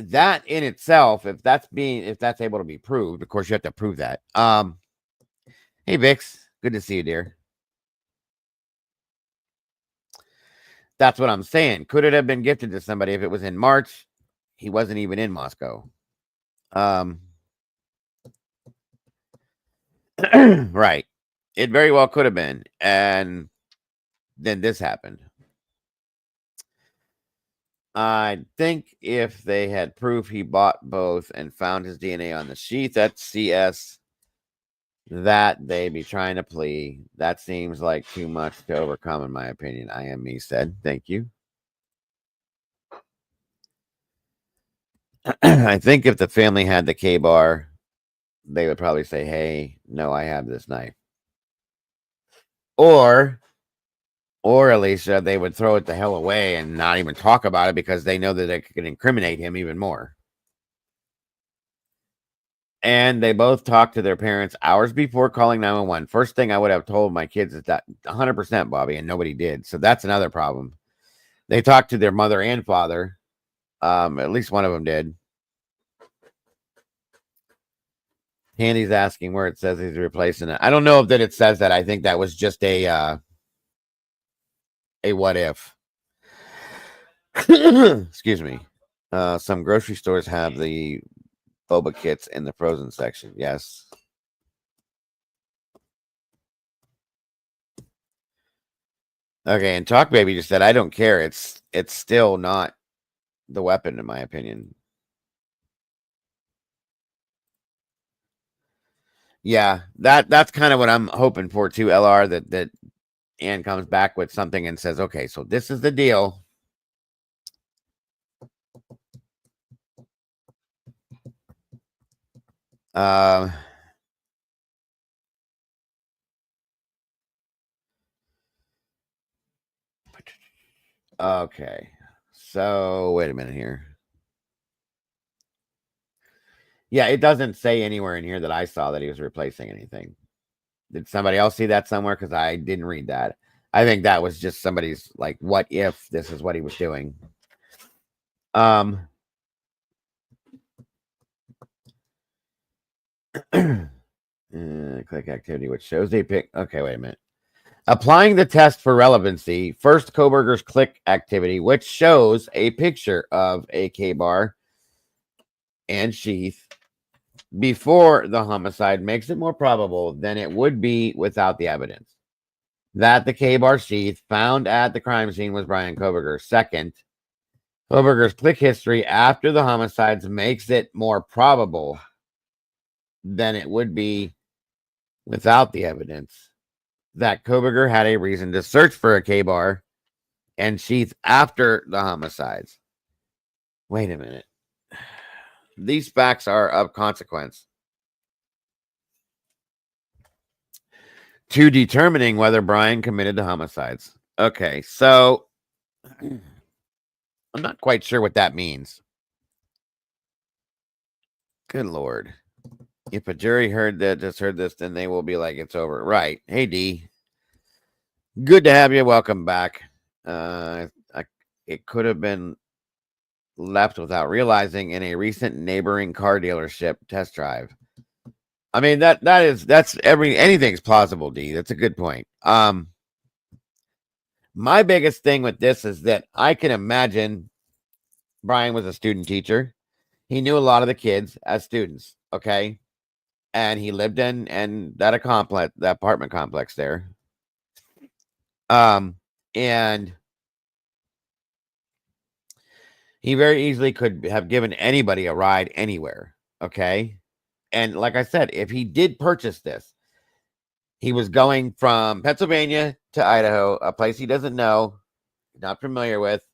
that in itself, if that's able to be proved, of course you have to prove that. Hey Vix, good to see you, dear. That's what I'm saying. Could it have been gifted to somebody if it was in March? He wasn't even in Moscow. Right. It very well could have been. And then this happened. I think if they had proof he bought both and found his DNA on the sheath at CS, that they'd be trying to plea. That seems like too much to overcome, in my opinion. I am me said. Thank you. I think if the family had the K-bar, they would probably say, hey, no, I have this knife. Or at least they would throw it the hell away and not even talk about it because they know that it could incriminate him even more. And they both talked to their parents hours before calling 911. First thing I would have told my kids is that 100%, Bobby, and nobody did. So that's another problem. They talked to their mother and father. At least one of them did. Handy's asking where it says he's replacing it. I don't know if that it says that. I think that was just a what if. Excuse me. Some grocery stores have the boba kits in the frozen section. Yes. Okay, and Talk Baby just said, I don't care. It's still not the weapon, in my opinion. Yeah, that's kind of what I'm hoping for too, LR, that Ann comes back with something and says, okay, so this is the deal. Okay, so wait a minute here. Yeah, it doesn't say anywhere in here that I saw that he was replacing anything. Did somebody else see that somewhere? Because I didn't read that. I think that was just somebody's like, what if this is what he was doing? Click activity, which shows a pick. Okay, wait a minute. Applying the test for relevancy, first Koberger's click activity, which shows a picture of a K-bar and sheath before the homicide, makes it more probable than it would be without the evidence that the K-bar sheath found at the crime scene was Brian Koberger. Second, Koberger's click history after the homicides makes it more probable than it would be without the evidence that Koberger had a reason to search for a K-bar and sheath after the homicides. Wait a minute. These facts are of consequence to determining whether Brian committed the homicides. Okay, so I'm not quite sure what that means. Good Lord. If a jury heard this, then they will be like, it's over. Right. Hey, D. Good to have you. Welcome back. It could have been left without realizing in a recent neighboring car dealership test drive. I mean, anything's plausible, D. That's a good point. My biggest thing with this is that I can imagine Brian was a student teacher. He knew a lot of the kids as students, okay? And he lived in that apartment complex there. And he very easily could have given anybody a ride anywhere, okay? And like I said, if he did purchase this, he was going from Pennsylvania to Idaho, a place he doesn't know, not familiar with.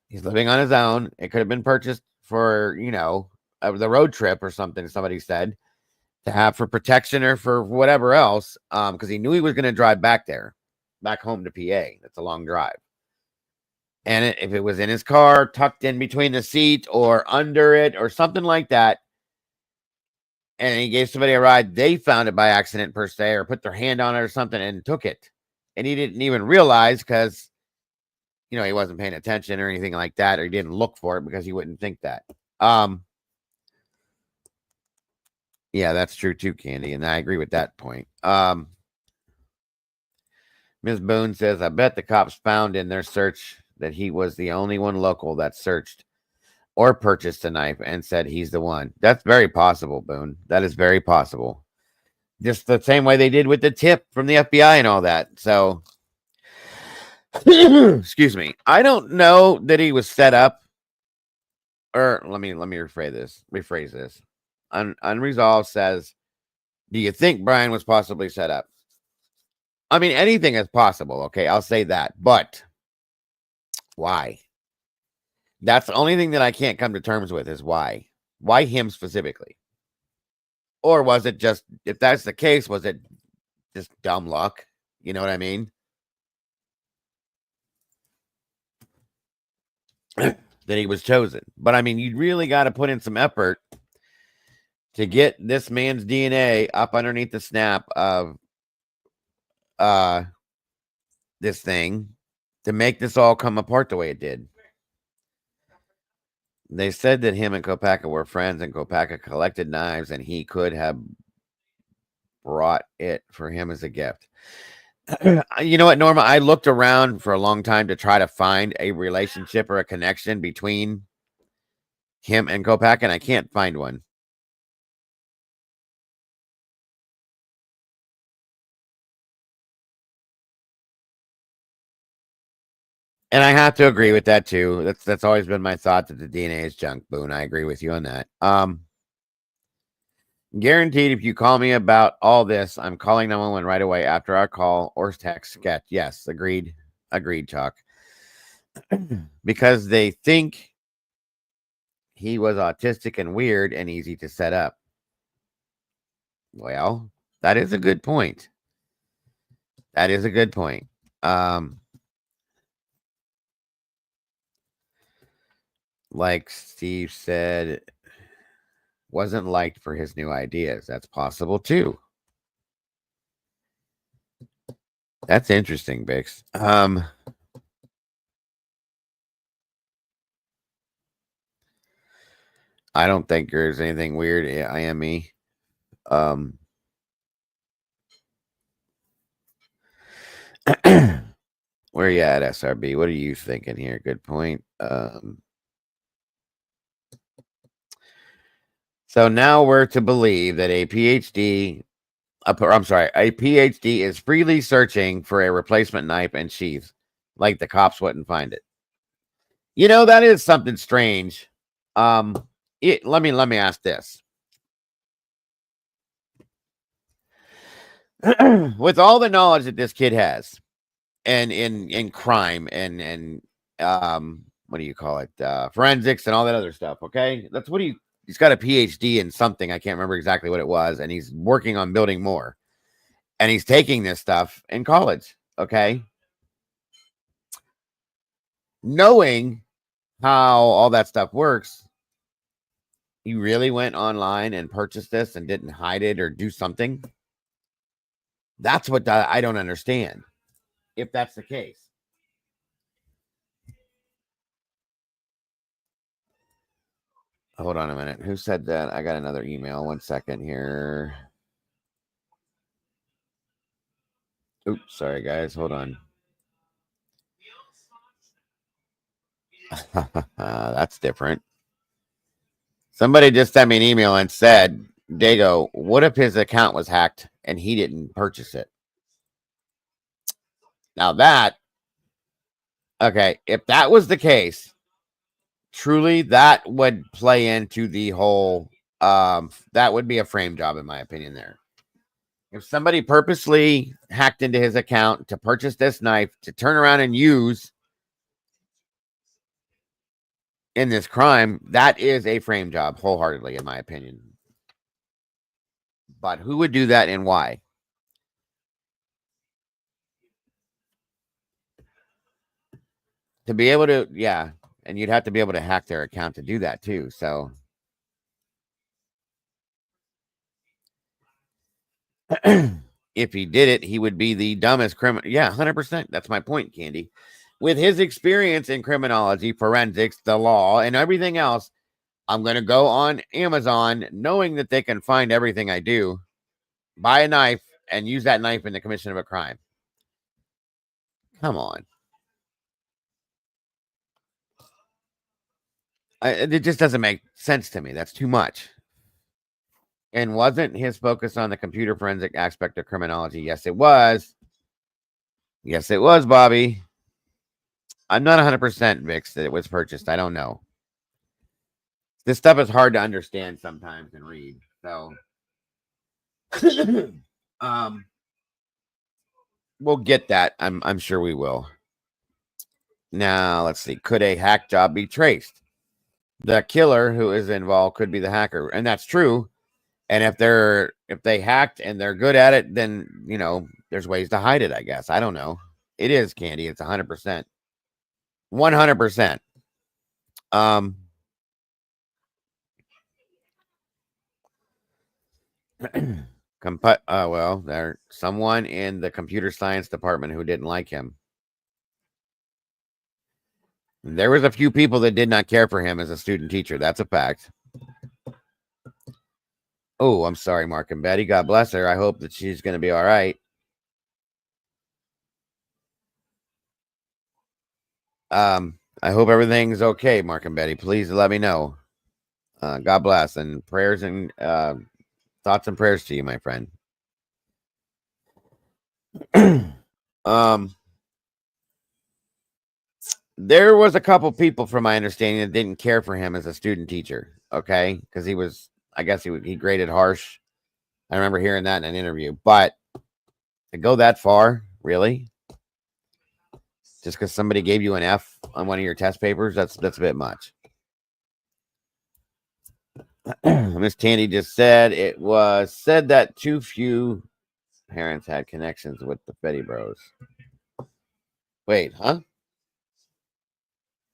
He's living on his own. It could have been purchased for, the road trip or something, somebody said, to have for protection or for whatever else, because he knew he was going to drive back home to PA. That's a long drive. And if it was in his car, tucked in between the seat or under it or something like that, and he gave somebody a ride, they found it by accident per se, or put their hand on it or something and took it. And he didn't even realize because, he wasn't paying attention or anything like that, or he didn't look for it because he wouldn't think that. Yeah, that's true too, Candy. And I agree with that point. Ms. Boone says, I bet the cops found in their search that he was the only one local that searched or purchased a knife and said he's the one. That's very possible, Boone. That is very possible. Just the same way they did with the tip from the FBI and all that. So, excuse me. I don't know that he was set up. Or let me rephrase this. Unresolved says, do you think Brian was possibly set up? I mean, anything is possible, okay? I'll say that. But why? That's the only thing that I can't come to terms with is why. Why him specifically? Or was it just, if that's the case, was it just dumb luck? You know what I mean? That he was chosen. But I mean, you really got to put in some effort to get this man's DNA up underneath the snap of this thing to make this all come apart the way it did. They said that him and Kopacka were friends and Kopacka collected knives and he could have brought it for him as a gift. You know what, Norma? I looked around for a long time to try to find a relationship or a connection between him and Kopacka, and I can't find one. And I have to agree with that too. That's always been my thought that the DNA is junk, Boone. I agree with you on that. Guaranteed, if you call me about all this, I'm calling 911 right away after our call or text sketch. Yes, agreed. Agreed, Chuck. Because they think he was autistic and weird and easy to set up. Well, that is a good point. That is a good point. Like Steve said, wasn't liked for his new ideas. That's possible too. That's interesting, Bix. I don't think there's anything weird. I am me. Where you at, SRB? What are you thinking here? Good point. So now we're to believe that a PhD is freely searching for a replacement knife and sheath, like the cops wouldn't find it. You know, that is something strange. Let me ask this. With all the knowledge that this kid has, and in crime and what do you call it? Forensics and all that other stuff. Okay, that's what he's got a PhD in something. I can't remember exactly what it was, and he's working on building more. And he's taking this stuff in college. Okay, knowing how all that stuff works, you really went online and purchased this and didn't hide it or do something. That's what I don't understand. If that's the case. Hold on a minute. Who said that? I got another email. 1 second here. Oops, sorry guys. Hold on. That's different. Somebody just sent me an email and said, Dago, what if his account was hacked and he didn't purchase it? Now if that was the case, truly that would play into the whole, that would be a frame job in my opinion there. If somebody purposely hacked into his account to purchase this knife to turn around and use in this crime, that is a frame job wholeheartedly, in my opinion. But who would do that and why? To be able to, yeah. And you'd have to be able to hack their account to do that too. So if he did it, he would be the dumbest criminal. Yeah, 100%. That's my point, Candy. With his experience in criminology, forensics, the law, and everything else, I'm going to go on Amazon knowing that they can find everything I do, buy a knife, and use that knife in the commission of a crime. Come on. It just doesn't make sense to me. That's too much. And wasn't his focus on the computer forensic aspect of criminology? Yes, it was. Yes, it was, Bobby. I'm not 100% Vix that it was purchased. I don't know. This stuff is hard to understand sometimes and read. So, we'll get that. I'm sure we will. Now, let's see. Could a hack job be traced? The killer who is involved could be the hacker, and that's true. And if they hacked and they're good at it, then there's ways to hide it. I guess I don't know. It is Candy. It's 100%, 100%. Well, there's someone in the computer science department who didn't like him. There was a few people that did not care for him as a student teacher. That's a fact. Oh, I'm sorry, Mark and Betty. God bless her. I hope that she's going to be all right. I hope everything's okay, Mark and Betty. Please let me know. God bless, and prayers and thoughts and prayers to you, my friend. There was a couple people, from my understanding, that didn't care for him as a student teacher. Okay, because I guess he graded harsh. I remember hearing that in an interview. But to go that far, really? Just because somebody gave you an F on one of your test papers, that's a bit much. Miss Tandy just said it was said that too few parents had connections with the Fetty Bros. Wait, huh?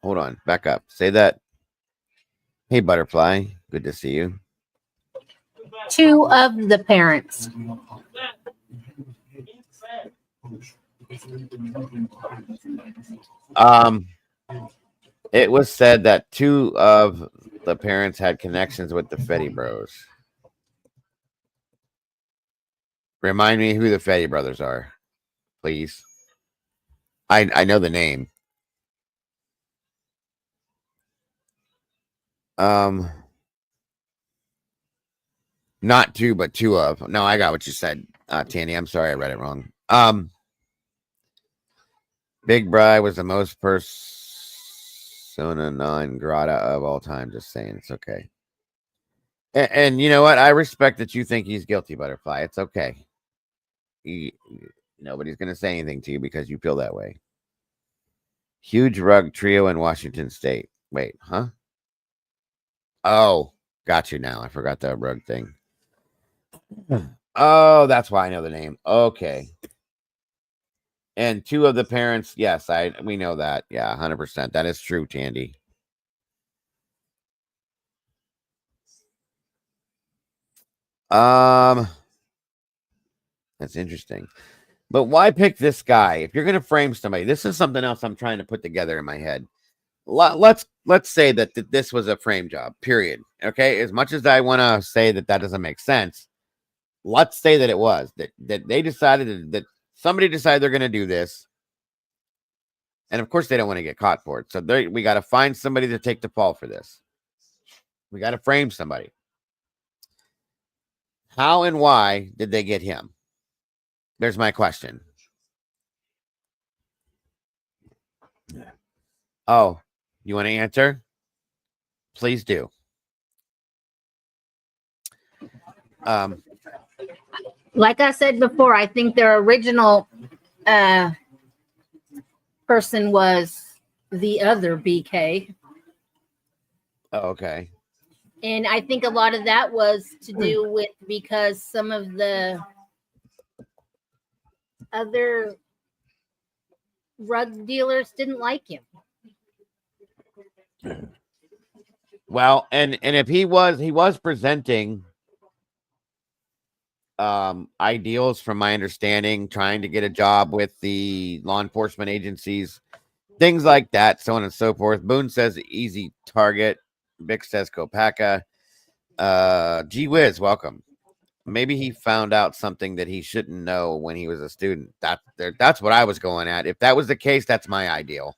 Hold on, back up. Say that. Hey, Butterfly. Good to see you. Two of the parents. It was said that two of the parents had connections with the Fetty Bros. Remind me who the Fetty brothers are, please. I know the name. Not two, but two of. No, I got what you said, Tanny. I'm sorry I read it wrong. Big Bri was the most persona non grata of all time. Just saying, it's okay. And you know what? I respect that you think he's guilty, Butterfly. It's okay. Nobody's going to say anything to you because you feel that way. Huge rug trio in Washington State. Wait, huh? Oh, got you now. I forgot the rug thing. Oh, that's why I know the name. Okay. And two of the parents, yes, we know that. Yeah, 100%. That is true, Tandy. That's interesting. But why pick this guy? If you're going to frame somebody, this is something else I'm trying to put together in my head. Let's say that this was a frame job, period. Okay? As much as I want to say that doesn't make sense, let's say that it was. That they decided that somebody decided they're going to do this. And of course, they don't want to get caught for it. So we got to find somebody to take the fall for this. We got to frame somebody. How and why did they get him? There's my question. Oh, you want to answer? Please do. Like I said before, I think their original person was the other BK. Oh, okay. And I think a lot of that was to do with because some of the other drug dealers didn't like him. Well, and if he was presenting ideals, from my understanding, trying to get a job with the law enforcement agencies, things like that, so on and so forth. Boone says easy target. Vic says Kopaka. Gee whiz, welcome. Maybe he found out something that he shouldn't know when he was a student. That's what I was going at. If that was the case, that's my ideal.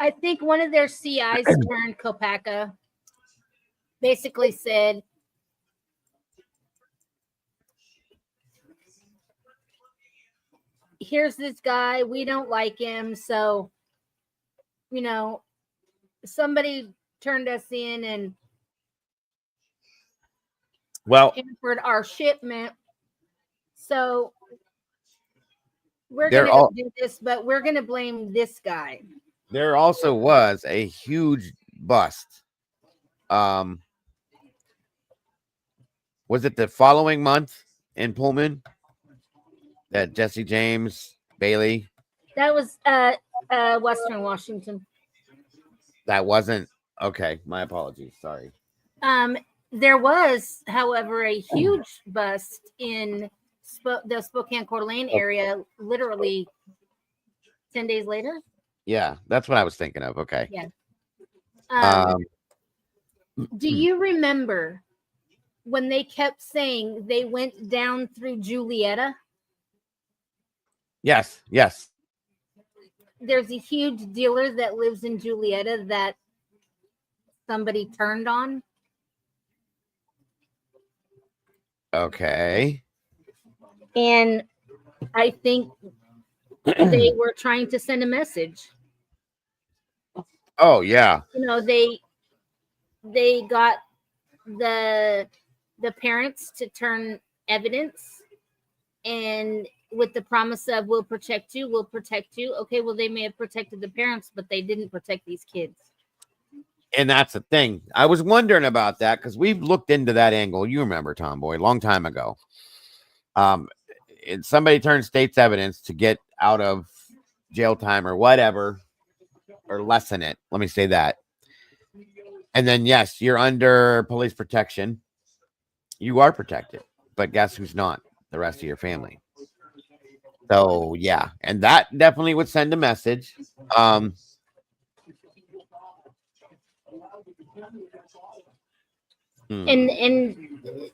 I think one of their CIs turned Kopaka basically said, here's this guy, we don't like him, so somebody turned us in and hampered our shipment, so we're gonna do this, but we're gonna blame this guy. There also was a huge bust. Was it the following month in Pullman that Jesse James Bailey? That was Western Washington. That wasn't okay. My apologies. Sorry. There was, however, a huge bust in the Spokane Coeur d'Alene area literally 10 days later. Yeah, that's what I was thinking of. Okay. Yeah. Do you remember when they kept saying they went down through Julietta? Yes. Yes. There's a huge dealer that lives in Julietta that somebody turned on. Okay. And I think they were trying to send a message. Oh yeah. They got the parents to turn evidence, and with the promise of we'll protect you. Okay, well, they may have protected the parents, but they didn't protect these kids. And that's the thing. I was wondering about that because we've looked into that angle. You remember, Tomboy, a long time ago. Somebody turned state's evidence to get out of jail time or whatever, or lessen it. Let me say that. And then, yes, you're under police protection. You are protected, but guess who's not? The rest of your family. So yeah, and that definitely would send a message. And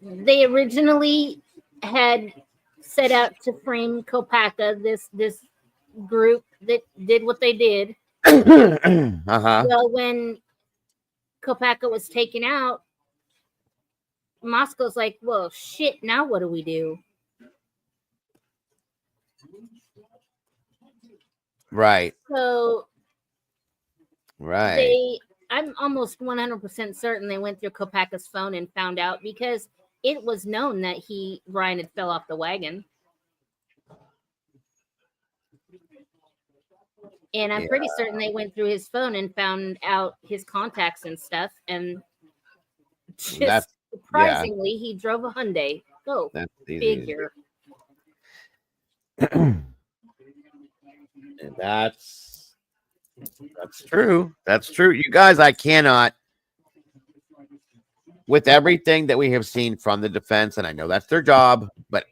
they originally had set out to frame Kopaka, this group that did what they did. Well, when Kopaka was taken out, Moscow's like, well, shit, now what do we do? Right. So right. I'm almost 100% certain they went through Kopaka's phone and found out, because it was known that Ryan had fell off the wagon. And I'm pretty certain they went through his phone and found out his contacts and stuff. And just surprisingly, he drove a Hyundai. Go figure. That's true. That's true. You guys, I cannot, with everything that we have seen from the defense, and I know that's their job, but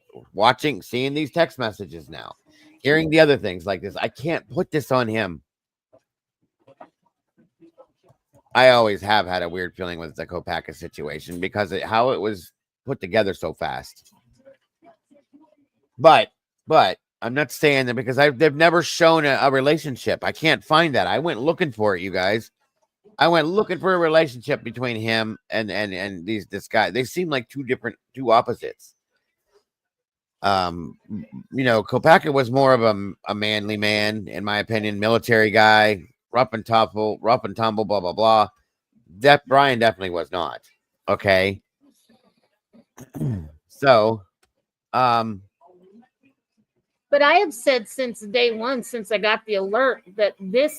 seeing these text messages now, hearing the other things like this, I can't put this on him. I always have had a weird feeling with the Kopaka situation because how it was put together so fast. But I'm not saying that because they've never shown a relationship. I can't find that. I went looking for it, you guys. I went looking for a relationship between him and this guy. They seem like two opposites. Kopaka was more of a manly man, in my opinion, military guy, rough and tumble, blah blah blah. That Brian definitely was not. Okay. So, but I have said since day one, since I got the alert, that this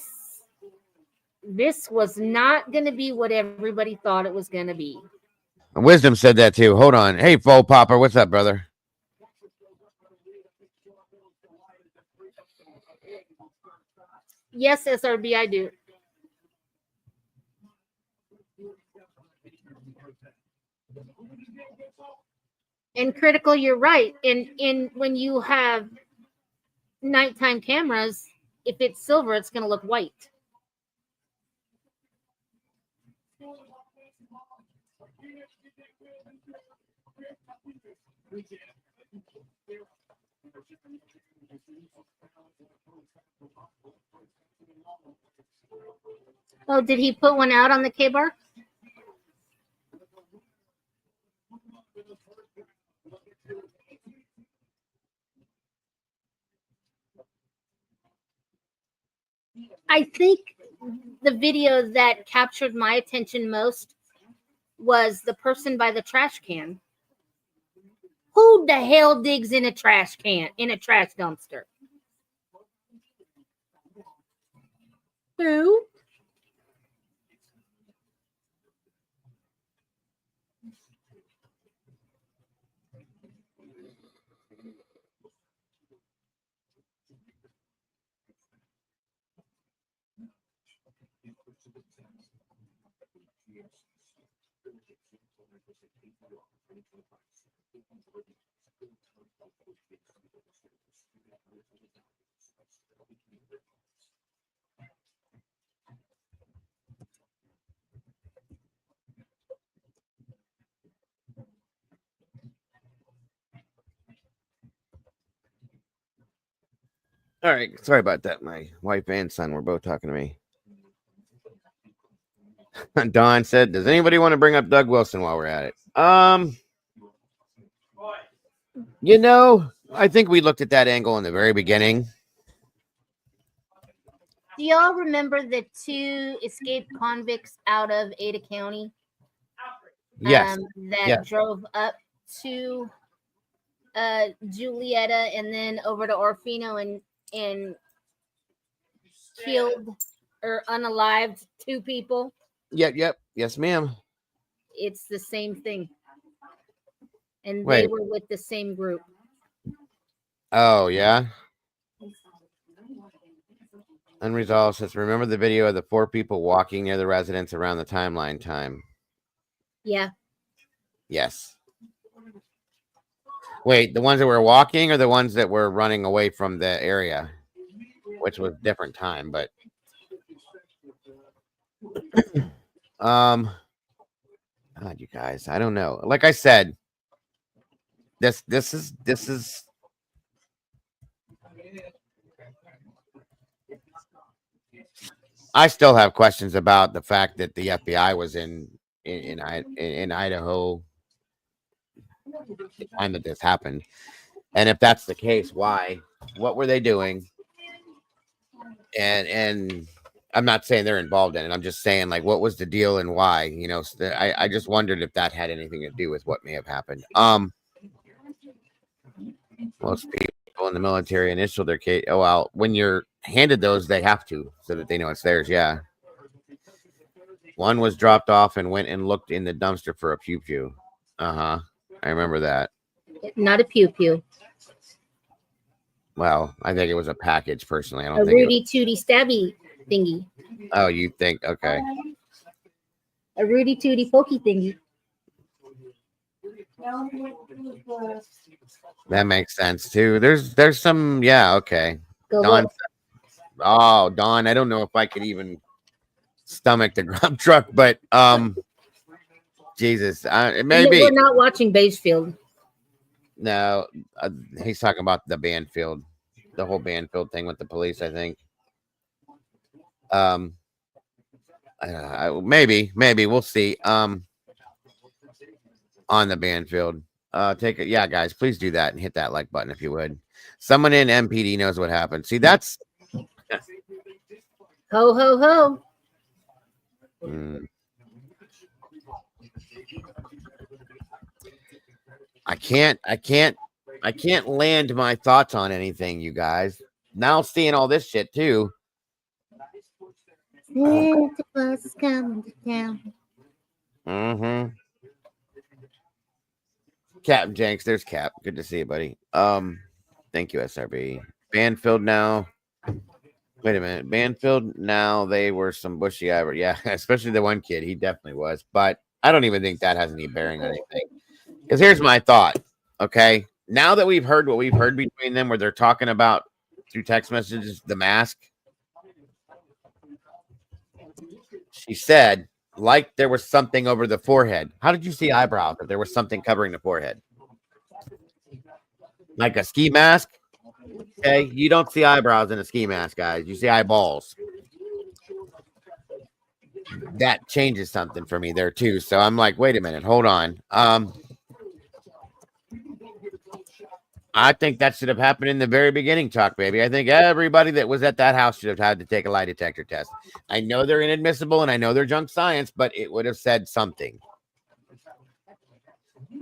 was not going to be what everybody thought it was going to be. Wisdom said that too. Hold on. Hey, Fo Popper, what's up, brother? Yes, SRB, I do. And Critical, you're right. And when you have nighttime cameras, if it's silver, it's going to look white. Oh, did he put one out on the K-bar? I think the video that captured my attention most was the person by the trash can. Who the hell digs in a trash can, in a trash dumpster? Who? All right, sorry about that. My wife and son were both talking to me. Don said, "Does anybody want to bring up Doug Wilson while we're at it?" I think we looked at that angle in the very beginning. Do y'all remember the 2 escaped convicts out of Ada County? Yes. That drove up to Julietta and then over to Orfino and killed or unalived 2 people. Yep. Yes, ma'am. It's the same thing. And Wait. they were with the same group. Oh, yeah. Unresolved says, remember the video of the 4 people walking near the residence around the timeline time? Yeah. Yes. Wait, the ones that were walking or the ones that were running away from the area? Which was different time, but God, you guys, I don't know. Like I said, this is I still have questions about the fact that the FBI was in Idaho the time that this happened. And if that's the case, why? What were they doing? And I'm not saying they're involved in it. I'm just saying, like, what was the deal and why? I just wondered if that had anything to do with what may have happened. Most people in the military initial their case. Oh, well, when you're handed those, they have to so that they know it's theirs. Yeah. One was dropped off and went and looked in the dumpster for a pew pew. I remember that. Not a pew pew. Well, I think it was a package. Personally, I don't think Rudy Tooty stabby thingy. Oh, you think? Okay. A Rudy Tooty pokey thingy. That makes sense too. There's some. Yeah. Okay. Go Don. look. Oh, Don. I don't know if I could even stomach the grub truck, but Jesus, maybe We're not watching Basefield. No, he's talking about the Banfield, the whole Banfield thing with the police. I think. Maybe we'll see. On the Banfield, take it. Yeah, guys, please do that and hit that like button if you would. Someone in MPD knows what happened. See, that's ho ho ho. I can't land my thoughts on anything, you guys. Now seeing all this shit too. Santa Claus is coming to town. Captain Jenks, there's Cap. Good to see you, buddy. Thank you, SRB. Banfield now. Wait a minute. Banfield now, they were some bushy eyebrows. Yeah, especially the one kid. He definitely was. But I don't even think that has any bearing on anything. Because here's my thought. Okay. Now that we've heard what we've heard between them, where they're talking about through text messages, the mask. She said, like there was something over the forehead. How did you see eyebrows if there was something covering the forehead? Like a ski mask? Okay, you don't see eyebrows in a ski mask, guys. You see eyeballs. that changes something for me there too. So I'm like, wait a minute, hold on. I think that should have happened in the very beginning, Talk Baby. I think everybody that was at that house should have had to take a lie detector test. I know they're inadmissible and I know they're junk science, but it would have said something.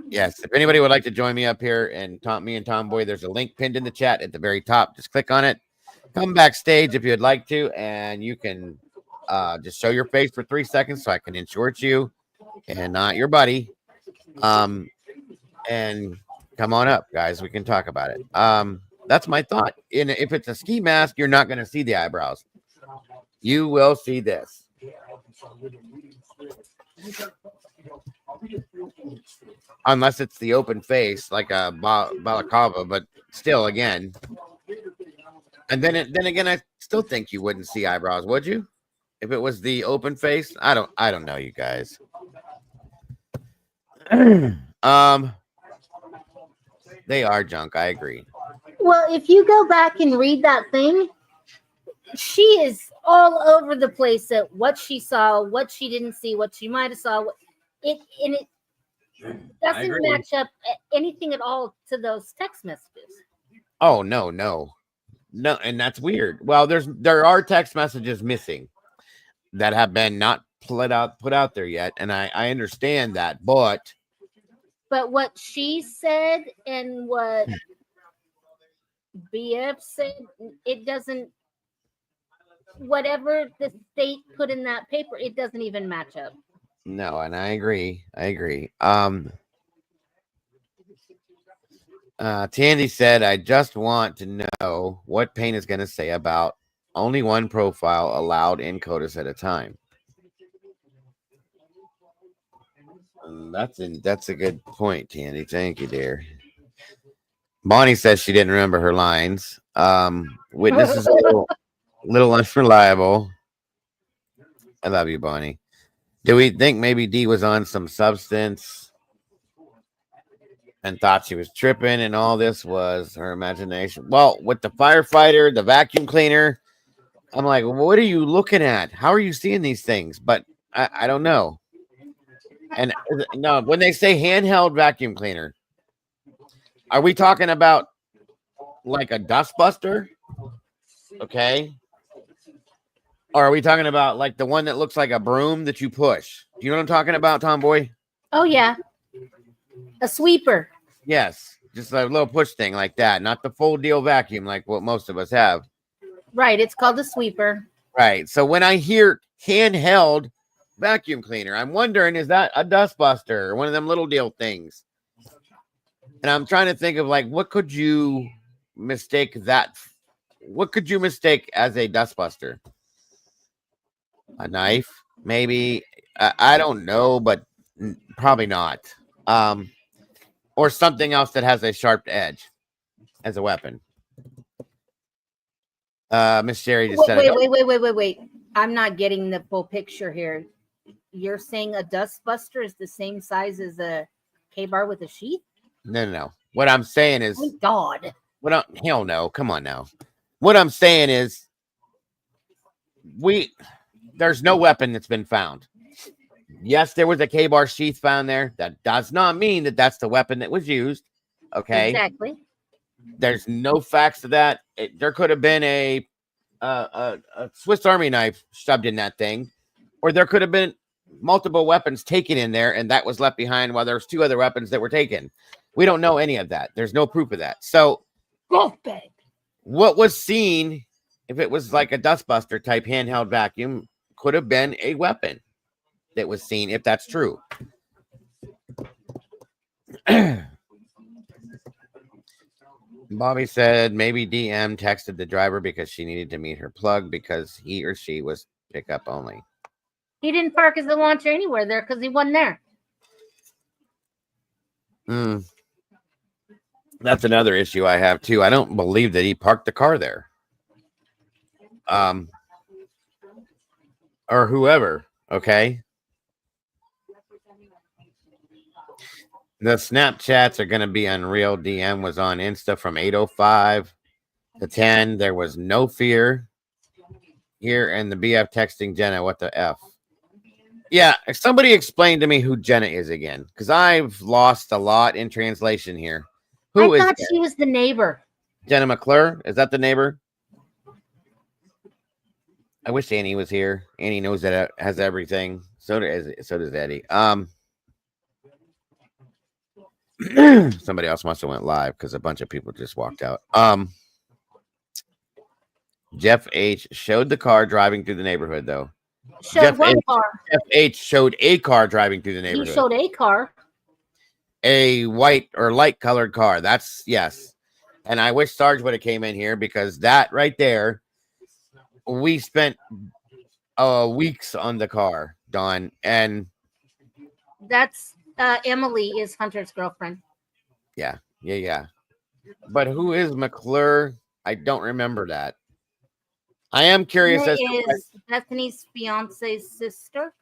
Yes, if anybody would like to join me up here and me and Tomboy, there's a link pinned in the chat at the very top. Just click on it. Come backstage if you'd like to, and you can just show your face for 3 seconds so I can ensure it's you and not your buddy. And come on up, guys. We can talk about it. That's my thought. If it's a ski mask, you're not going to see the eyebrows. You will see this. Unless it's the open face, like a balaclava, but still, again. And then again, I still think you wouldn't see eyebrows, would you? If it was the open face, I don't know, you guys. They are junk. I agree. Well, if you go back and read that thing, she is all over the place at what she saw, what she didn't see, what she might have saw. It doesn't match up anything at all to those text messages. Oh no, and that's weird. Well, there are text messages missing that have been not put out there yet, and I understand that, but what she said and what BF said, it doesn't. Whatever the state put in that paper, it doesn't even match up. No, and I agree. Tandy said, I just want to know what Payne is going to say about only one profile allowed in CODIS at a time. That's a good point, Tandy. Thank you, dear. Bonnie says she didn't remember her lines. Witness is a little unreliable. I love you, Bonnie. Do we think maybe Dee was on some substance and thought she was tripping and all this was her imagination? Well, with the firefighter, the vacuum cleaner, I'm like, what are you looking at? How are you seeing these things? But I don't know. And no, when they say handheld vacuum cleaner, are we talking about like a dustbuster? Okay. Or are we talking about like the one that looks like a broom that you push? Do you know what I'm talking about, Tomboy? Oh, yeah. A sweeper. Yes. Just a little push thing like that. Not the full deal vacuum like what most of us have. Right. It's called a sweeper. Right. So when I hear handheld vacuum cleaner, I'm wondering, is that a dustbuster or one of them little deal things? And I'm trying to think of like, what could you mistake that? What could you mistake as a dustbuster? A knife, maybe. I don't know, but probably not. Or something else that has a sharp edge as a weapon. Miss Sherry just said, wait. I'm not getting the full picture here. You're saying a dustbuster is the same size as a K-bar with a sheath? No. What I'm saying is, thank God. Hell no. Come on now. What I'm saying is, there's no weapon that's been found. Yes, there was a K-bar sheath found there. That does not mean that that's the weapon that was used. Okay. Exactly. There's no facts to that. There could have been a Swiss Army knife shoved in that thing, or there could have been multiple weapons taken in there, and that was left behind while there's 2 other weapons that were taken. We don't know any of that. There's no proof of that. So, golf bag. What was seen, if it was like a dustbuster type handheld vacuum, could have been a weapon that was seen, if that's true. Bobby said maybe DM texted the driver because she needed to meet her plug because he or she was pickup only. He didn't park his launcher anywhere there because he wasn't there. That's another issue I have too. I don't believe that he parked the car there. Or whoever, okay? The Snapchats are going to be unreal. DM was on Insta from 8:05 to 10. There was no fear here, and the BF texting Jenna, what the F? Yeah, if somebody explain to me who Jenna is again, because I've lost a lot in translation here. I Who is thought she was the neighbor. Jenna McClure? Is that the neighbor? I wish Annie was here. Annie knows that has everything. So does Eddie. Somebody else must have went live because a bunch of people just walked out. Jeff H showed the car driving through the neighborhood though. Showed what car? Jeff H showed a car driving through the He neighborhood. showed a car. A white or light colored car. That's yes. And I wish Sarge would have came in here because that right there, we spent weeks on the car, Dawn, and That's Emily is Hunter's girlfriend. yeah. But who is McClure? I don't remember that. I am curious Jenna as to is Bethany's fiance's sister.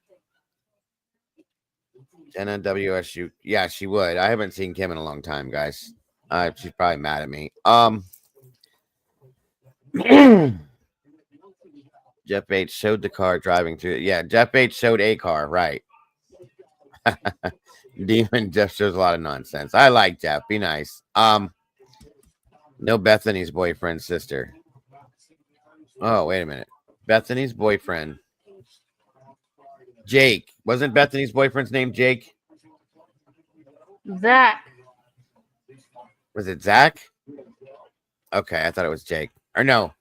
Jenna WSU. Yeah, she would. I haven't seen Kim in a long time, guys. She's probably mad at me. Jeff H showed the car driving through. Yeah, Jeff H showed a car, right? Demon Jeff shows a lot of nonsense. I like Jeff. Be nice. No, Bethany's boyfriend's sister. Oh, wait a minute. Bethany's boyfriend. Jake. Wasn't Bethany's boyfriend's name Jake? Zach. Was it Zach? Okay, I thought it was Jake. Or no.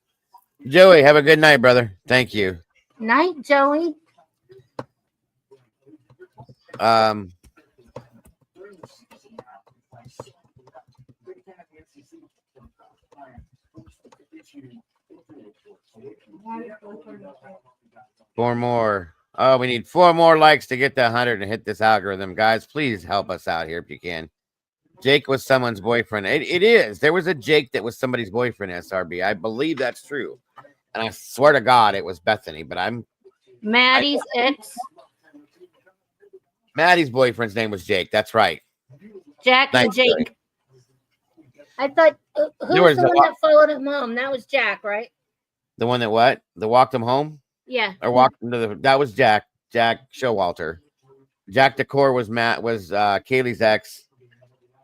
Joey, have a good night, brother. Thank you. Night, Joey. Four more. Oh, we need 4 more likes to get to 100 and hit this algorithm, guys. Please help us out here if you can. Jake was someone's boyfriend. It is. There was a Jake that was somebody's boyfriend, SRB. I believe that's true. And I swear to God it was Bethany, but Maddie's ex. Maddie's boyfriend's name was Jake. That's right. Jack and Thanks, Jake. Joey. I thought who There was was the a one lot- that followed him home? That was Jack, right? The one that what? That walked him home? Yeah. Or walked into the that was Jack. Jack Showalter. Jack Decor was Kaylee's ex.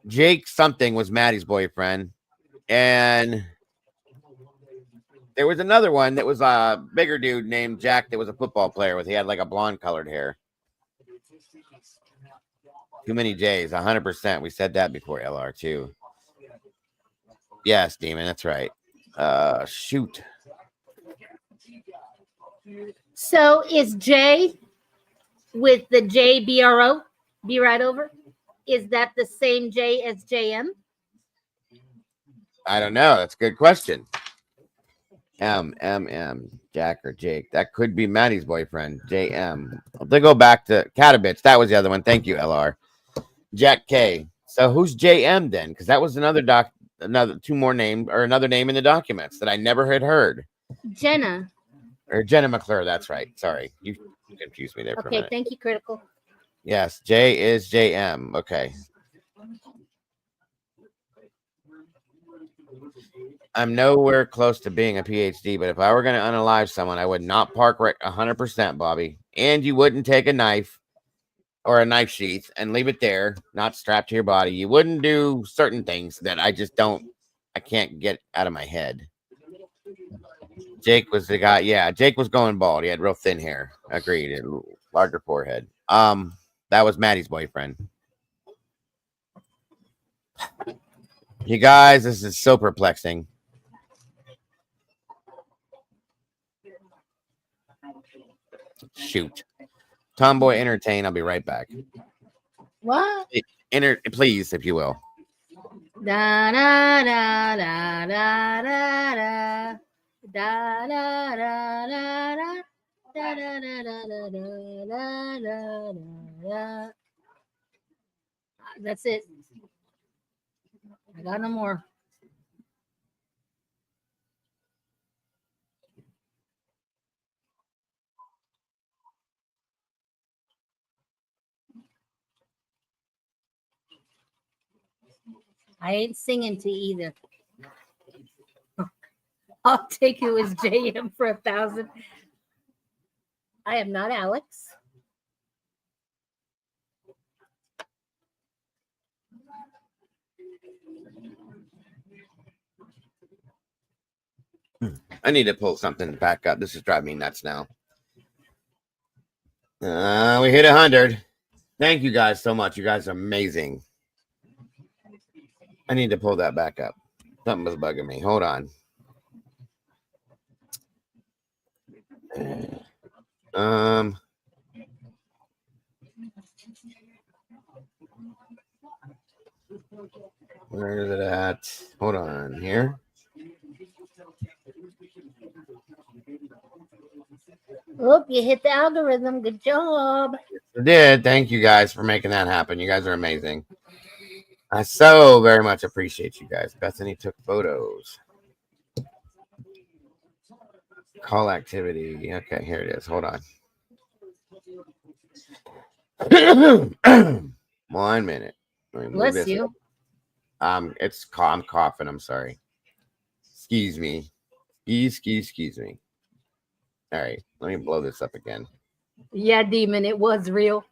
Jake something was Maddie's boyfriend. And there was another one that was a bigger dude named Jack that was a football player with he had like a blonde colored hair. Too many J's, 100%. We said that before LR too. Yes, Demon, that's right. Shoot. So is J with the JBRO? Be right over. Is that the same J as JM? I don't know. That's a good question. M Jack or Jake. That could be Maddie's boyfriend. JM. They go back to Catabits. That was the other one. Thank you, LR. Jack K. So who's JM then? Because that was another 2 more name or another name in the documents that I never had heard. Jenna. Or Jenna McClure. That's right. Sorry, you confused me there for a Okay, minute. thank you, Critical. Yes, J is JM. Okay. I'm nowhere close to being a PhD, but if I were going to unalive someone, I would not park right 100%, Bobby. And you wouldn't take a knife or a knife sheath and leave it there, not strapped to your body. You wouldn't do certain things that I can't get out of my head. Jake was the guy. Yeah, Jake was going bald. He had real thin hair. Agreed. And larger forehead. That was Maddie's boyfriend. You guys, this is so perplexing. Shoot. Tomboy Entertain. I'll be right back. What? Please, if you will. Da da da da da da da da da da da da. Da, da, da, da, da, da, da, da, da. That's it. I got no more. I ain't singing to either. I'll take you as JM for 1,000. I am not Alex. I need to pull something back up. This is driving me nuts now. We hit 100. Thank you guys so much. You guys are amazing. I need to pull that back up. Something was bugging me. Hold on. Where is it at? Hold on here. Oh, you hit the algorithm. Good job. I did. Thank you guys for making that happen. You guys are amazing. I so very much appreciate you guys. Bethany took photos. Call activity. Okay, here it is. Hold on. 1 minute. Bless you. I'm coughing. I'm sorry. Excuse me. Excuse me. All right, let me blow this up again. Yeah, demon, it was real.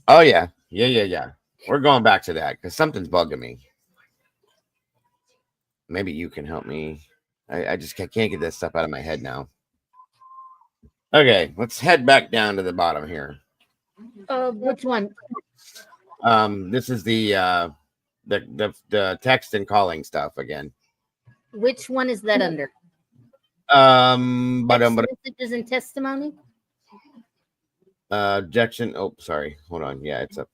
Oh yeah. We're going back to that because something's bugging me. Maybe you can help me. I can't get this stuff out of my head now. Okay, let's head back down to the bottom here. Which one? This is the text and calling stuff again. Which one is that under? But messages and testimony. Objection. Oh, sorry. Hold on. Yeah, it's up.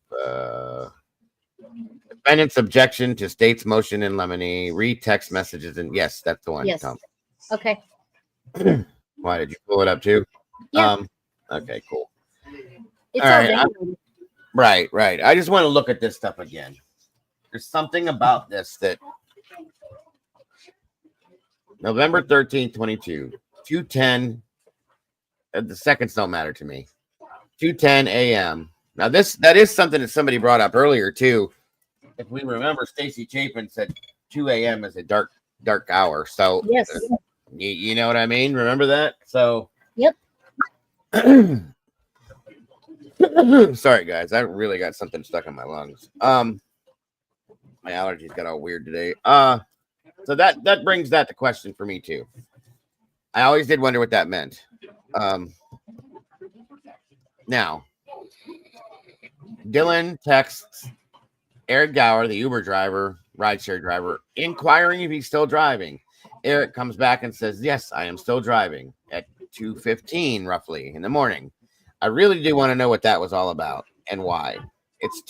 Defendant's objection to state's motion in lemony. Read text messages and yes, that's the one. Yes. Tom. Okay. Why did you pull it up too? Yeah. Okay, cool. It's all right. Right. I just want to look at this stuff again. There's something about this that November 13th, 22, 2:10. The seconds don't matter to me. 2:10 a.m. Now that is something that somebody brought up earlier too. If we remember, Stacy Chapin said 2 a.m. is a dark hour. So yes, you know what I mean. Remember that? So yep. Sorry guys, I really got something stuck in my lungs. My allergies got all weird today. So that brings that to question for me too. I always did wonder what that meant. Now, Dylan texts Eric Gower, the Uber driver, rideshare driver, inquiring if he's still driving. Eric comes back and says, "Yes, I am still driving," at 2:15 roughly in the morning. I really do want to know what that was all about and why. It's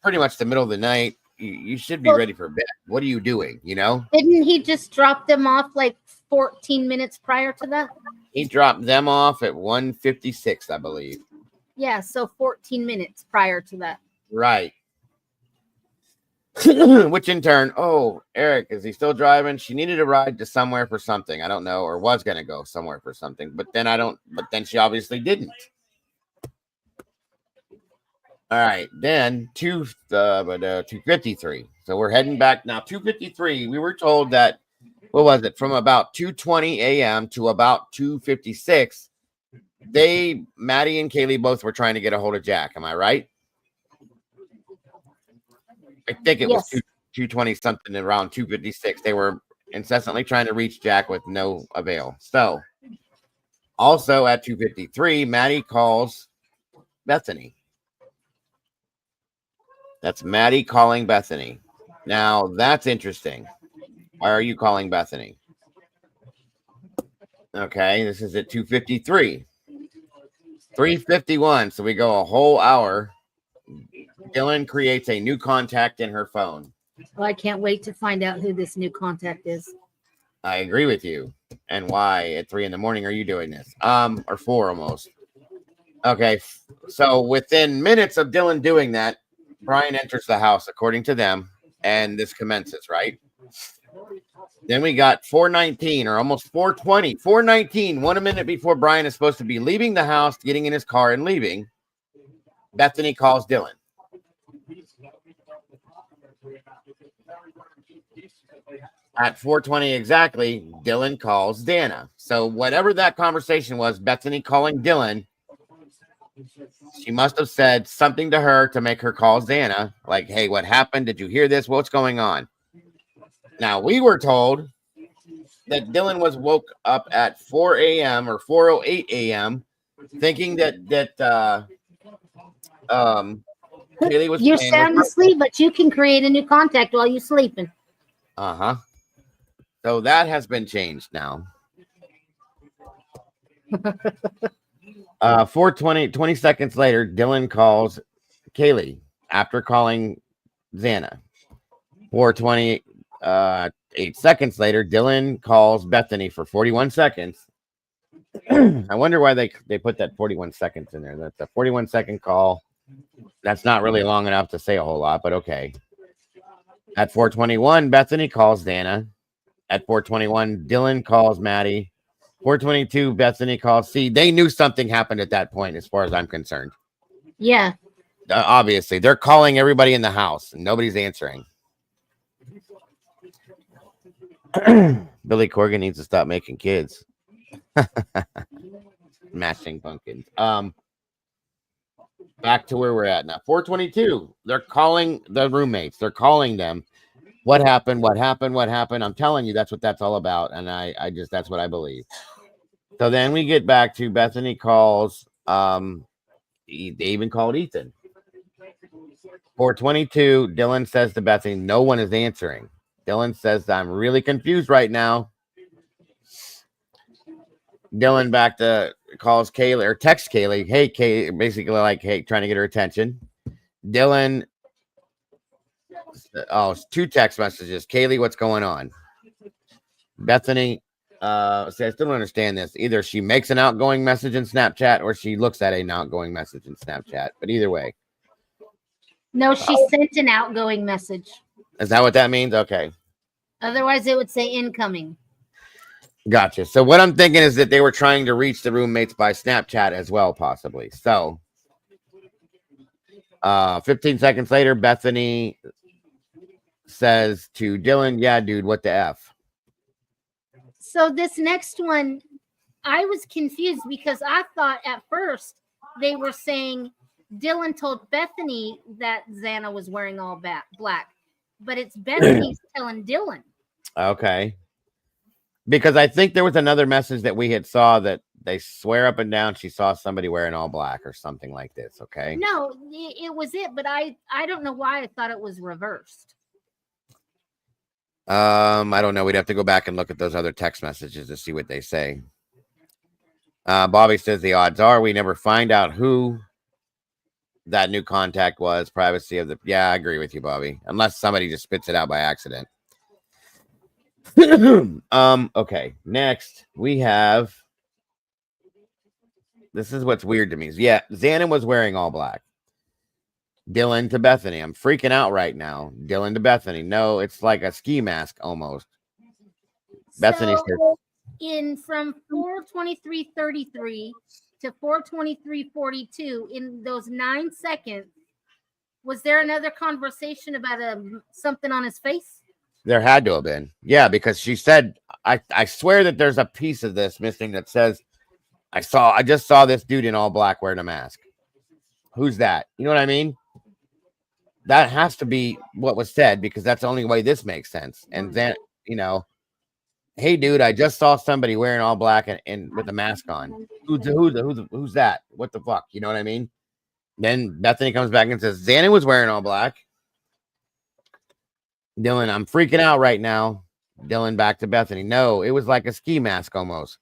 pretty much the middle of the night. You should be ready for bed. What are you doing? You know? Didn't he just drop them off like 14 minutes prior to that? He dropped them off at 1:56, I believe. Yeah, so 14 minutes prior to that. Right. Which in turn, Eric, is he still driving? She needed a ride to somewhere for something. I don't know, or was gonna go somewhere for something, but then she obviously didn't. All right, then 2:53. So we're heading back now. 2:53. We were told that what was it? From about 2:20 a.m. to about 2:56, Maddie and Kaylee both were trying to get a hold of Jack. Am I right? I think it was 2:20 something around 2:56. They were incessantly trying to reach Jack with no avail. So, also at 2:53, Maddie calls Bethany. That's Maddie calling Bethany. Now, that's interesting. Why are you calling Bethany? Okay, this is at 2:53. 3:51, so we go a whole hour. Dylan creates a new contact in her phone. Well, I can't wait to find out who this new contact is. I agree with you. And why at 3 a.m. are you doing this? Or 4 almost. Okay, so within minutes of Dylan doing that, Brian enters the house, according to them, and this commences, right? Then we got 4:19 or almost 4:20, 4:19, 1 minute before Brian is supposed to be leaving the house, getting in his car and leaving. Bethany calls Dylan. At 4:20 exactly, Dylan calls Dana. So whatever that conversation was, Bethany calling Dylan She must have said something to her to make her call Xana, like, hey, what happened? Did you hear this? What's going on? Now, we were told that Dylan was woke up at 4 a.m. or 4:08 a.m. thinking that Kaylee was You're playing with sound her. asleep, but you can create a new contact while you're sleeping. Uh-huh. So that has been changed now. 20 seconds later, Dylan calls Kaylee after calling Xana. 4:28 8 seconds later, Dylan calls Bethany for 41 seconds. I wonder why they put that 41 seconds in there. That's a 41-second call. That's not really long enough to say a whole lot, but okay. At 4:21, Bethany calls Dana. At 4:21, Dylan calls Maddie. 4:22, Bethany calls. See, they knew something happened at that point, as far as I'm concerned. Yeah. Obviously, they're calling everybody in the house, and nobody's answering. Billy Corgan needs to stop making kids. Mashing pumpkins. Back to where we're at now. 4:22. They're calling the roommates. They're calling them. What happened? What happened? What happened? I'm telling you, that's what that's all about. And I just, that's what I believe. So then we get back to Bethany calls. They even called Ethan. 4:22. Dylan says to Bethany, no one is answering. Dylan says, I'm really confused right now. Dylan back to calls Kaylee or texts Kaylee. Hey, Kaylee, basically like, hey, trying to get her attention. Dylan, two text messages. Kaylee, what's going on? Bethany, I still don't understand this. Either she makes an outgoing message in Snapchat or she looks at an outgoing message in Snapchat. But either way. No, she sent an outgoing message. Is that what that means? Okay. Otherwise, it would say incoming. Gotcha. So what I'm thinking is that they were trying to reach the roommates by Snapchat as well, possibly. So 15 seconds later, Bethany says to Dylan, yeah, dude, what the F? So this next one, I was confused because I thought at first they were saying Dylan told Bethany that Xana was wearing all black, but it's Bethany's telling Dylan. Okay. Because I think there was another message that we had saw that they swear up and down she saw somebody wearing all black or something like this. Okay. No, it was it, but I don't know why I thought it was reversed. I don't know. We'd have to go back and look at those other text messages to see what they say. Bobby says the odds are we never find out who that new contact was. Privacy of the. Yeah, I agree with you, Bobby. Unless somebody just spits it out by accident. Okay. Next, we have. This is what's weird to me. Yeah, Xana was wearing all black. Dylan to Bethany. I'm freaking out right now. Dylan to Bethany. No, it's like a ski mask almost. Bethany says, from 4:23:33 to 4:23:42, in those 9 seconds, was there another conversation about something on his face? There had to have been. Yeah, because she said, I swear that there's a piece of this missing that says, I just saw this dude in all black wearing a mask. Who's that? You know what I mean? That has to be what was said because that's the only way this makes sense. And then, hey, dude, I just saw somebody wearing all black and with a mask on. Who's that? What the fuck? You know what I mean? Then Bethany comes back and says, Xana was wearing all black. Dylan, I'm freaking out right now. Dylan back to Bethany. No, it was like a ski mask almost.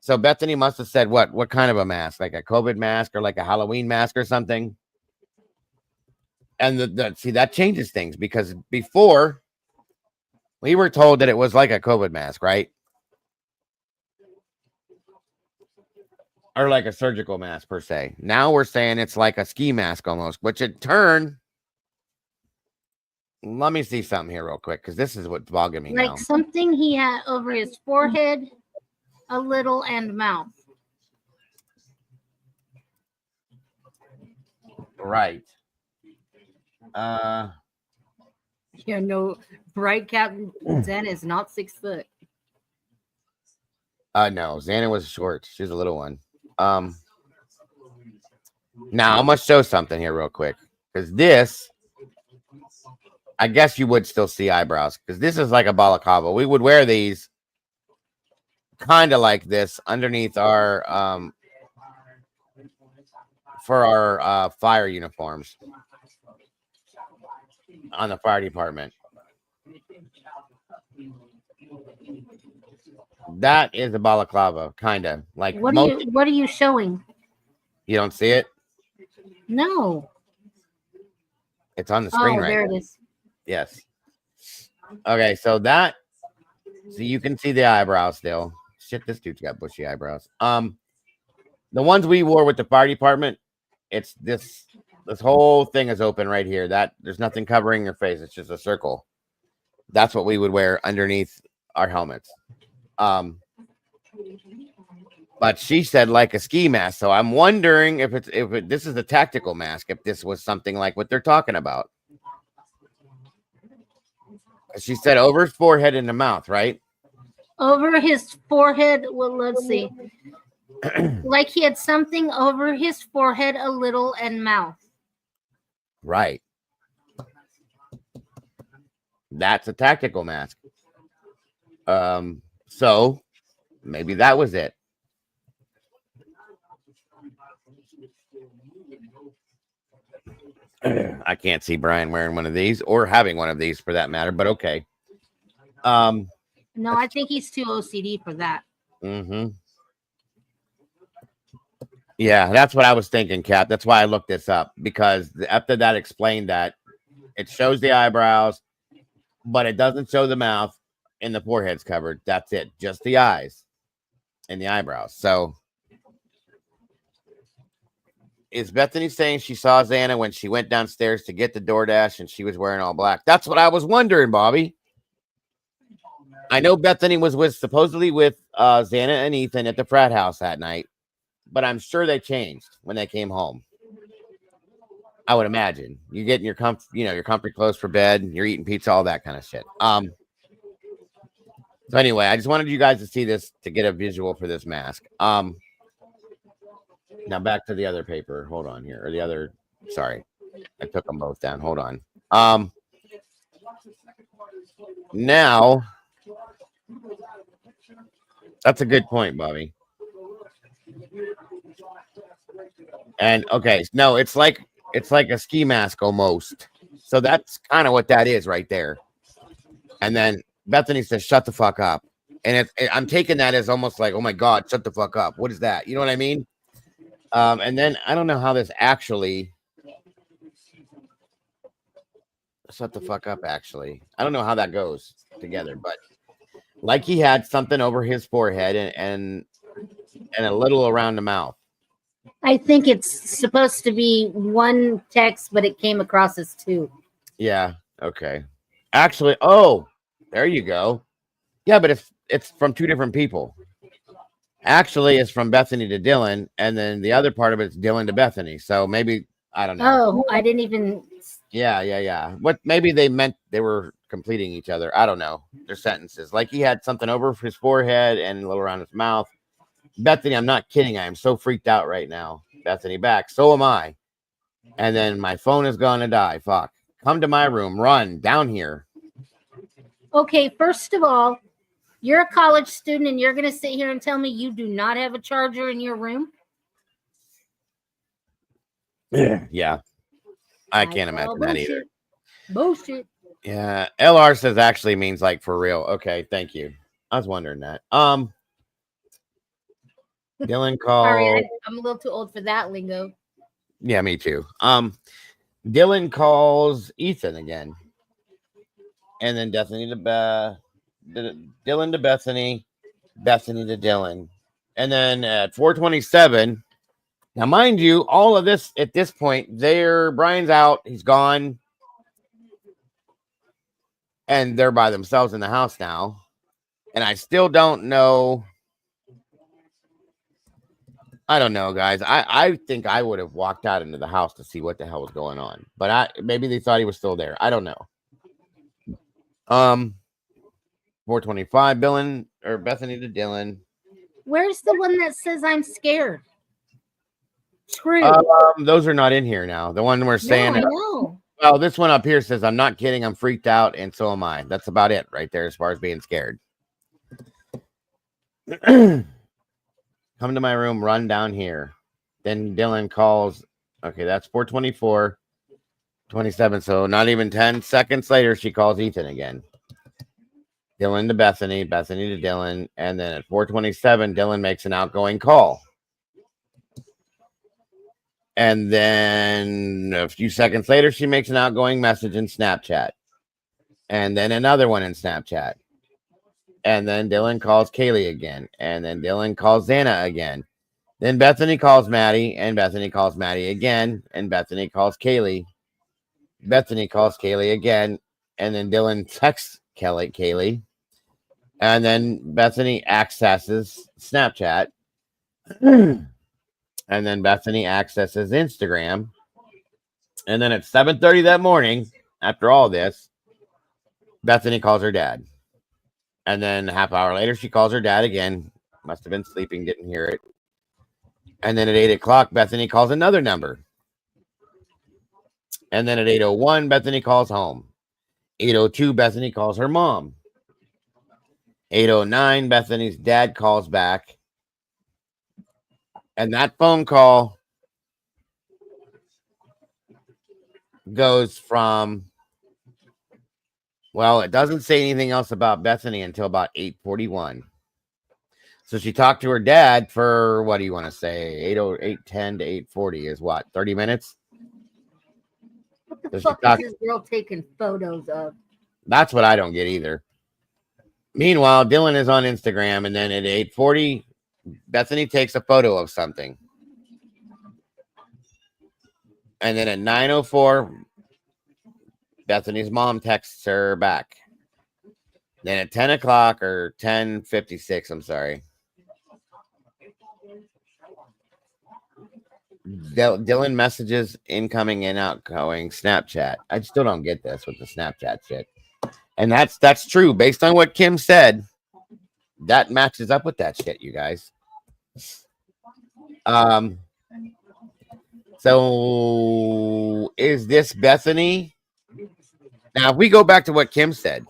So Bethany must have said what kind of a mask? Like a COVID mask or like a Halloween mask or something? And see, that changes things because before we were told that it was like a COVID mask, right? Or like a surgical mask per se. Now we're saying it's like a ski mask almost, which in turn, let me see something here real quick because this is what's bogging me now. Like something he had over his forehead, a little, and mouth. Right. Yeah, no, Bright Captain Xana is not 6 foot. No, Xana was short. She was a little one. Now I'm gonna show something here real quick because this, I guess you would still see eyebrows because this is like a balaclava. We would wear these kind of like this underneath our for our fire uniforms on the fire department. That is a balaclava, kind of like What are you showing? You don't see it? No. It's on the screen right there now. it is. Yes. Okay, so you can see the eyebrows still. Shit, this dude's got bushy eyebrows. The ones we wore with the fire department, it's this whole thing is open right here. That there's nothing covering your face. It's just a circle. That's what we would wear underneath our helmets. But she said like a ski mask. So I'm wondering if this is a tactical mask, if this was something like what they're talking about. She said over his forehead and the mouth, right? Over his forehead. Well, let's see. Like he had something over his forehead a little and mouth. Right. That's a tactical mask. So maybe that was it. I can't see Brian wearing one of these or having one of these for that matter, but okay. No, I think he's too OCD for that. Mm-hmm. Yeah, that's what I was thinking, Cap. That's why I looked this up, because after that explained that it shows the eyebrows, but it doesn't show the mouth and the forehead's covered. That's it. Just the eyes and the eyebrows. So is Bethany saying she saw Xana when she went downstairs to get the DoorDash and she was wearing all black? That's what I was wondering, Bobby. I know Bethany was supposedly with Xana and Ethan at the frat house that night, but I'm sure they changed when they came home. I would imagine you getting your your comfy clothes for bed, you're eating pizza, all that kind of shit. So anyway, I just wanted you guys to see this to get a visual for this mask. Now back to the other paper. Hold on here, or the other. Sorry, I took them both down. Hold on. Now that's a good point, Bobby. And okay, no, it's like a ski mask almost. So that's kind of what that is right there. And then Bethany says, "Shut the fuck up." And I'm taking that as almost like, "Oh my God, shut the fuck up." What is that? You know what I mean? And then I don't know how this actually. Shut the fuck up. Actually, I don't know how that goes together, but like he had something over his forehead and a little around the mouth. I think it's supposed to be one text, but it came across as two. Yeah. Okay. Actually, oh, there you go. Yeah, but it's from two different people. Actually, it's from Bethany to Dylan, and then the other part of it's Dylan to Bethany. So maybe I don't know. Oh, I didn't even. Yeah. What maybe they meant they were completing each other. I don't know. Their sentences. Like he had something over his forehead and a little around his mouth. Bethany, I'm not kidding. I am so freaked out right now. Bethany back. So am I. And then my phone is gonna die. Fuck. Come to my room. Run down here. Okay, first of all, you're a college student and you're going to sit here and tell me you do not have a charger in your room? Yeah. I can't imagine that either. Bullshit. Yeah. LR says actually means like for real. Okay, thank you. I was wondering that. Dylan called. Sorry, I'm a little too old for that lingo. Yeah, me too. Dylan calls Ethan again. And then Dylan to Bethany, Bethany to Dylan. And then at 4:27, now mind you, all of this at this point, Brian's out, he's gone. And they're by themselves in the house now. And I still don't know. I don't know, guys. I think I would have walked out into the house to see what the hell was going on. But maybe they thought he was still there. I don't know. 4:25, Bethany to Dylan. Where's the one that says I'm scared? True. Those are not in here now. The one we're saying. No, I know. Well, this one up here says, I'm not kidding. I'm freaked out. And so am I. That's about it right there as far as being scared. Come to my room. Run down here. Then Dylan calls. Okay, that's 4:24, 27. So not even 10 seconds later, she calls Ethan again. Dylan to Bethany. Bethany to Dylan. And then at 4:27, Dylan makes an outgoing call. And then a few seconds later, she makes an outgoing message in Snapchat. And then another one in Snapchat. And then Dylan calls Kaylee again. And then Dylan calls Xana again. Then Bethany calls Maddie. And Bethany calls Maddie again. And Bethany calls Kaylee. Bethany calls Kaylee again. And then Dylan texts Kaylee. And then Bethany accesses Snapchat. And then Bethany accesses Instagram. And then at 7:30 that morning, after all this, Bethany calls her dad. And then a half hour later, she calls her dad again. Must have been sleeping, didn't hear it. And then at 8 o'clock, Bethany calls another number. And then at 8:01, Bethany calls home. 8:02, Bethany calls her mom. 8:09, Bethany's dad calls back. And that phone call goes from, well, it doesn't say anything else about Bethany until about 8:41. So she talked to her dad for, what do you want to say, 8:10 to 8:40 is what, 30 minutes? What the fuck is this girl taking photos of? That's what I don't get either. Meanwhile, Dylan is on Instagram, and then at 8:40, Bethany takes a photo of something. And then at 9:04, Bethany's mom texts her back. Then at 10 o'clock or 10:56, I'm sorry, Dylan messages incoming and outgoing Snapchat. I still don't get this with the Snapchat shit. And that's true. Based on what Kim said, that matches up with that shit, you guys. So is this Bethany? Now, if we go back to what Kim said,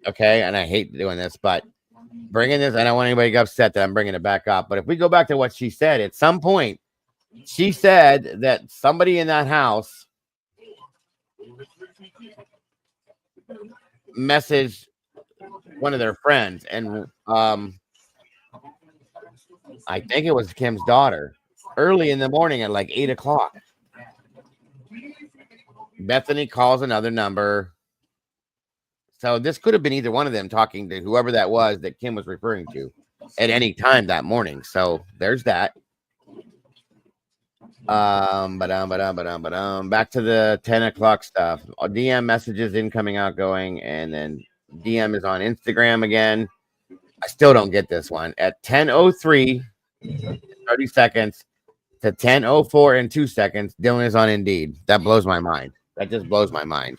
okay, and I hate doing this, but bringing this, I don't want anybody to get upset that I'm bringing it back up. But if we go back to what she said, at some point, she said that somebody in that house messaged one of their friends, and I think it was Kim's daughter, early in the morning at like 8 o'clock. Bethany calls another number. So this could have been either one of them talking to whoever that was that Kim was referring to at any time that morning. So there's that. Back to the 10 o'clock stuff. DM messages incoming, outgoing, and then DM is on Instagram again. I still don't get this one. At 10:03, 30 seconds to 10:04 and 2 seconds, Dylan is on Indeed. That blows my mind. That just blows my mind.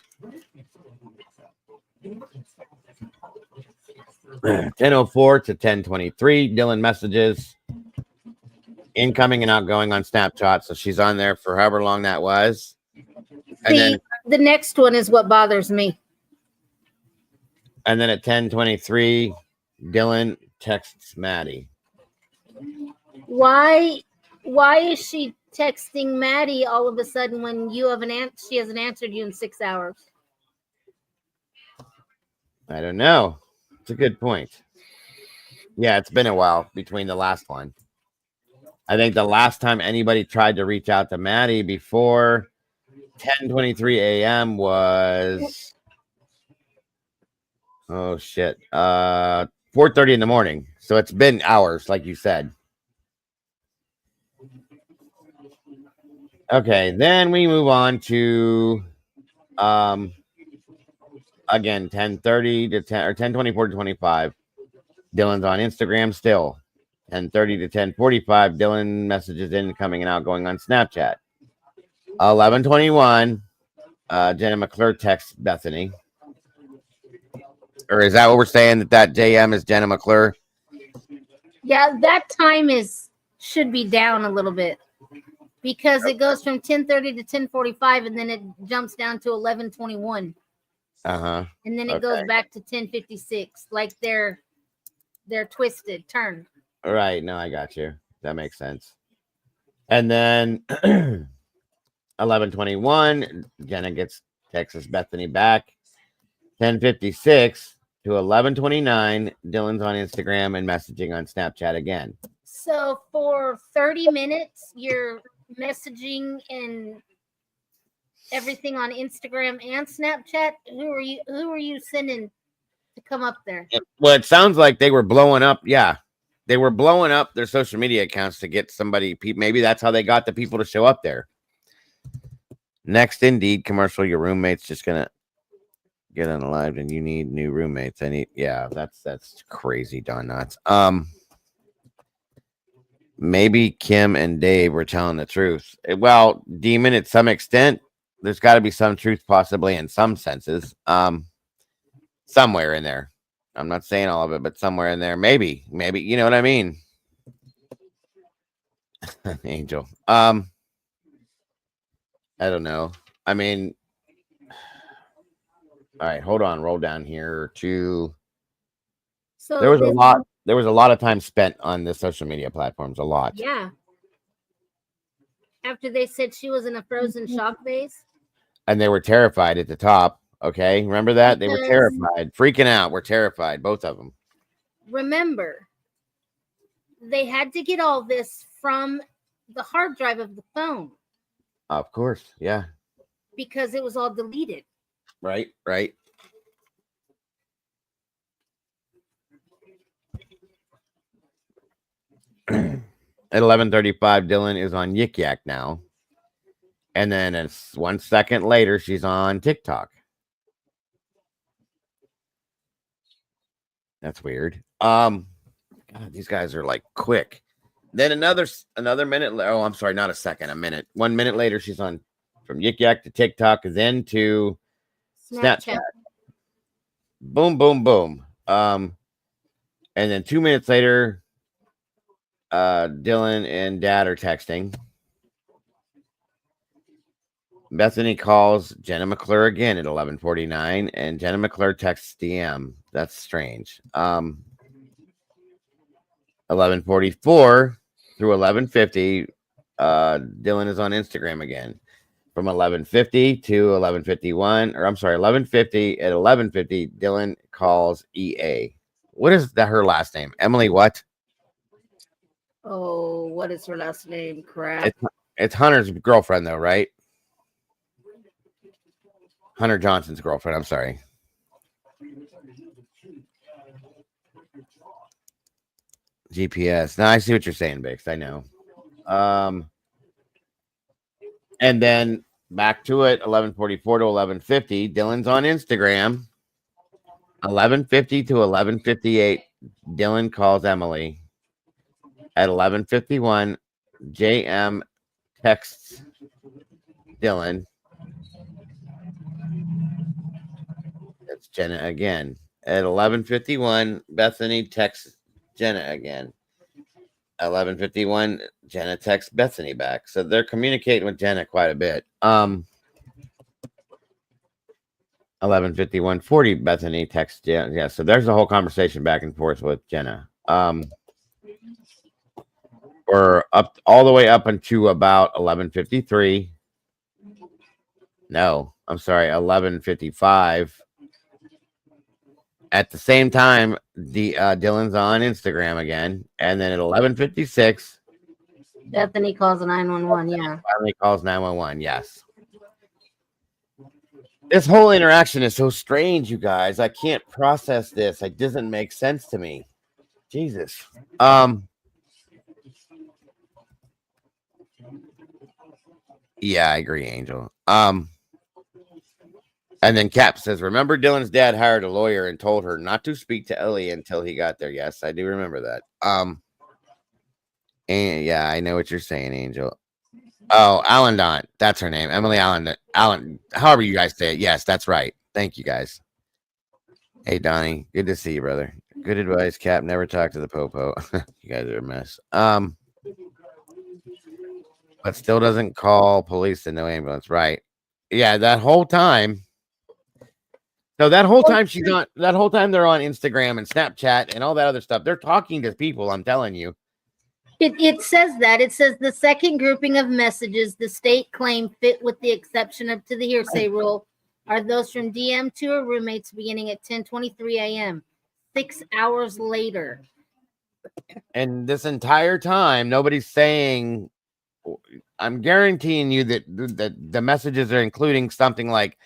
10:04 to 10:23, Dylan messages incoming and outgoing on Snapchat. So she's on there for however long that was. And then the next one is what bothers me. And then at 10:23, Dylan texts Maddie. Why is she texting Maddie all of a sudden when you have she hasn't answered you in 6 hours? I don't know. It's a good point. Yeah, it's been a while between the last one. I think the last time anybody tried to reach out to Maddie before 10:23 a.m. was 4:30 in the morning. So it's been hours, like you said. Okay, then we move on to again 10:30 to 10 or 10:24 to 25. Dylan's on Instagram still. 10:30 to 10:45. Dylan messages incoming and outgoing on Snapchat. 11:21. Jenna McClure texts Bethany. Or is that what we're saying, that JM is Jenna McClure? Yeah, that time should be down a little bit. because it goes from 10:30 to 10:45, and then it jumps down to 11:21, Uh-huh. and then it goes back to 10:56. Like they're twisted, turned. All right. No, I got you. That makes sense. And then 11:21, Jenna texts Bethany back. 10:56 to 11:29, Dylan's on Instagram and messaging on Snapchat again. So for 30 minutes, you're messaging and everything on Instagram and Snapchat. Who are you sending to come up there? Well, it sounds like they were blowing up. Yeah, they were blowing up their social media accounts to get somebody. Maybe that's how they got the people to show up there. Next Indeed commercial. Your roommate's just gonna get unalived, and you need new roommates. Yeah, that's crazy, Don Nuts. Maybe Kim and Dave were telling the truth. Well, Demon, at some extent, there's got to be some truth, possibly in some senses. Somewhere in there. I'm not saying all of it, but somewhere in there, maybe, you know what I mean? Angel. I don't know. I mean, all right, hold on. Roll down here to. So there was a lot. There was a lot of time spent on the social media platforms. A lot. Yeah. After they said she was in a frozen shock phase. And they were terrified at the top. Okay, remember that? They were terrified, freaking out. We're terrified, both of them. Remember, they had to get all this from the hard drive of the phone. Of course, yeah. Because it was all deleted. Right. At 11:35, Dylan is on Yik Yak now. And then it's 1 second later, she's on TikTok. That's weird. God, these guys are like quick. Then another minute. Oh, I'm sorry, not a second, a minute. 1 minute later, she's on from Yik Yak to TikTok, then to Snapchat. Boom, boom, boom. And then 2 minutes later, Dylan and Dad are texting. Bethany calls Jenna McClure again at 11:49, and Jenna McClure texts DM. That's strange. 11:44 through 11:50, Dylan is on Instagram again. From 11:50 to 11:51, or I'm sorry, 11:50 at 11:50, Dylan calls EA. What is that? Her last name? Emily what? Oh, what is her last name? Crap. It's Hunter's girlfriend, though, right? Hunter Johnson's girlfriend. I'm sorry. GPS. Now I see what you're saying, Bix. I know. And then back to it, 11:44 to 11:50. Dylan's on Instagram. 11:50 to 11:58. Dylan calls Emily. At 11:51, JM texts Dylan. That's Jenna again. At 11:51, Bethany texts Jenna again. 11:51, Jenna texts Bethany back. So they're communicating with Jenna quite a bit. 11:51:40, Bethany texts Jenna. Yeah, so there's a whole conversation back and forth with Jenna. We're up all the way up into about 11:53. No, I'm sorry, 11:55. At the same time, the Dylan's on Instagram again, and then at 11:56, Bethany calls 911. Yeah, finally calls 911. Yes. This whole interaction is so strange, you guys. I can't process this. It doesn't make sense to me. Jesus. Yeah, I agree, Angel. And then Cap says, remember Dylan's dad hired a lawyer and told her not to speak to Ellie until he got there. Yes, I do remember that. And yeah, I know what you're saying, Angel. Oh, Allendon. That's her name. Emily Allen. However you guys say it. Yes, that's right. Thank you, guys. Hey, Donnie. Good to see you, brother. Good advice, Cap. Never talk to the popo. You guys are a mess. but still doesn't call police and no ambulance. Right. Yeah, that whole time. So that whole time she's on that whole time they're on Instagram and Snapchat and all that other stuff. They're talking to people, I'm telling you. It says that. It says the second grouping of messages the state claimed fit with the exception of to the hearsay rule are those from DM to her roommates beginning at 10:23 a.m. 6 hours later. And this entire time, nobody's saying. I'm guaranteeing you that the messages are including something like,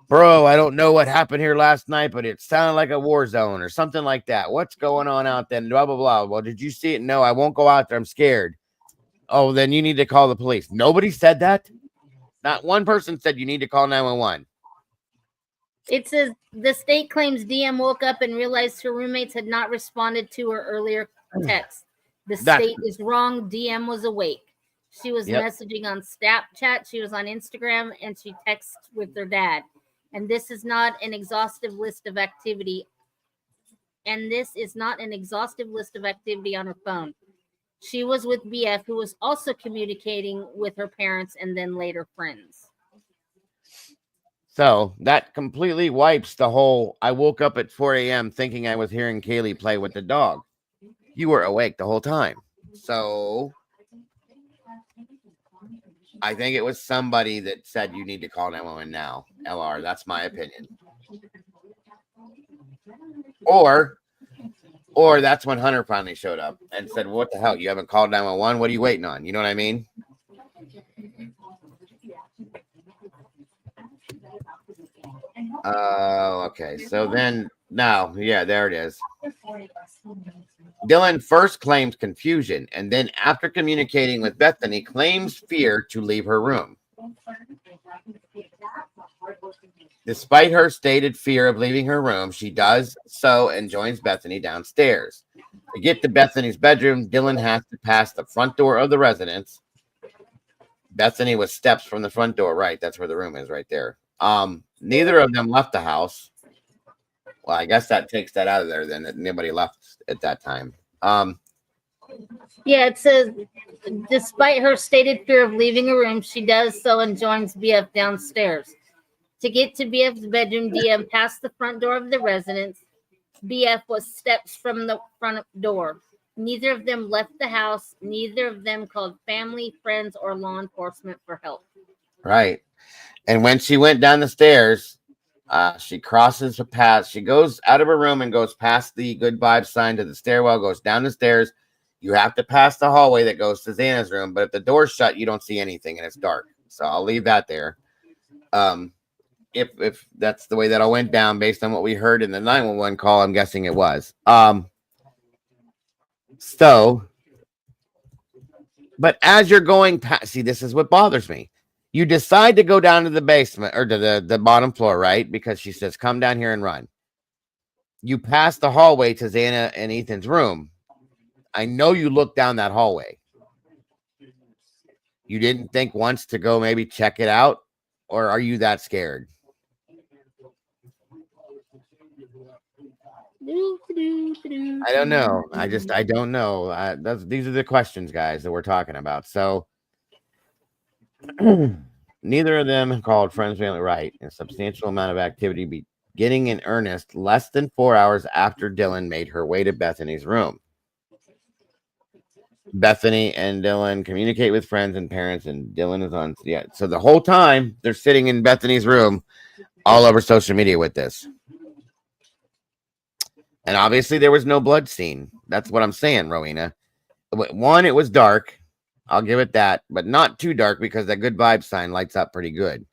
"Bro, I don't know what happened here last night, but it sounded like a war zone," or something like that. What's going on out there? Blah blah blah. Well, did you see it? No, I won't go out there. I'm scared. Oh, then you need to call the police. Nobody said that. Not one person said you need to call 911. It says the state claims DM woke up and realized her roommates had not responded to her earlier text. The state is wrong. DM was awake. She was messaging on Snapchat. She was on Instagram, and she texts with her dad. And this is not an exhaustive list of activity. And this is not an exhaustive list of activity on her phone. She was with BF, who was also communicating with her parents and then later friends. So that completely wipes the whole. I woke up at 4 a.m. thinking I was hearing Kaylee play with the dog. You were awake the whole time. So I think it was somebody that said you need to call 911 now. LR, that's my opinion. Or that's when Hunter finally showed up and said, "What the hell? You haven't called 911? What are you waiting on?" You know what I mean? Okay. So then now, yeah, there it is. Dylan first claims confusion and then after communicating with Bethany claims fear to leave her room. Despite her stated fear of leaving her room, she does so and joins Bethany downstairs. To get to Bethany's bedroom, Dylan has to pass the front door of the residence. Bethany was steps from the front door, right? That's where the room is, right there. Neither of them left the house. Well, I guess that takes that out of there then. That nobody left at that time. Yeah, it says, despite her stated fear of leaving her room, she does so and joins BF downstairs. To get to BF's bedroom, DM passed the front door of the residence. BF was steps from the front door. Neither of them left the house. Neither of them called family, friends, or law enforcement for help. Right. And when she went down the stairs, she crosses the path. She goes out of her room and goes past the good vibes sign to the stairwell, goes down the stairs. You have to pass the hallway that goes to Xana's room, but if the door's shut, you don't see anything and it's dark. So I'll leave that there. If that's the way that all went down based on what we heard in the 911 call, I'm guessing it was. So, but as you're going past, see, this is what bothers me. You decide to go down to the basement or to the bottom floor, right? Because she says, "Come down here and run." You pass the hallway to Xana and Ethan's room. I know you looked down that hallway. You didn't think once to go maybe check it out, or are you that scared? I don't know. I don't know. These are the questions, guys, that we're talking about. So neither of them called friends, family, right. A substantial amount of activity beginning in earnest less than 4 hours after Dylan made her way to Bethany's room. Bethany and Dylan communicate with friends and parents, and Dylan is on. Yeah. So the whole time they're sitting in Bethany's room all over social media with this. And obviously there was no blood scene. That's what I'm saying, Rowena. One, it was dark. I'll give it that, but not too dark because that good vibe sign lights up pretty good.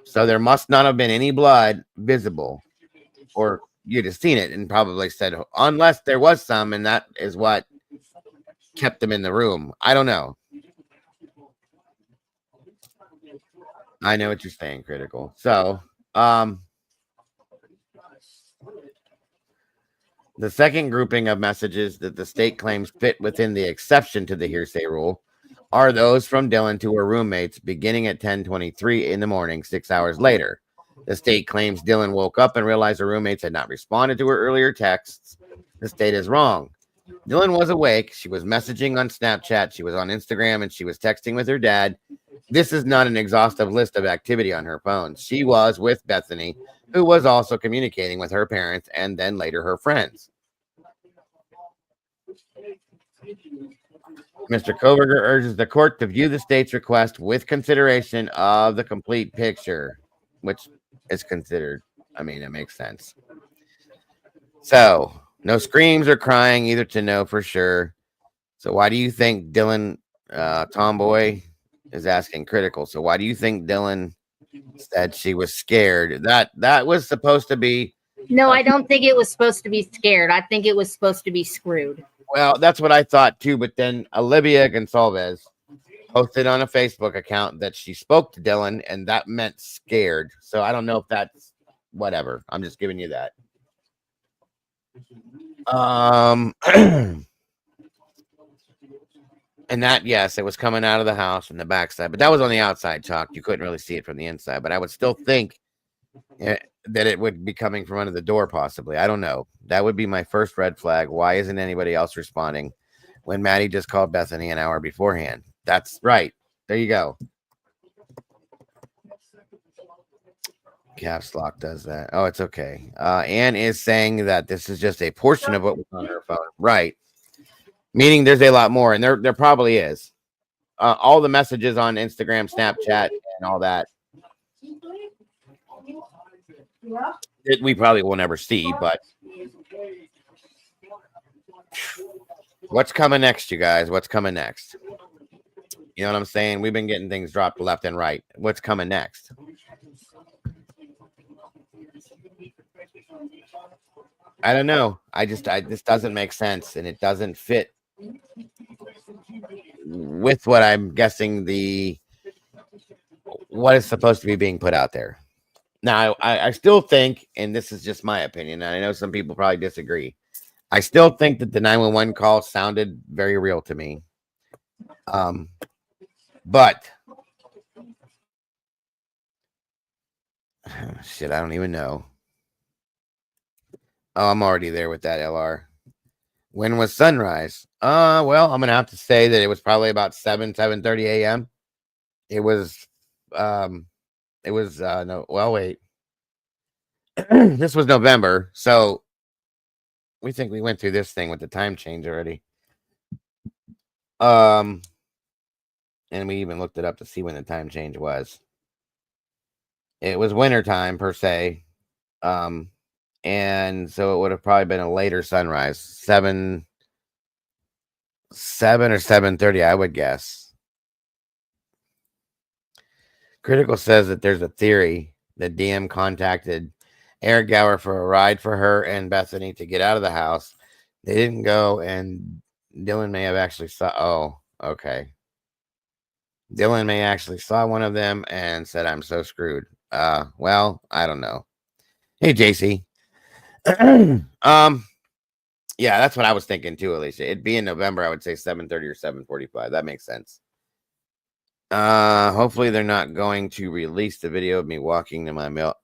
So there must not have been any blood visible, or you'd have seen it and probably said, unless there was some, and that is what kept them in the room. I don't know. I know what you're saying, Critical. So, the second grouping of messages that the state claims fit within the exception to the hearsay rule are those from Dylan to her roommates beginning at 10:23 in the morning, 6 hours later. The state claims Dylan woke up and realized her roommates had not responded to her earlier texts. The state is wrong. Dylan was awake. She was messaging on Snapchat. She was on Instagram, and she was texting with her dad. This is not an exhaustive list of activity on her phone. She was with Bethany, who was also communicating with her parents and then later her friends. Mr. Koberger urges the court to view the state's request with consideration of the complete picture, which is considered. I mean, it makes sense. So, no screams or crying, either to know for sure. So, why do you think Dylan, Tomboy, is asking critical? So, why do you think Dylan said she was scared? That was supposed to be. No, I don't think it was supposed to be scared. I think it was supposed to be screwed. Well, that's what I thought too. But then Olivia Gonsalves posted on a Facebook account that she spoke to Dylan, and that meant scared. So I don't know if that's whatever. I'm just giving you that. And that, yes, it was coming out of the house from the backside, but that was on the outside, Chalk. You couldn't really see it from the inside, but I would still think that it would be coming from under the door, possibly. I don't know. That would be my first red flag. Why isn't anybody else responding when Maddie just called Bethany an hour beforehand? That's right. There you go. Caps Lock does that. Oh, it's okay. Anne is saying that this is just a portion of what was on her phone. Right. Meaning there's a lot more, and there probably is. All the messages on Instagram, Snapchat, and all that we probably will never see, but what's coming next, you guys? What's coming next? You know what I'm saying? We've been getting things dropped left and right. What's coming next? I don't know. This doesn't make sense, and it doesn't fit with what I'm guessing what is supposed to be being put out there. Now, I still think, and this is just my opinion, and I know some people probably disagree. I still think that the 911 call sounded very real to me. But shit, I don't even know. Oh, I'm already there with that, LR. When was sunrise? Well, I'm gonna have to say that it was probably about 7:30 a.m. It was no, well, wait. This was November, so we think we went through this thing with the time change already. And we even looked it up to see when the time change was. It was winter time per se. And so it would have probably been a later sunrise, 7 or 7:30, I would guess. Critical says that there's a theory that DM contacted Eric Gower for a ride for her and Bethany to get out of the house. They didn't go, and Dylan may have actually saw. Oh, okay. Dylan may actually saw one of them and said, "I'm so screwed." Well, I don't know. Hey, JC. Yeah, that's what I was thinking too, Alicia. It'd be in November, I would say 7:30 or 7:45. That makes sense. Hopefully they're not going to release the video of me walking to my mail.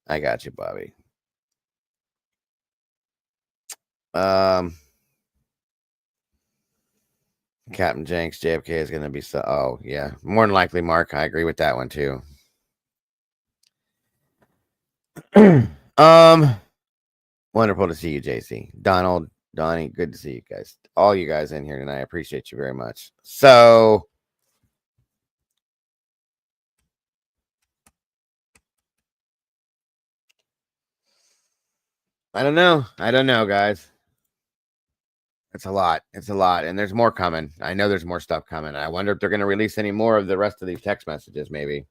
I got you, Bobby. Captain Jenks, JFK is going to be so. Oh, yeah. More than likely, Mark. I agree with that one, too. Wonderful to see you, JC. Donald, Donnie, good to see you guys. All you guys in here tonight. I appreciate you very much. So, I don't know, guys. It's a lot. And there's more coming. I know there's more stuff coming. I wonder if they're going to release any more of the rest of these text messages, maybe.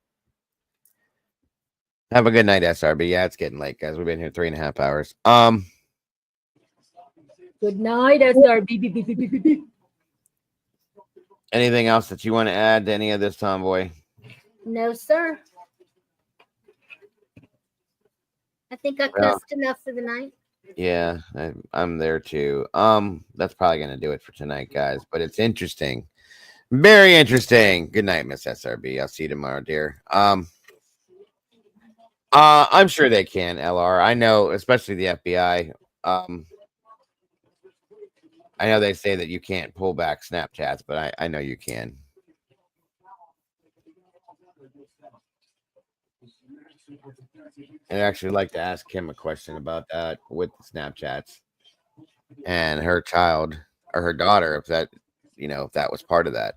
Have a good night, SRB. Yeah, it's getting late, guys. We've been here 3.5 hours. Good night, SRB. Anything else that you want to add to any of this, Tomboy? No, sir. I think I cussed enough for the night. Yeah, I'm there too. That's probably gonna do it for tonight, guys. But it's interesting, very interesting. Good night, Miss SRB. I'll see you tomorrow, dear. I'm sure they can, LR. I know, especially the FBI. I know they say that you can't pull back Snapchats, but I know you can. I'd actually like to ask him a question about that with Snapchats and her child or her daughter, if that, if that was part of that.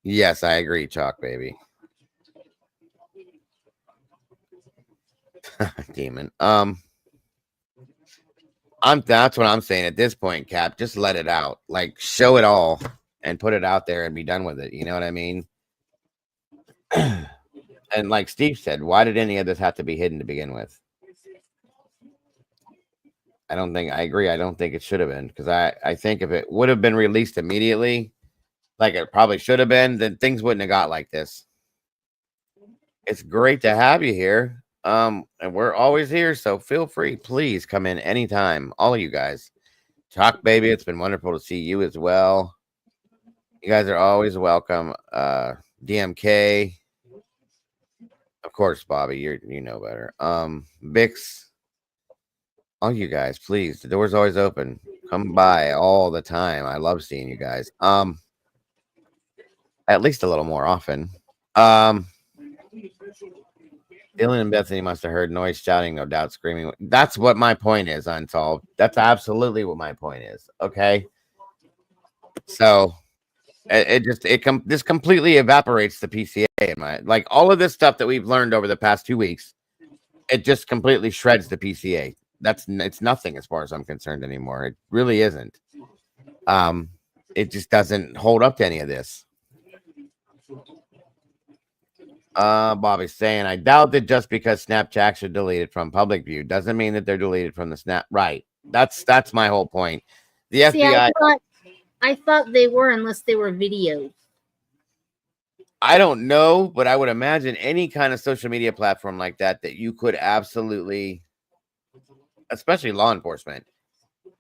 Yes, I agree, Chalk baby. Demon. That's what I'm saying at this point, Cap. Just let it out. Like, show it all and put it out there and be done with it. You know what I mean? And like Steve said, why did any of this have to be hidden to begin with? I agree. I don't think it should have been, because I think if it would have been released immediately, like it probably should have been, then things wouldn't have got like this. It's great to have you here. And we're always here, so feel free. Please come in anytime. All of you guys. Chalk baby, it's been wonderful to see you as well. You guys are always welcome. DMK. Of course, Bobby, you know better. Picss. All you guys, please. The door's always open. Come by all the time. I love seeing you guys. At least a little more often. Dylan and Bethany must have heard noise, shouting, no doubt screaming. That's what my point is, Unsolved. That's absolutely what my point is. Okay. So this completely evaporates the PCA in my, like, all of this stuff that we've learned over the past 2 weeks. It just completely shreds the PCA. It's nothing as far as I'm concerned anymore. It really isn't. It just doesn't hold up to any of this. Bobby's saying, I doubt that just because Snapchats are deleted from public view doesn't mean that they're deleted from the Snap. Right. That's my whole point. The FBI. I thought they were, unless they were videos. I don't know, but I would imagine any kind of social media platform like that you could absolutely, especially law enforcement,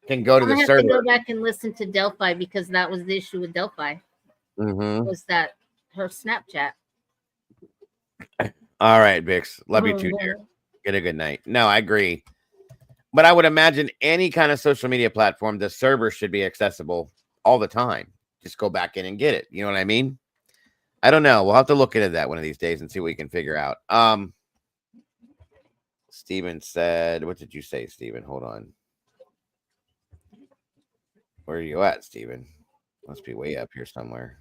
can go to the server. I have to go back and listen to Delphi, because that was the issue with Delphi. Was that her Snapchat? All right, Picss. Love you too, dear. Get a good night. No, I agree. But I would imagine any kind of social media platform, the server should be accessible all the time. Just go back in and get it. You know what I mean? I don't know. We'll have to look into that one of these days and see what we can figure out. Steven said, what did you say, Steven? Hold on. Where are you at, Steven? Must be way up here somewhere.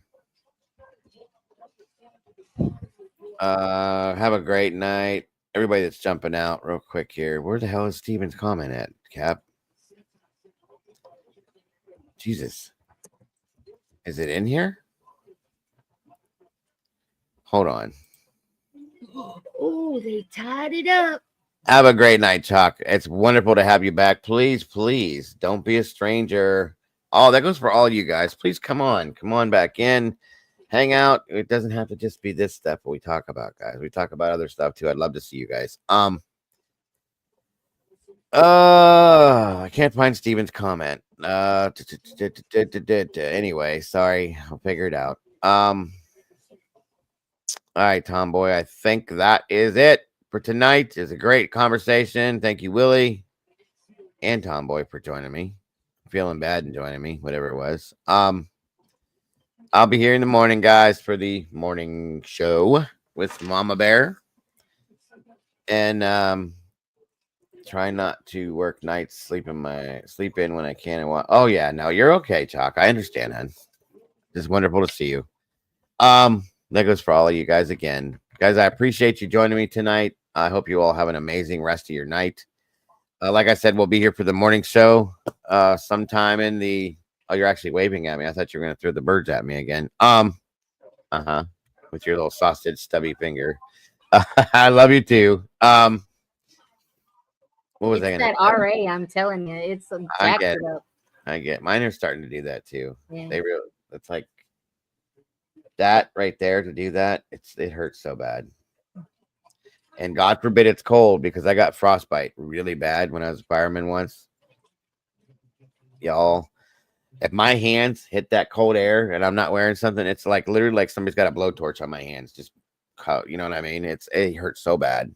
Have a great night. Everybody that's jumping out real quick here. Where the hell is Steven's comment at, Cap? Jesus. Is it in here? Hold on. Oh, they tied it up. Have a great night, Chalk. It's wonderful to have you back. Please, please don't be a stranger. Oh, that goes for all you guys. Please come on. Come on back in. Hang out. It doesn't have to just be this stuff we talk about, guys. We talk about other stuff too. I'd love to see you guys. I can't find Steven's comment. Anyway, sorry. I'll figure it out. All right, Tomboy. I think that is it for tonight. It's a great conversation. Thank you, Willie and Tomboy, for joining me. Feeling bad and joining me, whatever it was. I'll be here in the morning, guys, for the morning show with Mama Bear. And try not to work nights, sleep in when I can. Oh yeah, no, you're okay, Chalk. I understand, hon. It's wonderful to see you. That goes for all of you guys again. Guys, I appreciate you joining me tonight. I hope you all have an amazing rest of your night. Like I said, we'll be here for the morning show sometime in the... Oh, you're actually waving at me. I thought you were going to throw the birds at me again. With your little sausage stubby finger. I love you too. What was I going to say? That RA, I'm telling you, it's jacked it up. I get. Mine are starting to do that too. Yeah. It's like that right there to do that. It hurts so bad. And God forbid it's cold, because I got frostbite really bad when I was a fireman once. Y'all, if my hands hit that cold air and I'm not wearing something, it's like literally like somebody's got a blowtorch on my hands. Just, you know what I mean? It hurts so bad.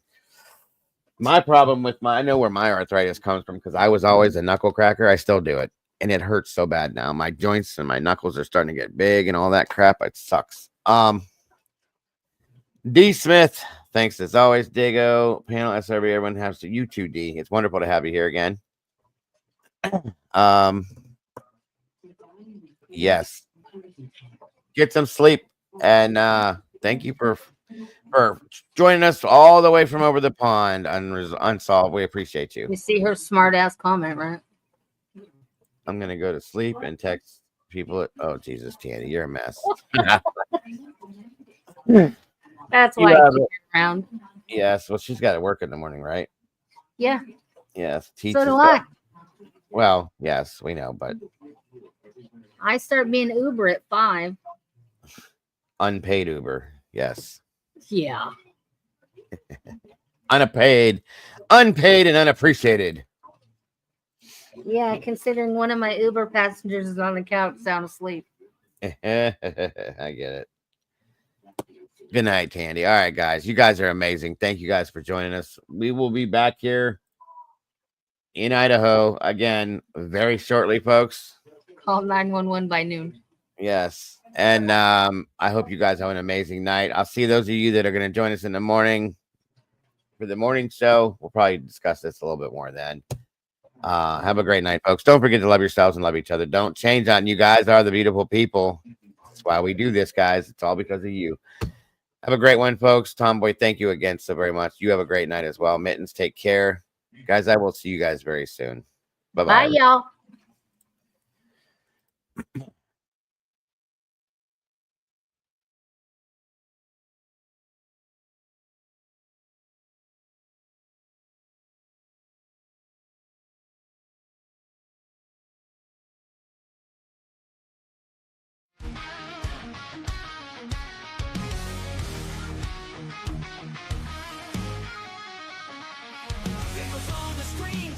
My problem with I know where my arthritis comes from because I was always a knuckle cracker. I still do it, and it hurts so bad now. My joints and my knuckles are starting to get big and all that crap. It sucks. D Smith, thanks as always. Dago, panel SRB, everyone has to. You too, D. It's wonderful to have you here again. Yes. Get some sleep, and thank you for joining us all the way from over the pond, unsolved. We appreciate you. You see her smart ass comment, right? I'm gonna go to sleep and text people. Oh Jesus, Tanny, you're a mess. That's why I keep her around. Yes, well, she's got to work in the morning, right? Yeah. Yes. So do I. Well, yes, we know, but I start being Uber at 5. Unpaid Uber, yes. Yeah. Unpaid and unappreciated. Yeah, considering one of my Uber passengers is on the couch sound asleep. I get it. Good night, Tandy. All right, guys. You guys are amazing. Thank you guys for joining us. We will be back here in Idaho again very shortly, folks. Call 911 by noon. Yes. And I hope you guys have an amazing night. I'll see those of you that are going to join us in the morning for the morning show. We'll probably discuss this a little bit more then. Have a great night, folks. Don't forget to love yourselves and love each other. Don't change on. You guys are the beautiful people. That's why we do this, guys. It's all because of you. Have a great one, folks. Tomboy, thank you again so very much. You have a great night as well. Mittens, take care. Guys, I will see you guys very soon. Bye-bye. Bye, y'all.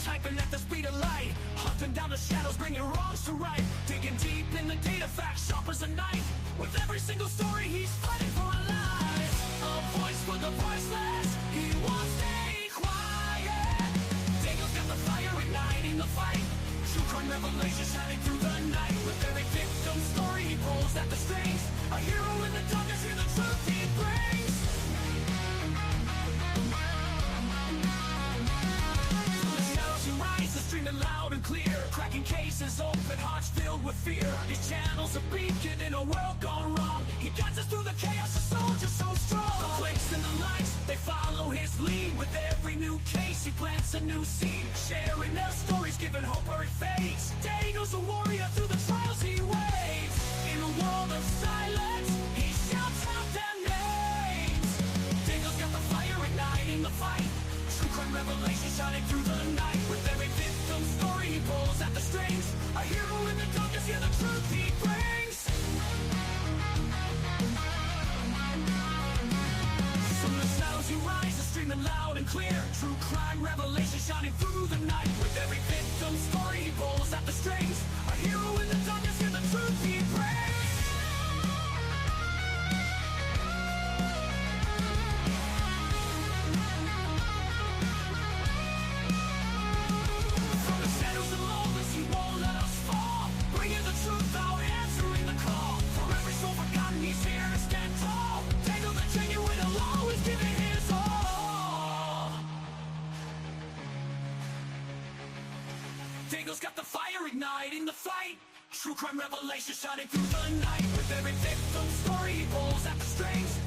Typing at the speed of light, hunting down the shadows, bringing wrongs to right, digging deep in the data, facts sharp as a knife. With every single story, he's fighting for a life. A voice for the voiceless, he won't stay quiet. Daniel's got the fire igniting the fight. True crime revelations shining through the night. With every victim story, he pulls at the strings. A hero in the darkness, hear the truth he brings. Streaming loud and clear, cracking cases, open hearts filled with fear. His channel's a beacon in a world gone wrong. He guides us through the chaos, a soldier so strong. The clicks and the likes, they follow his lead. With every new case, he plants a new seed. Sharing their stories, giving hope where it fades. Daniel's a warrior through the trials he waves. In a world of silence, he shouts out their names. Daniel's got the fire igniting the fight. True crime revelation shining through the night. With every victim story, he pulls at the strings. A hero in the darkness, hear the truth he brings. From the shadows you rise, streaming loud and clear. True crime revelation shining through the night. With every victim story, he pulls at the strings. A hero in the darkness, hear the truth he brings. Daniel's got the fire igniting the fight. True crime revelation shining through the night. With every victim story, he pulls at the strings.